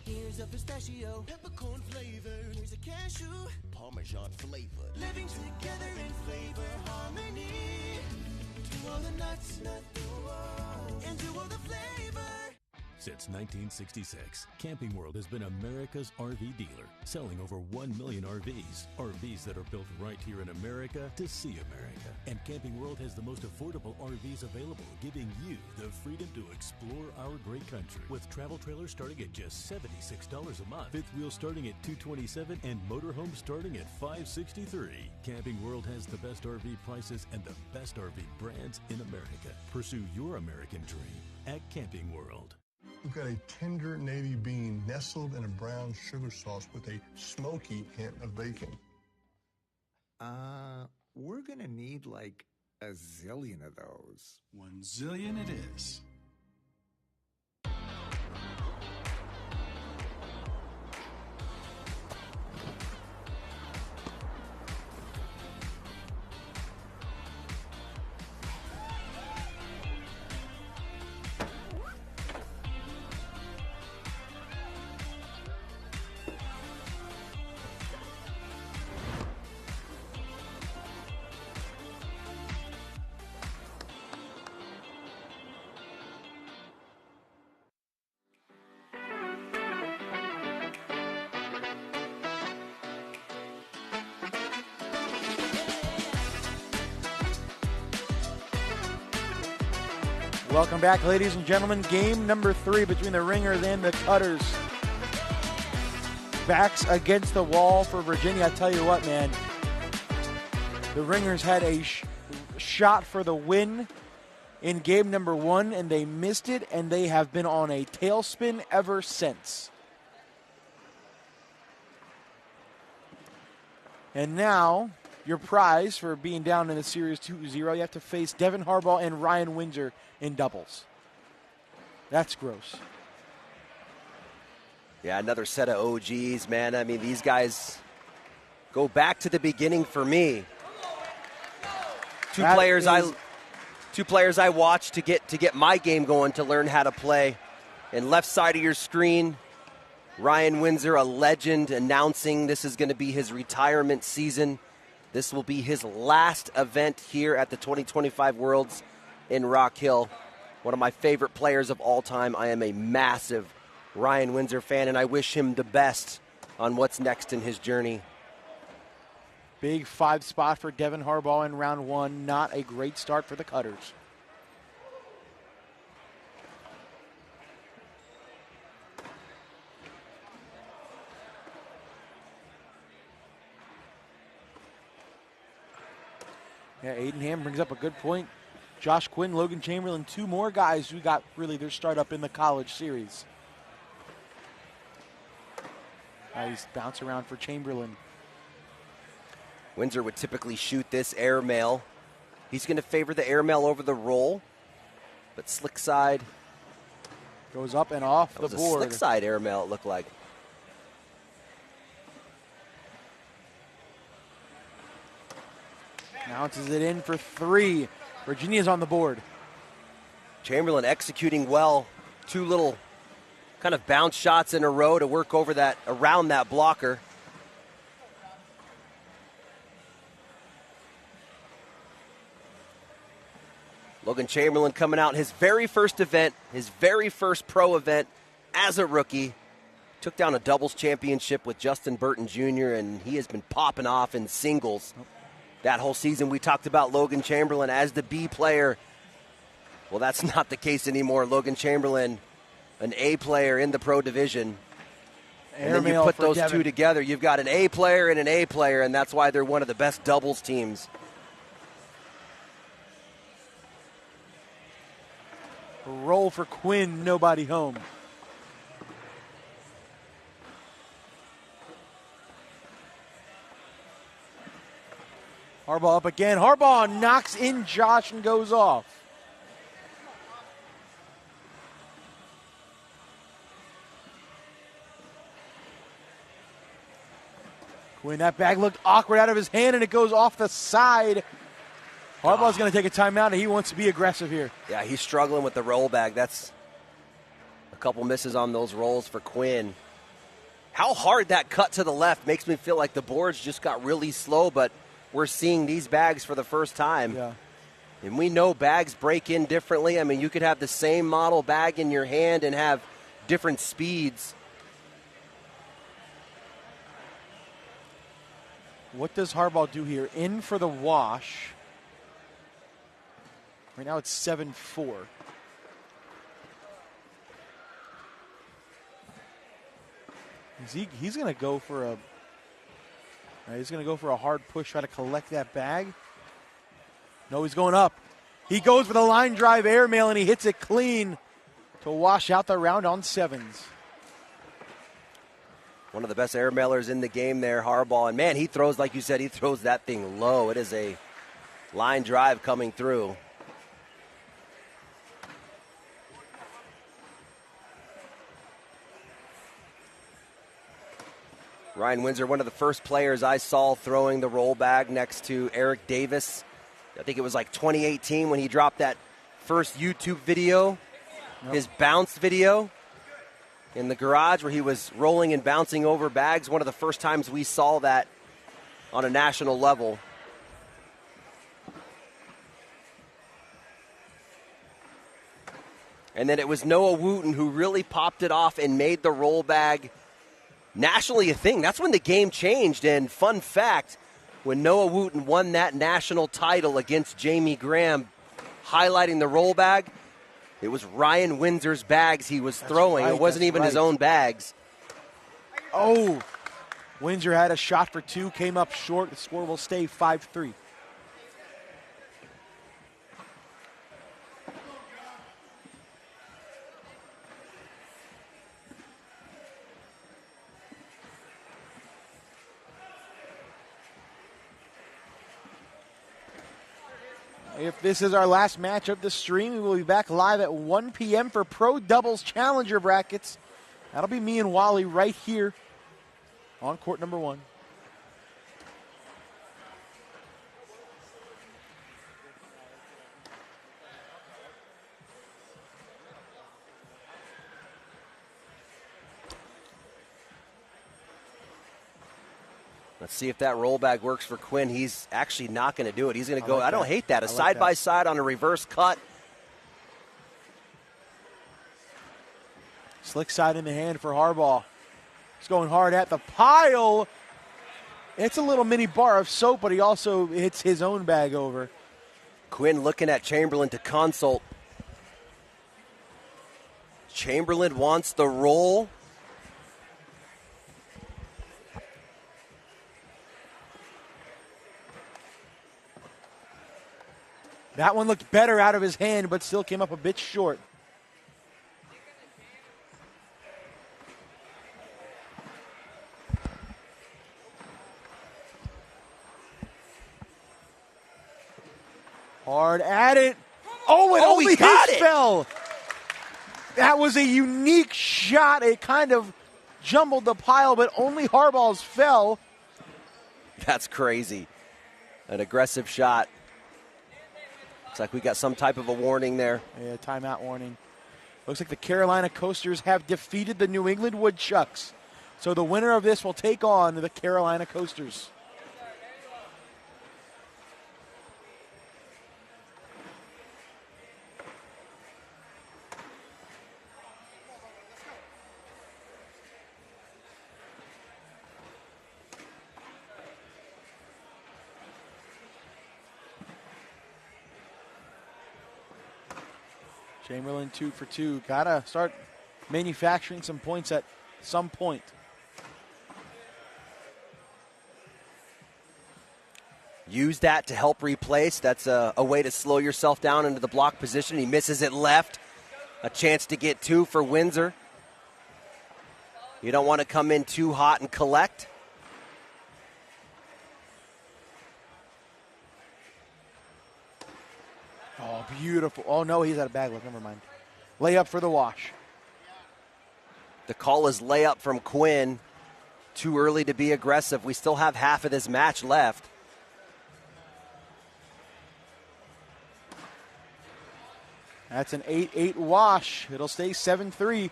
Here's a pistachio, peppercorn flavor. Here's a cashew, Parmesan flavor. Living together in flavor harmony. To all the nuts, and to all the flavor. Since 1966, Camping World has been America's RV dealer, selling over 1 million RVs. RVs that are built right here in America to see America. And Camping World has the most affordable RVs available, giving you the freedom to explore our great country. With travel trailers starting at just $76 a month, fifth wheels starting at $227, and motorhomes starting at $563. Camping World has the best RV prices and the best RV brands in America. Pursue your American dream at Camping World. We've got a tender navy bean nestled in a brown sugar sauce with a smoky hint of bacon. We're gonna need like a zillion of those. 1 zillion it is. Welcome back, ladies and gentlemen. Game number 3 between the Ringers and the Cutters. Backs against the wall for Virginia. I tell you what, man. The Ringers had a shot for the win in game number 1, and they missed it, and they have been on a tailspin ever since. And now, your prize for being down in the series 2-0, you have to face Devin Harbaugh and Ryan Windsor in doubles. That's gross. Yeah, another set of OGs, man. I mean, these guys go back to the beginning for me. Two players I watched to get my game going, to learn how to play. And left side of your screen, Ryan Windsor, a legend, announcing this is going to be his retirement season. This will be his last event here at the 2025 Worlds in Rock Hill. One of my favorite players of all time. I am a massive Ryan Windsor fan, and I wish him the best on what's next in his journey. Big 5 spot for Devin Harbaugh in round 1. Not a great start for the Cutters. Yeah, Aidenham brings up a good point. Josh Quinn, Logan Chamberlain, two more guys who got really their start up in the college series. Nice bounce around for Chamberlain. Windsor would typically shoot this airmail. He's going to favor the airmail over the roll, but slick side goes up and off the board. Slick side airmail, it looked like. Bounces it in for three. Virginia's on the board. Chamberlain executing well. Two little kind of bounce shots in a row to work over that, around that blocker. Logan Chamberlain coming out his very first event, his very first pro event as a rookie. Took down a doubles championship with Justin Burton Jr., and he has been popping off in singles. That whole season we talked about Logan Chamberlain as the B player. Well, that's not the case anymore. Logan Chamberlain, an A player in the pro division. And then you put those two together, you've got an A player and an A player, and that's why they're one of the best doubles teams. Roll for Quinn, nobody home. Harbaugh up again. Harbaugh knocks in Josh and goes off. Quinn, that bag looked awkward out of his hand, and it goes off the side. Harbaugh's going to take a timeout, and he wants to be aggressive here. Yeah, he's struggling with the roll bag. That's a couple misses on those rolls for Quinn. How hard that cut to the left makes me feel like the boards just got really slow, but we're seeing these bags for the first time. Yeah. And we know bags break in differently. I mean, you could have the same model bag in your hand and have different speeds. What does Harbaugh do here? In for the wash. Right now it's 7-4. He's going to go for a he's going to go for a hard push, try to collect that bag. No, he's going up. He goes for the line drive airmail, and he hits it clean to wash out the round on sevens. One of the best airmailers in the game there, Harbaugh. And, man, he throws, like you said, he throws that thing low. It is a line drive coming through. Ryan Windsor, one of the first players I saw throwing the roll bag next to Eric Davis. I think it was like 2018 when he dropped that first YouTube video, his bounce video in the garage where he was rolling and bouncing over bags. One of the first times we saw that on a national level. And then it was Noah Wooten who really popped it off and made the roll bag nationally a thing. That's when the game changed. And fun fact, when Noah Wooten won that national title against Jamie Graham, highlighting the roll bag, it was Ryan Windsor's bags he was throwing. It wasn't even his own bags. Oh, Windsor had a shot for two, came up short. The score will stay 5-3. If this is our last match of the stream, we will be back live at 1 p.m. for Pro Doubles Challenger brackets. That'll be me and Wally right here on court number one. Let's see if that roll bag works for Quinn. He's actually not going to do it. He's going to go. I don't hate that. A side-by-side on a reverse cut. Slick side in the hand for Harbaugh. He's going hard at the pile. It's a little mini bar of soap, but he also hits his own bag over. Quinn looking at Chamberlain to consult. Chamberlain wants the roll. That one looked better out of his hand, but still came up a bit short. Hard at it. Oh, and only his fell. That was a unique shot. It kind of jumbled the pile, but only Harbaugh's fell. That's crazy. An aggressive shot. Looks like we got some type of a warning there. Yeah, timeout warning. Looks like the Carolina Coasters have defeated the New England Woodchucks. So the winner of this will take on the Carolina Coasters. Chamberlain 2 for 2. Gotta start manufacturing some points at some point. Use that to help replace. That's a way to slow yourself down into the block position. He misses it left. A chance to get 2 for Windsor. You don't want to come in too hot and collect. Oh, beautiful. Oh, no, he's at a bag lift. Never mind. Layup for the wash. The call is layup from Quinn. Too early to be aggressive. We still have half of this match left. That's an 8-8 wash. It'll stay 7-3.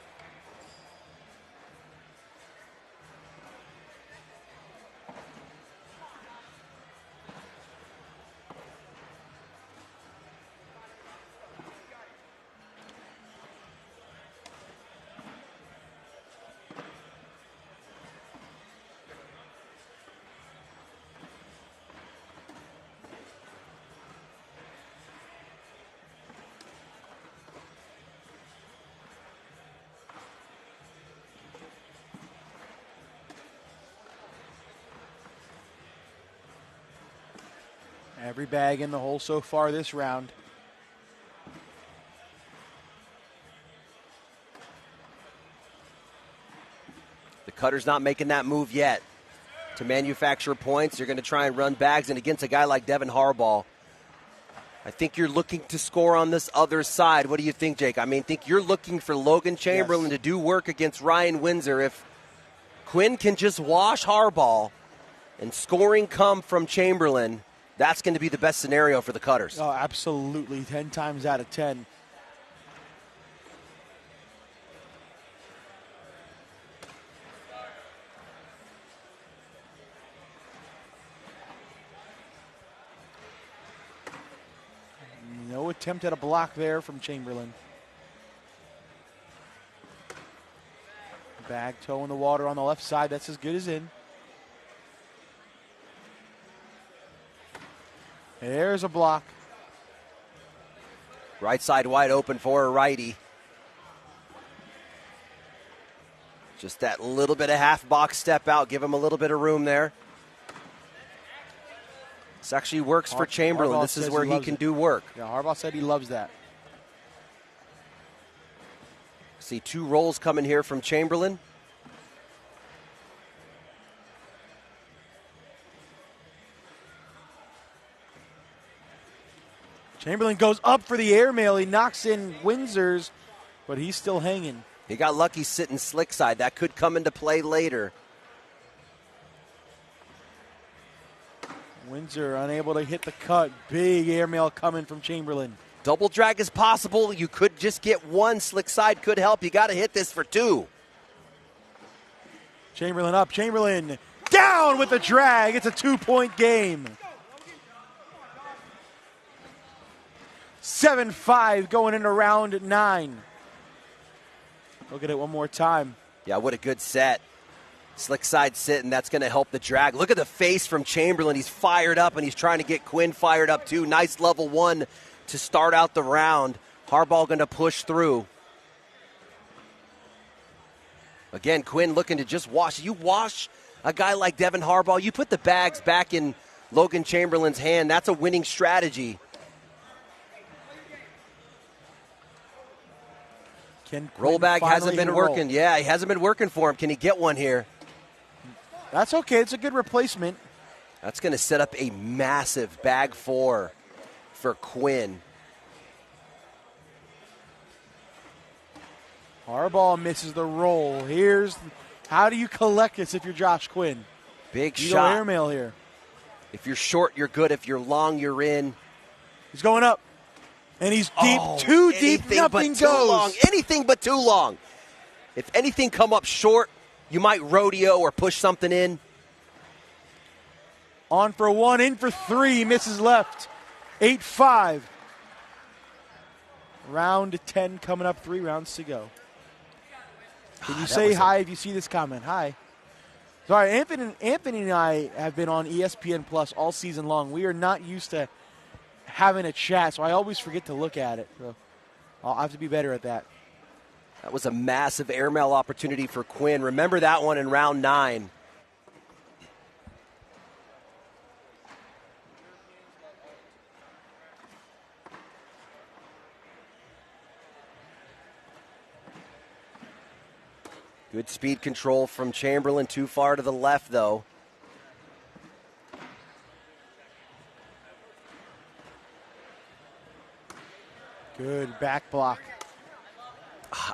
Every bag in the hole so far this round. The cutter's not making that move yet to manufacture points. You're going to try and run bags, and against a guy like Devin Harbaugh, I think you're looking to score on this other side. What do you think, Jake? I mean, think you're looking for Logan Chamberlain to do work against Ryan Windsor. If Quinn can just wash Harbaugh and scoring come from Chamberlain, that's going to be the best scenario for the Cutters. Oh, absolutely. 10 times out of 10. No attempt at a block there from Chamberlain. Bag toe in the water on the left side. That's as good as in. There's a block. Right side wide open for a righty. Just that little bit of half box step out. Give him a little bit of room there. This actually works for Chamberlain. Harbaugh this is where he can do work. Yeah, Harbaugh said he loves that. See 2 rolls coming here from Chamberlain. Chamberlain goes up for the airmail. He knocks in Windsor's, but he's still hanging. He got lucky sitting slick side. That could come into play later. Windsor unable to hit the cut. Big airmail coming from Chamberlain. Double drag is possible. You could just get 1. Slick side could help. You got to hit this for 2. Chamberlain up. Chamberlain down with the drag. It's a 2-point game. 7-5 going into round 9. Look at it one more time. Yeah, what a good set. Slick side sit, and that's going to help the drag. Look at the face from Chamberlain. He's fired up, and he's trying to get Quinn fired up too. Nice level 1 to start out the round. Harbaugh going to push through. Again, Quinn looking to just wash. You wash a guy like Devin Harbaugh, you put the bags back in Logan Chamberlain's hand. That's a winning strategy. Rollback hasn't been working. Roll? Yeah, he hasn't been working for him. Can he get one here? That's okay. It's a good replacement. That's going to set up a massive bag 4 for Quinn. Harbaugh misses the roll. How do you collect this if you're Josh Quinn? Big you shot. Go airmail here. If you're short, you're good. If you're long, you're in. He's going up. And he's deep, too deep, nothing goes. Long. Anything but too long. If anything come up short, you might rodeo or push something in. On for 1, in for 3, misses left. 8-5. Round 10 coming up, 3 rounds to go. Can you say hi if you see this comment? Hi. Sorry, Anthony and I have been on ESPN Plus all season long. We are not used to having a chat, so I always forget to look at it. So I'll have to be better at that. That was a massive airmail opportunity for Quinn. Remember that one in round 9. Good speed control from Chamberlain. Too far to the left, though. Good back block.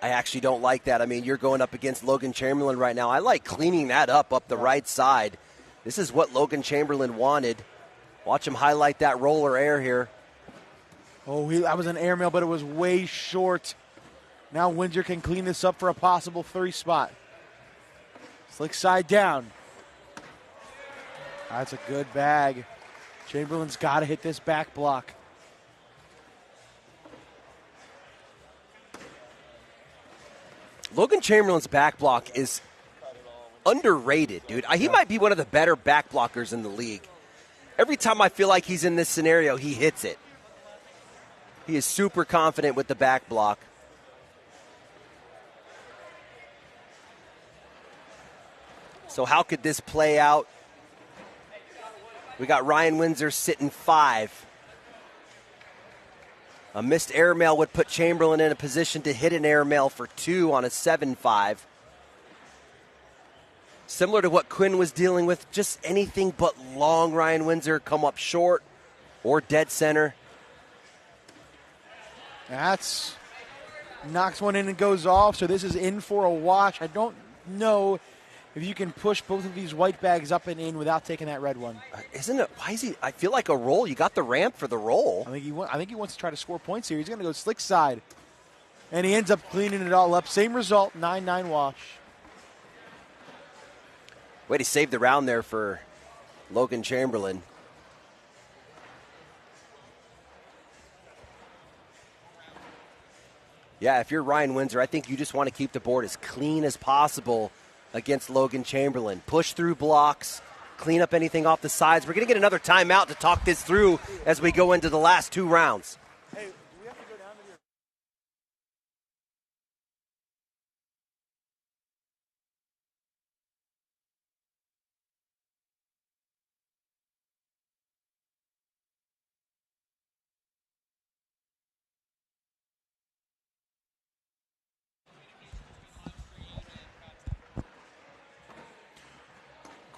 I actually don't like that. I mean, you're going up against Logan Chamberlain right now. I like cleaning that up the right side. This is what Logan Chamberlain wanted. Watch him highlight that roller air here. Oh, that was an airmail, but it was way short. Now Windsor can clean this up for a possible 3 spot. Slick side down. That's a good bag. Chamberlain's got to hit this back block. Logan Chamberlain's back block is underrated, dude. He might be one of the better back blockers in the league. Every time I feel like he's in this scenario, he hits it. He is super confident with the back block. So how could this play out? We got Ryan Windsor sitting 5. A missed airmail would put Chamberlain in a position to hit an airmail for 2 on a 7-5. Similar to what Quinn was dealing with, just anything but long Ryan Windsor come up short or dead center. That's knocks one in and goes off, so this is in for a wash. I don't know if you can push both of these white bags up and in without taking that red one. Isn't it? Why is he? I feel like a roll. You got the ramp for the roll. I think he wants to try to score points here. He's going to go slick side. And he ends up cleaning it all up. Same result, 9-9 wash. Way to save the round there for Logan Chamberlain. Yeah, if you're Ryan Windsor, I think you just want to keep the board as clean as possible against Logan Chamberlain. Push through blocks, clean up anything off the sides. We're going to get another timeout to talk this through as we go into the last 2 rounds. Hey, do we have to go down to your...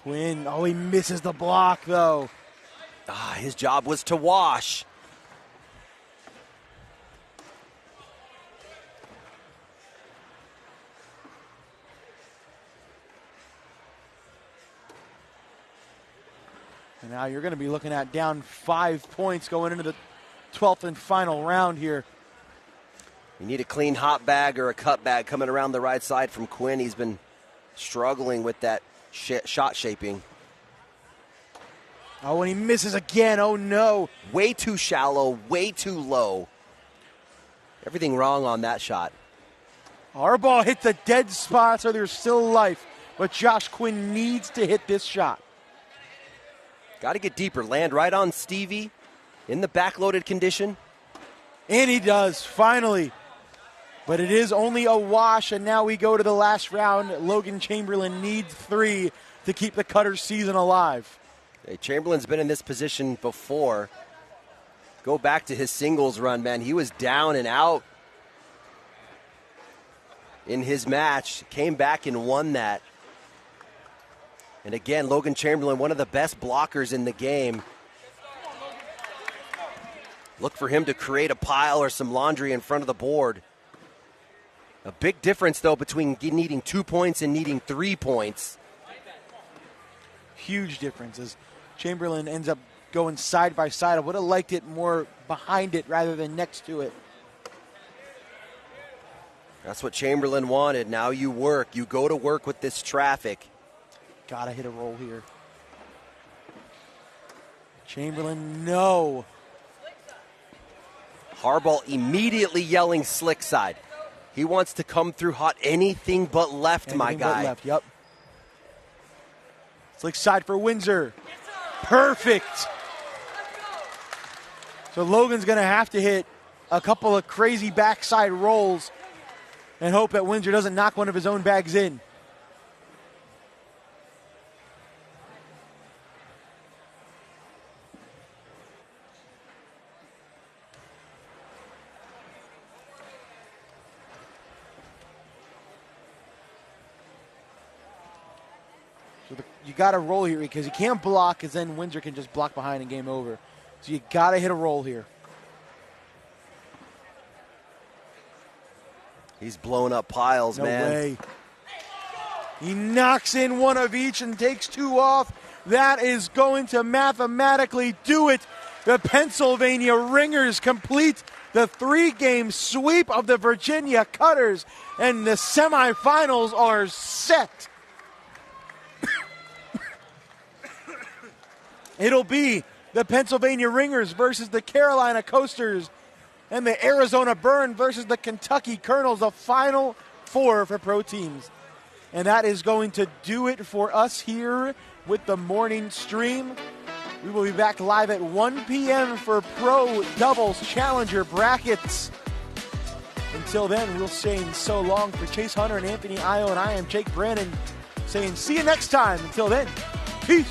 Quinn, he misses the block, though. His job was to wash. And now you're going to be looking at down 5 points going into the 12th and final round here. You need a clean hot bag or a cut bag coming around the right side from Quinn. He's been struggling with that shot shaping. Oh, and he misses again. Oh, no. Way too shallow, way too low. Everything wrong on that shot. Harbaugh hit the dead spot, so there's still life. But Josh Quinn needs to hit this shot. Got to get deeper. Land right on Stevie in the backloaded condition. And he does, finally. But it is only a wash, and now we go to the last round. Logan Chamberlain needs 3 to keep the Cutters season alive. Hey, Chamberlain's been in this position before. Go back to his singles run, man. He was down and out. in his match, came back and won that. And again, Logan Chamberlain, one of the best blockers in the game. Look for him to create a pile or some laundry in front of the board. A big difference, though, between needing 2 points and needing 3 points. Huge difference as Chamberlain ends up going side by side. I would have liked it more behind it rather than next to it. That's what Chamberlain wanted. Now you work. You go to work with this traffic. Gotta hit a roll here. Chamberlain, no. Harbaugh immediately yelling slick side. He wants to come through hot. Anything but left, my guy. But left, yep. Slick side for Windsor. Perfect. So Logan's going to have to hit a couple of crazy backside rolls and hope that Windsor doesn't knock one of his own bags in. So you got to roll here because you can't block because then Windsor can just block behind and game over. So you got to hit a roll here. He's blowing up piles, no man. Way. He knocks in one of each and takes 2 off. That is going to mathematically do it. The Pennsylvania Ringers complete the 3-game sweep of the Virginia Cutters, and the semifinals are set. It'll be the Pennsylvania Ringers versus the Carolina Coasters and the Arizona Burn versus the Kentucky Colonels, the final 4 for pro teams. And that is going to do it for us here with the morning stream. We will be back live at 1 p.m. for Pro Doubles Challenger brackets. Until then, we'll say so long for Chase Hunter and Anthony Io, and I am Jake Brannon saying see you next time. Until then, peace.